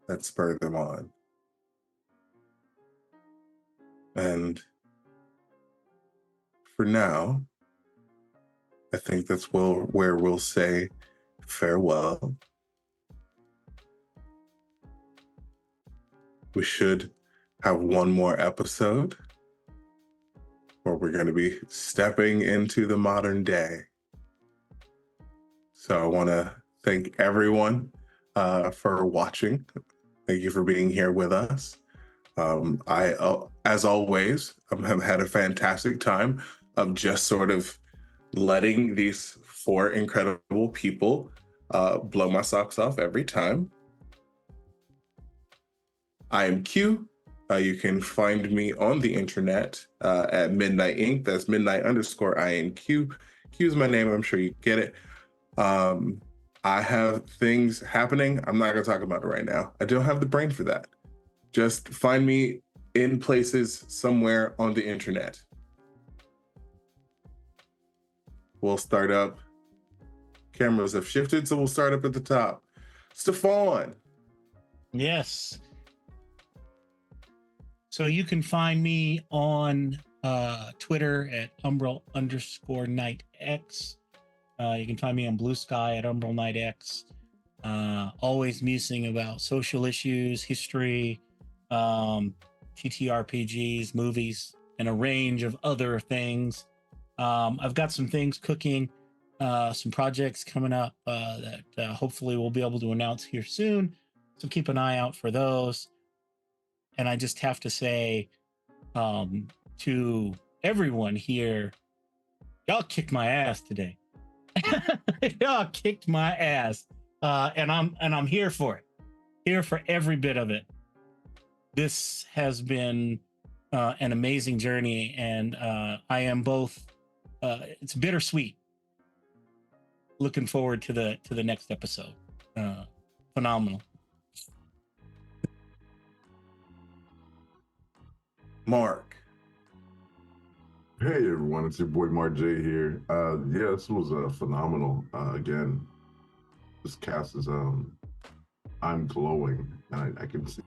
that spur them on. And for now, I think that's where we'll say farewell. We should have one more episode where we're going to be stepping into the modern day. So I want to thank everyone for watching. Thank you for being here with us. As always, have had a fantastic time of just sort of letting these four incredible people blow my socks off every time. I am Q. You can find me on the internet at Midnight Inc. That's midnight_INQ. Q is my name. I'm sure you get it. I have things happening. I'm not going to talk about it right now. I don't have the brain for that. Just find me in places somewhere on the internet. We'll start up. Cameras have shifted, so we'll start up at the top. Stefan. Yes. So you can find me on Twitter at Umbral_NightX. You can find me on Blue Sky at UmbralNightX. Always musing about social issues, history, TTRPGs, movies, and a range of other things. I've got some things cooking, some projects coming up that hopefully we'll be able to announce here soon. So keep an eye out for those. And I just have to say to everyone here, y'all kicked my ass today. Y'all kicked my ass, and I'm here for it. Here for every bit of it. This has been an amazing journey, and I am both. It's bittersweet. Looking forward to the next episode. Phenomenal. Mark. Hey everyone, it's your boy Mark J here. Yeah, this was phenomenal. Again, this cast is I'm glowing, and I can see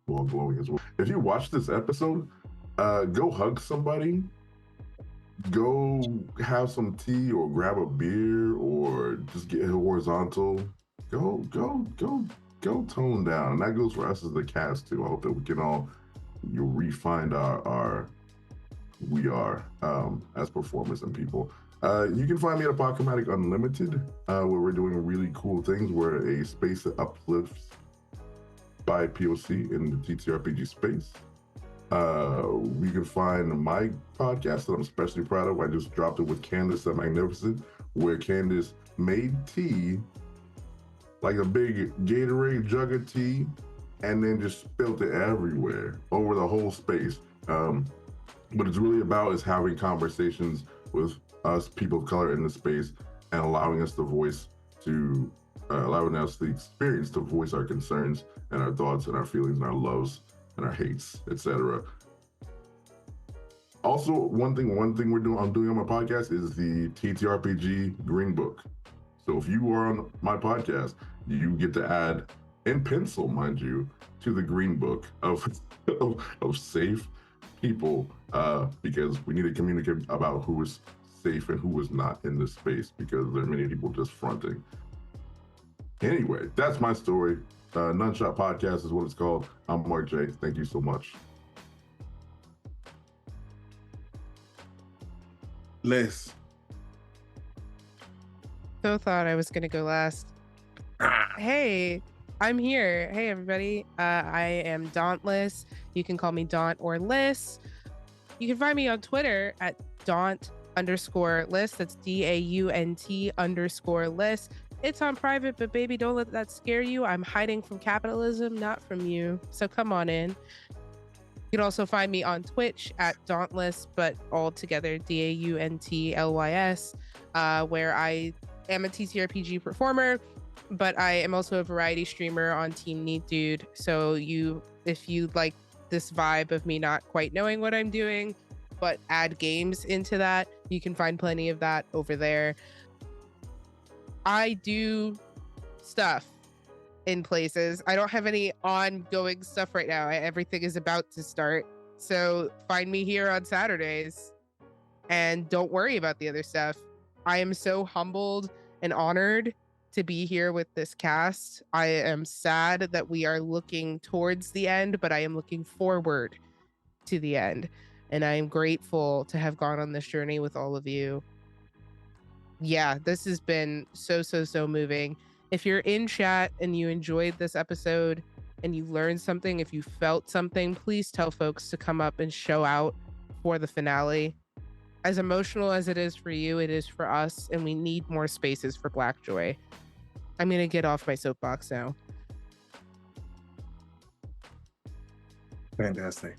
you all glowing as well. If you watch this episode, go hug somebody, go have some tea or grab a beer or just get horizontal. Go tone down. And that goes for us as the cast too. I hope that we can all refine our who we are as performers and people. You can find me at Apocalyptic Unlimited, where we're doing really cool things. We're a space that uplifts by POC in the TTRPG space. You can find my podcast that I'm especially proud of. I just dropped it with Candace the Magnificent, where Candace made tea, like a big Gatorade jug of tea, and then just spilled it everywhere over the whole space. What it's really about is having conversations with us, people of color in the space, and allowing us the voice to, allowing us the experience to voice our concerns and our thoughts and our feelings and our loves and our hates, etc. Also, one thing I'm doing on my podcast is the TTRPG Green Book. So if you are on my podcast, you get to add, in pencil, mind you, to the Green Book of safe people, because we need to communicate about who is safe and who is not in this space, because there are many people just fronting. Anyway, that's my story. None Shot Podcast is what it's called. I'm Mark J. Thank you so much. Liz. So thought I was gonna go last. Hey, I'm here. Hey everybody. I am Dauntless. You can call me Daunt or Liz. You can find me on Twitter at Daunt_Liz. That's DAUNT_Liz. It's on private, but baby, don't let that scare you. I'm hiding from capitalism, not from you. So come on in. You can also find me on Twitch at Dauntless, but all together, DAUNTLYS, where I am a TTRPG performer, but I am also a variety streamer on Team Neat Dude. So if you like this vibe of me not quite knowing what I'm doing, but add games into that, you can find plenty of that over there. I do stuff in places. I don't have any ongoing stuff right now. Everything is about to start. So find me here on Saturdays and don't worry about the other stuff. I am so humbled and honored to be here with this cast. I am sad that we are looking towards the end, but I am looking forward to the end. And I am grateful to have gone on this journey with all of you. Yeah, this has been so moving. If you're in chat and you enjoyed this episode and you learned something, if you felt something, please tell folks to come up and show out for the finale. As emotional as it is for you, it is for us, and we need more spaces for Black Joy. I'm going to get off my soapbox now. Fantastic.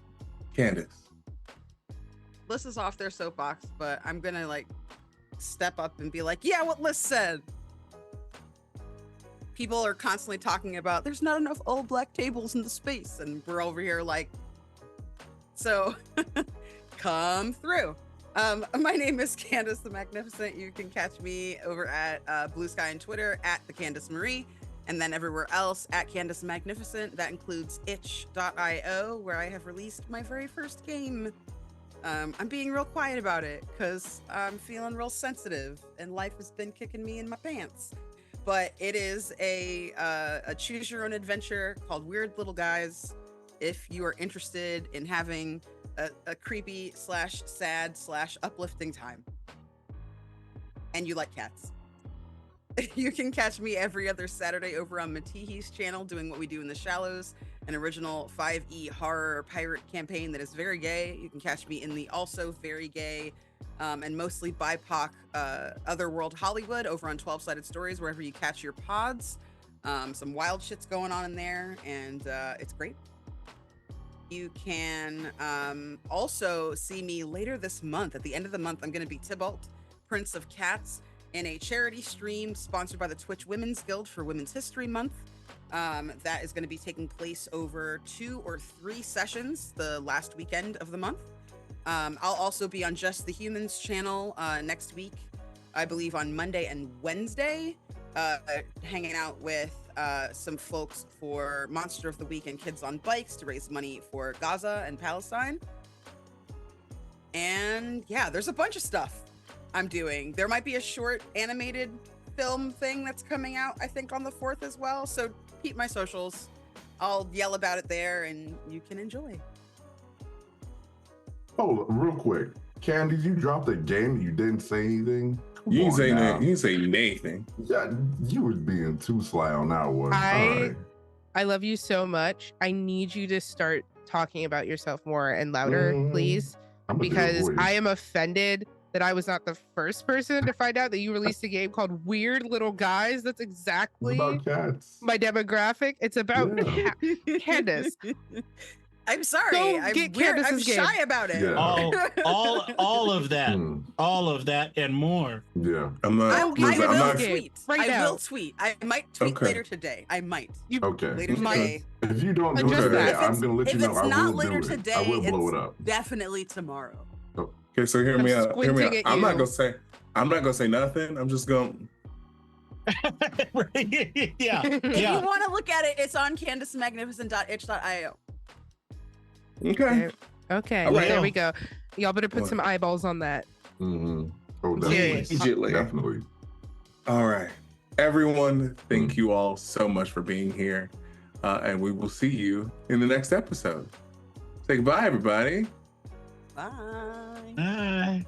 Candace. Liz is off their soapbox, but I'm gonna like step up and be like, yeah, what Liz said. People are constantly talking about there's not enough all black tables in the space, and we're over here like, so come through. My name is Candace the Magnificent. You can catch me over at Blue Sky and Twitter at the Candace Marie, and then everywhere else at Candace Magnificent. That includes itch.io, where I have released my very first game. I'm being real quiet about it because I'm feeling real sensitive and life has been kicking me in my pants. But it is a choose your own adventure called Weird Little Guys. If you are interested in having a creepy / sad / uplifting time and you like cats, you can catch me every other Saturday over on Matihi's channel doing What We Do in the Shallows, an original 5e horror pirate campaign that is very gay. You can catch me in the also very gay and mostly BIPOC Otherworld Hollywood over on 12-Sided Stories, wherever you catch your pods. Some wild shit's going on in there, and it's great. You can also see me later this month. At the end of the month, I'm going to be Tybalt, Prince of Cats, in a charity stream sponsored by the Twitch Women's Guild for Women's History Month. That is going to be taking place over 2 or 3 sessions the last weekend of the month. I'll also be on Just the Humans channel next week, I believe on Monday and Wednesday, hanging out with some folks for Monster of the Week and Kids on Bikes to raise money for Gaza and Palestine. And yeah, there's a bunch of stuff I'm doing. There might be a short animated film thing that's coming out, I think, on the 4th as well. So keep my socials. I'll yell about it there and you can enjoy. Oh, real quick. Candy, you dropped a game, you didn't say anything? Come You didn't on say now. nothing. You didn't say anything. Yeah, you was being too sly on that one. All right. I love you so much. I need you to start talking about yourself more and louder, please, I'm gonna do a because voice. I am offended that I was not the first person to find out that you released a game called Weird Little Guys. That's It's exactly about cats. my demographic. It's about Yeah. Candace. I'm sorry. Go I'm get weird. I'm Candace's game. shy about it. Yeah. all of that, Hmm, all of that and more. yeah. I'm not. I'll I give listen, I'm will not. game tweet. right I now. will tweet. I might tweet Okay. later today. I might. Okay. Later Okay. today. If you don't do Adjust it today, that. I'm gonna let If you know it's I not will later do it. today, I will blow it's it up. definitely tomorrow. Okay, so hear I'm me out. Hear me squinting out. at I'm not you. gonna say. I'm not gonna say nothing. I'm just gonna. Yeah, If yeah. you want to look at it, it's on CandaceMagnificent.itch.io. Okay. Okay, All right. there we go. Y'all better put What? some eyeballs on that. Mm-hmm. Oh, Serious. definitely. Definitely. All right, everyone. Thank you all so much for being here, and we will see you in the next episode. Say goodbye, everybody. Bye. Bye.